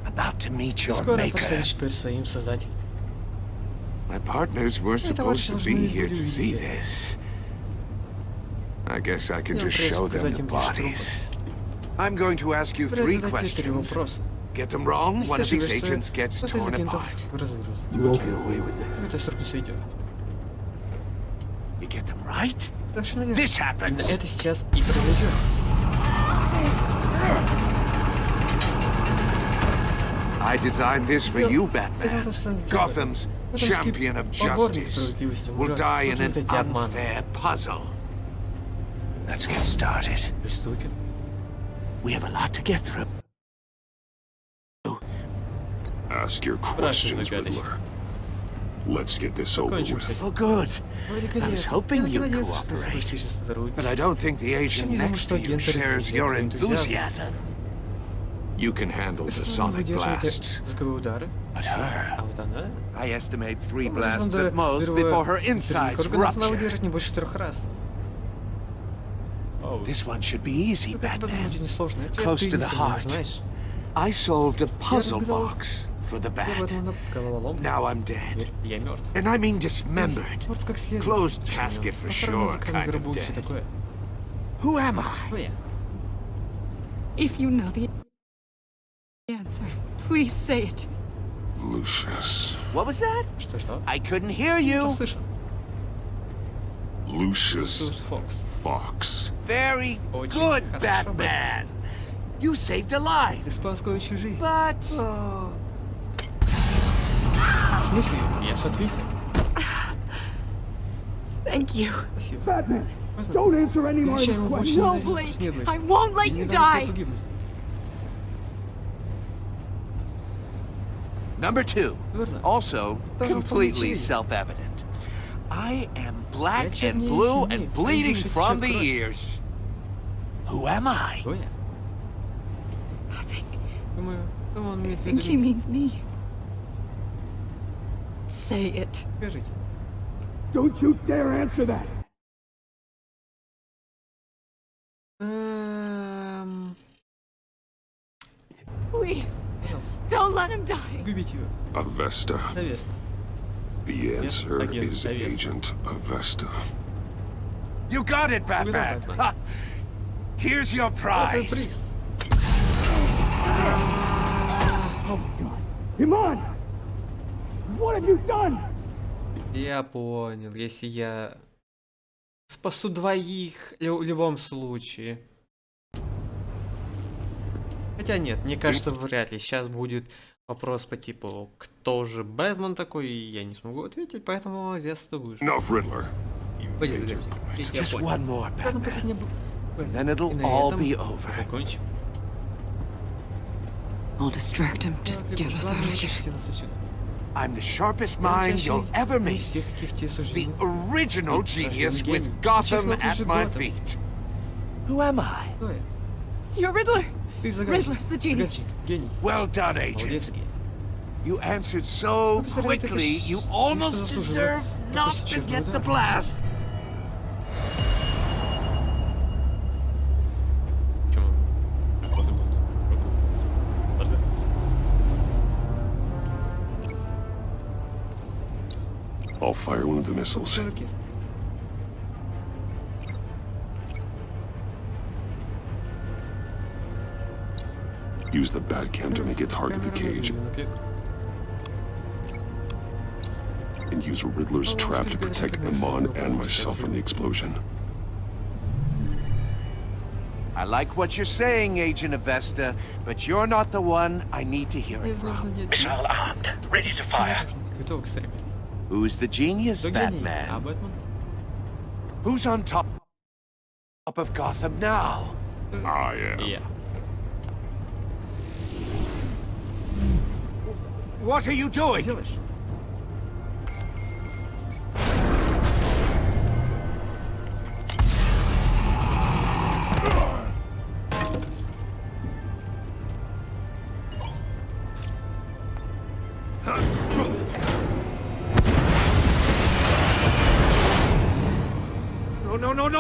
about to meet your maker. My partners were supposed to be here to see this. I guess I can just show them the bodies. I'm going to ask you 3 questions. Get them wrong, one of these agents gets torn apart. You won't get away with this. You get them right? This happens. I designed this for you, Batman. Gotham's champion of justice will die in an unfair puzzle. Let's get started. We have a lot to get through. Ask your questions, Riddler. Let's get this over with. Oh, good. I was hoping you'd cooperate. But I don't think the agent next to you shares your enthusiasm. You can handle the sonic blasts. But her... I estimate 3 blasts at most before her insides rupture. This one should be easy, Batman. Close to the heart. I solved a puzzle box for the bat. Now I'm dead. And I mean dismembered. Closed casket for sure, kind of dead. Who am I? If you know the answer, please say it. Lucius. What was that? I couldn't hear you. Lucius Fox. Very good, Batman. You saved a life. But... Thank you. Batman, don't answer any more of his questions. No, Blake, I won't let you die. Number 2, also completely self-evident. I am black and blue and bleeding from the ears. Who am I? I think he means me. Say it. Don't you dare answer that. Please, don't let him die. Avesta. The answer is Agent Avesta. You got it, Batman. Here's your prize. Oh God! Iman! What have you done? Я понял. Если я спасу двоих в любом случае. Хотя нет, мне кажется, вряд ли. Сейчас будет вопрос по типу, кто же Бэтмен такой, и я не смогу ответить, поэтому Веста выжил. Just one more, Batman. Then it'll all be over. Закончим. I'll distract him. Just get us out of here. I'm the sharpest mind you'll ever meet. The original genius with Gotham at my feet. Who am I? You're Riddler. Riddler's the genius. Well done, Agent. You answered so quickly, you almost deserve not to get the blast. I'll fire one of the missiles. Use the bat cam to make it target the cage. And use a Riddler's trap to protect Iman and myself from the explosion. I like what you're saying, Agent Avesta, but you're not the one I need to hear it from. Missile armed, ready to fire. Who's the genius, Batman? Who's on top of Gotham now? I am. Yeah. What are you doing?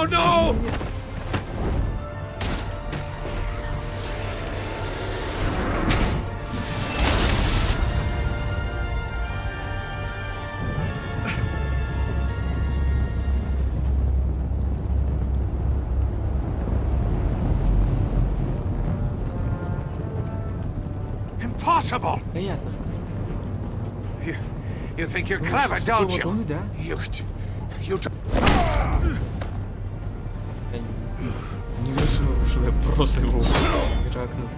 No! Impossible! You think you're clever, don't you? You Не вышел, что я просто его ракнул.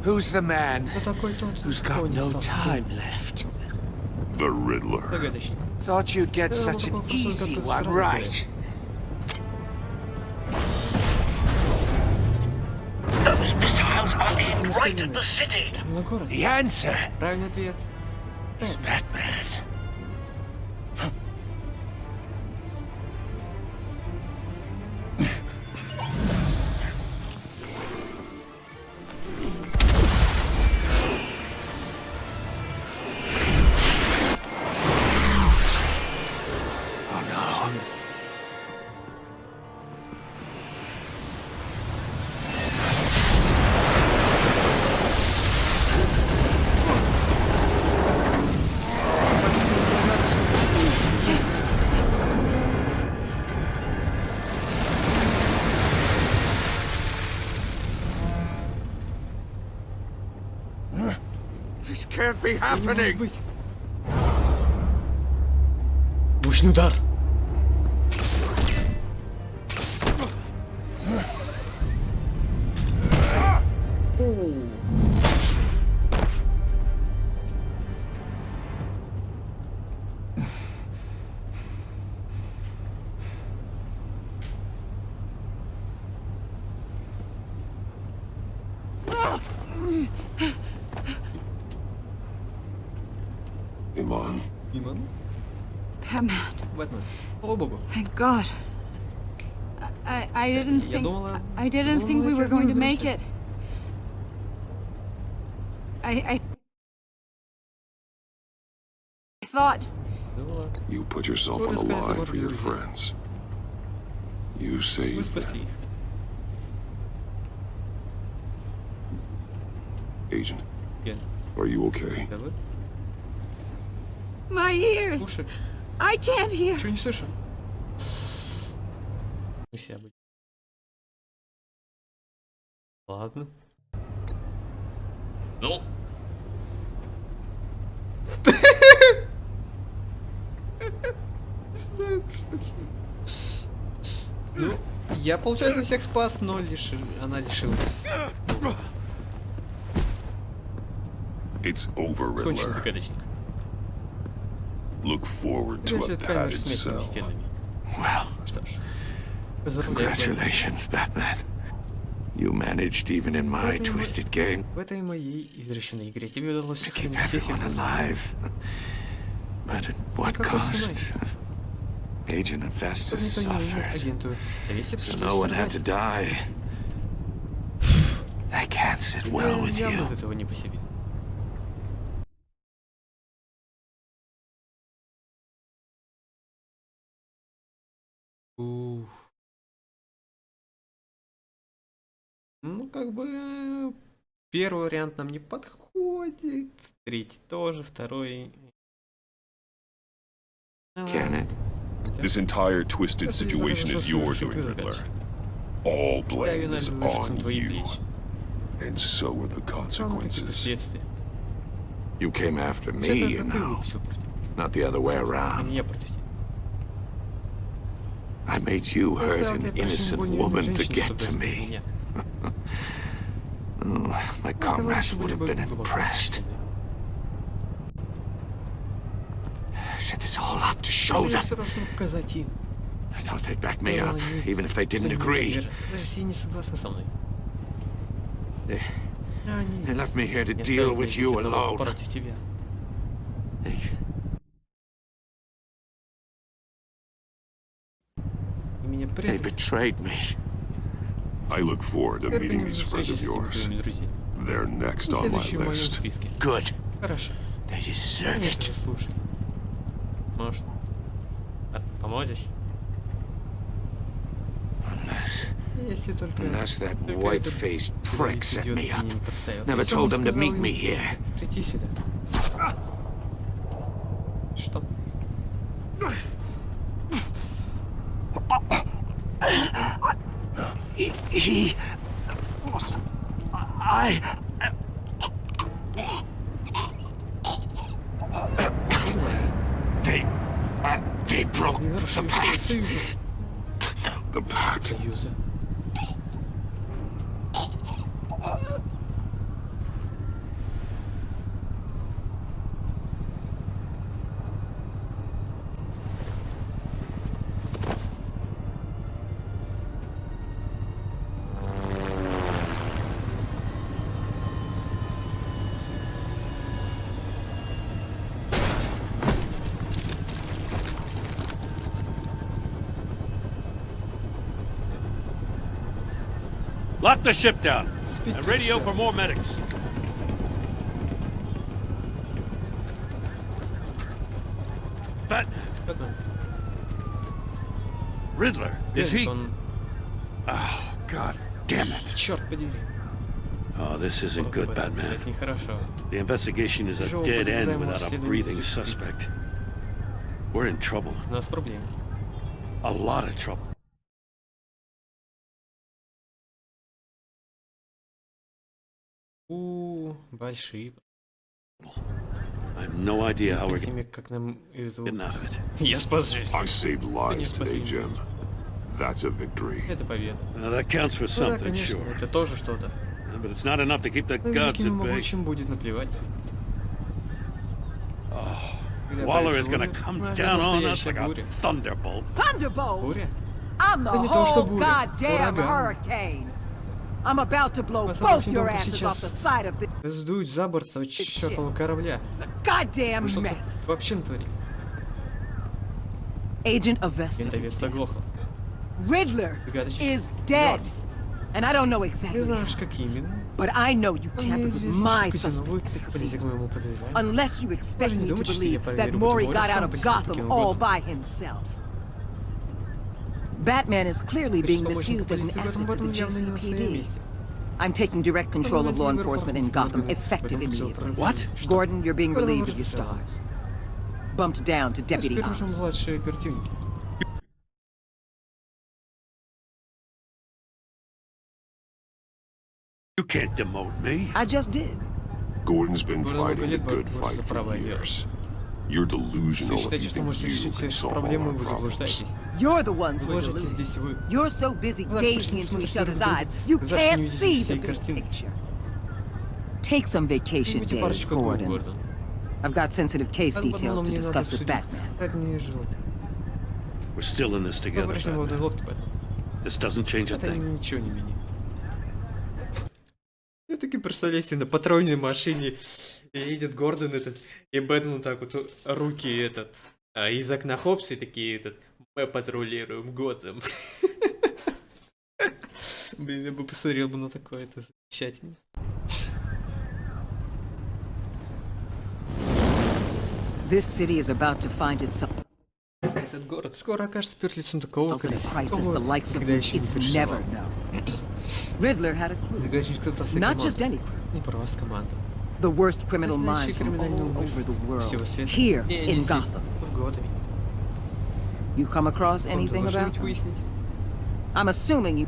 Who's the man who's got no time left? The Riddler. Thought you'd get such an easy one right. Those missiles are aimed right at the city. The answer is Batman. This can't be happening. Мощный удар. Iman. Batman. Слава богу. Thank God. I didn't think we were going to make it. I thought. You put yourself on the line for your friends. You Вы saved спасли them. их. Agent, Ген, are you okay? да вы? My ears! Слушай, I can't hear! ничего не слышу. У себя быть. Ладно. Ну. Не знаю, почему. Ну, я, получается, всех спас, но она лишилась. It's over, Конченый Riddler. загадочник. Look forward to a padded cell. Well, Что ж. congratulations, Batman. You managed even in my twisted game В этой моей извращенной игре тебе удалось to keep сохранить всех. everyone alive. But at what cost? Agent Investus suffered, so no one had to die. That can't sit well with you. Явно от этого не по себе. Ух. Ну, как бы первый вариант нам не подходит, третий тоже, второй. Can it? This entire twisted situation is your doing, Riddler. All blame is on you. And so are the consequences. You came after me, you know. Not the other way around. I made you hurt an innocent woman to get to me. Oh, my comrades would have been impressed. I set this all up to show them. I thought they'd back me up, even if they didn't agree. They left me here to deal with you alone. They betrayed me. I look forward to meeting these friends of yours. They're next on my list. Good. They deserve it. Может, поможешь? Unless that white-faced prick set me up. Never told them to meet me here. Прийти сюда. Что? They broke the pact. The pact. Lock the ship down and radio for more medics. Riddler, is he? Oh, God damn it. Черт подери. Oh, this isn't good, Batman. The investigation is a dead end without a breathing suspect. We're in trouble. У нас проблемы. A lot of trouble. Большие. I have no idea how we're getting out of it. Я спас жизнь. I saved lives today, Jim. That's a victory. Это победа. That counts for Да, something, конечно, sure. это тоже что-то. But it's not enough to keep the gods at bay. Могучим будет наплевать. Waller is gonna come down on us like a thunderbolt. Thunderbolt? Буря? I'm the whole goddamn hurricane. I'm about to blow both your asses off the side of the Сдуть за борт этого чертового корабля. goddamn Что mess. ты вообще натворил? Agent Avesta Эта is вест dead. оглохла. Riddler is dead. And I don't know exactly Ты how. знаешь, как именно. But I know you tampered with my suspect Полезли к моему подозреваемому. unless you expect Даже не me to думайте, что я believe проверю, that быть Maury может, got сам out по of себе Gotham таким all угодно. by himself. Batman is clearly being misused as an asset to the GCPD. I'm taking direct control of law enforcement in Gotham, effective immediately. What? Gordon, you're being relieved of your stars. Bumped down to deputy ops. You can't demote me. I just did. Gordon's been fighting a good fight for years. You're delusional if you think you can solve all our problems. You're the ones who are deluded. You're so busy gazing into each other's eyes, you can't see the big picture. Take some vacation days, Gordon. I've got sensitive case details to discuss with Batman. We're still in this together, Batman. This doesn't change a thing. Я таки представляю себе на патрульной машине едет Гордон этот, и Бэтмен так вот руки из окна хопс и такие мы патрулируем Готэм. Блин, я бы посмотрел бы на такое, это замечательно. This city is about to find itself. Этот город скоро окажется перед лицом такого crisis, the likes of which it's never known. Riddler had a crew. Not just any crew. The worst criminal minds from all over the world. Here in Gotham. You come across anything about them? I'm assuming you...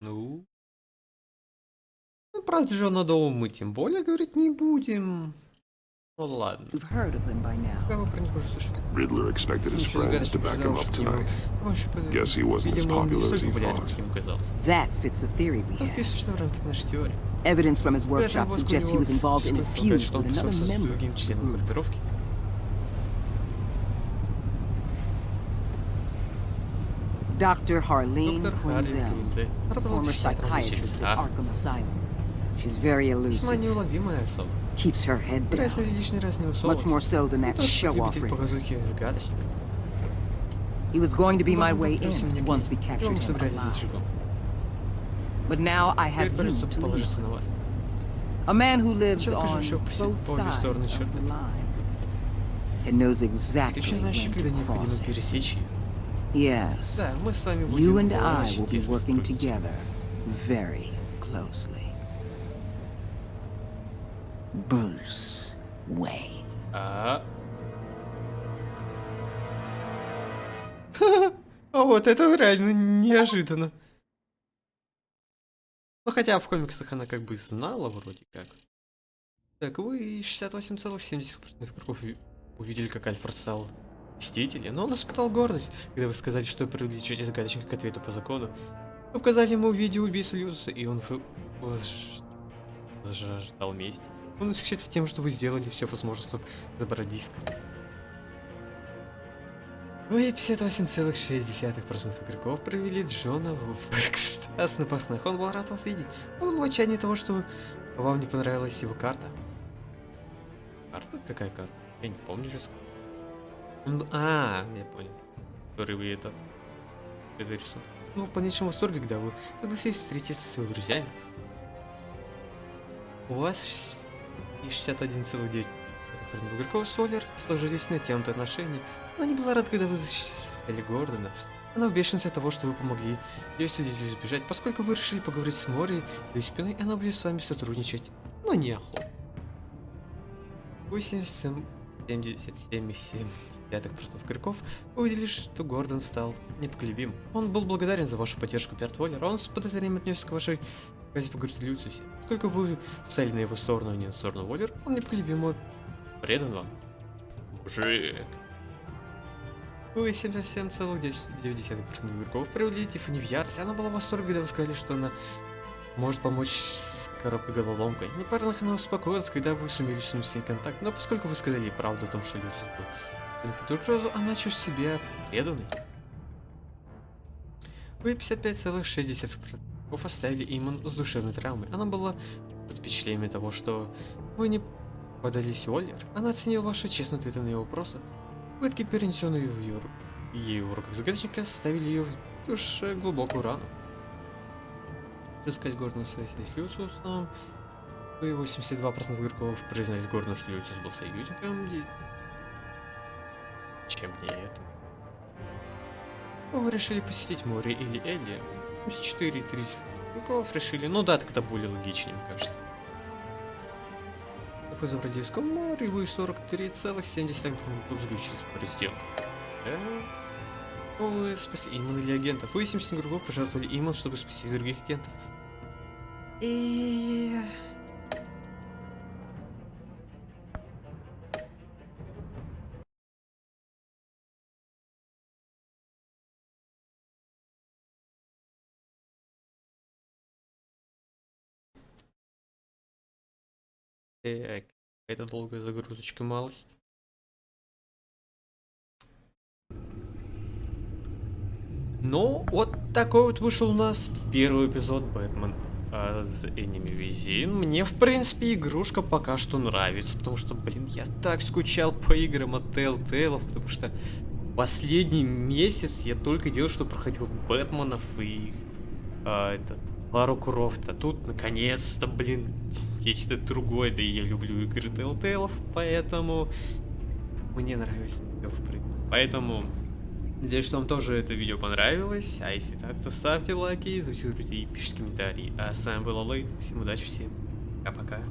Ну, про Джона Доу мы тем более говорить не будем. Ну ладно. Как вы про них уже слышали? Riddler expected his friends to back him up tonight. Guess he wasn't as popular as he thought. That fits a theory we have. Evidence from his workshop suggests he was involved in a feud with another member of the group. Dr. Harleen Quinzel, former psychiatrist at Arkham Asylum. She's very elusive. Keeps her head down. Much more so than that show-off Riddler. He was going to be my way in once we captured him alive. But now I have you to lead. A man who lives on both sides of the line and knows exactly when to cross it. Yes, you and I will be working together very closely. Bruce Wayne. А вот это реально неожиданно. Ну хотя в комиксах она как бы знала вроде как. Так, вы 68,70% игроков увидели, как Альфред стал мстителем, но он испытал гордость, когда вы сказали, что привлечете загадочника к ответу по закону. Вы показали ему видео убийства Люциуса, и он ждал мести. Он восхищается тем, что вы сделали все возможное, чтобы забрать диск. Вы 58,6% игроков провели Джона в экстаз на пахнах. Он был рад вас видеть. Он был в отчаянии того, что вам не понравилась его карта. Карта? Какая карта? Я не помню, что. Я понял. Который вы это рисунок. Ну, в полнейшем восторге, когда вы согласились встретиться со своими друзьями. У вас 61,9% игроков Солер сложились натянутые отношения. Она не была рада, когда вы защищали Гордона. Она в бешенстве от того, что вы помогли ее свидетелю избежать, поскольку вы решили поговорить с Мори за ее спиной, она будет с вами сотрудничать, но неохотно. 77,7% игроков увидели, что Гордон стал непоколебим. Он был благодарен за вашу поддержку перед Уоллер, он с подозрением отнесся к вашей просьбе поговорить о Люциусе. Поскольку вы встали на его сторону, а не на сторону Уоллер, он непоколебимо предан вам. Мужик. Вы 77,9% игроков привели Тиффани в ярость. Она была в восторге, когда вы сказали, что она может помочь с коробкой-головоломкой. Непарных она успокоилась, когда вы сумели с ней контакт, но поскольку вы сказали правду о том, что Люциус был под угрозу, она чувствует себя преданной. Вы 55,6% оставили Иман с душевной травмой. Она была под впечатлением того, что вы не подались Уоллер. Она оценила ваши честные ответы на ее вопросы. Пытки, перенесенные в ее уроках загадочника, заставили ее в душе глубокую рану. Искать Гордона в связи с Люциусом. И 82% игроков признались гордо, что Лютис был союзником. Чем не это? Вы решили посетить море или Эдди? 74,30 игроков решили. Ну да, так это более логичнее, мне кажется. Такой за Бродейском море, вы 43,70% заключили спор сделку. Вы спасли Иман или агентов. Вы 70 игроков пожертвовали Иман, чтобы спасти других агентов. Так, это долгая загрузочка, малость. Ну, вот такой вот вышел у нас первый эпизод Бэтмен с Enemy Within. Мне, в принципе, игрушка пока что нравится, потому что, блин, я так скучал по играм от Telltale, потому что последний месяц я только делал, что проходил Бэтменов и Лару Крофт. А тут, наконец-то, блин, нечто другое, да и я люблю игры Telltale, поэтому мне нравится, в принципе. Поэтому надеюсь, что вам тоже это видео понравилось, а если так, то ставьте лайки, зависите и пишите комментарии. А с вами был ЛЭЙТ, всем удачи, всем пока-пока.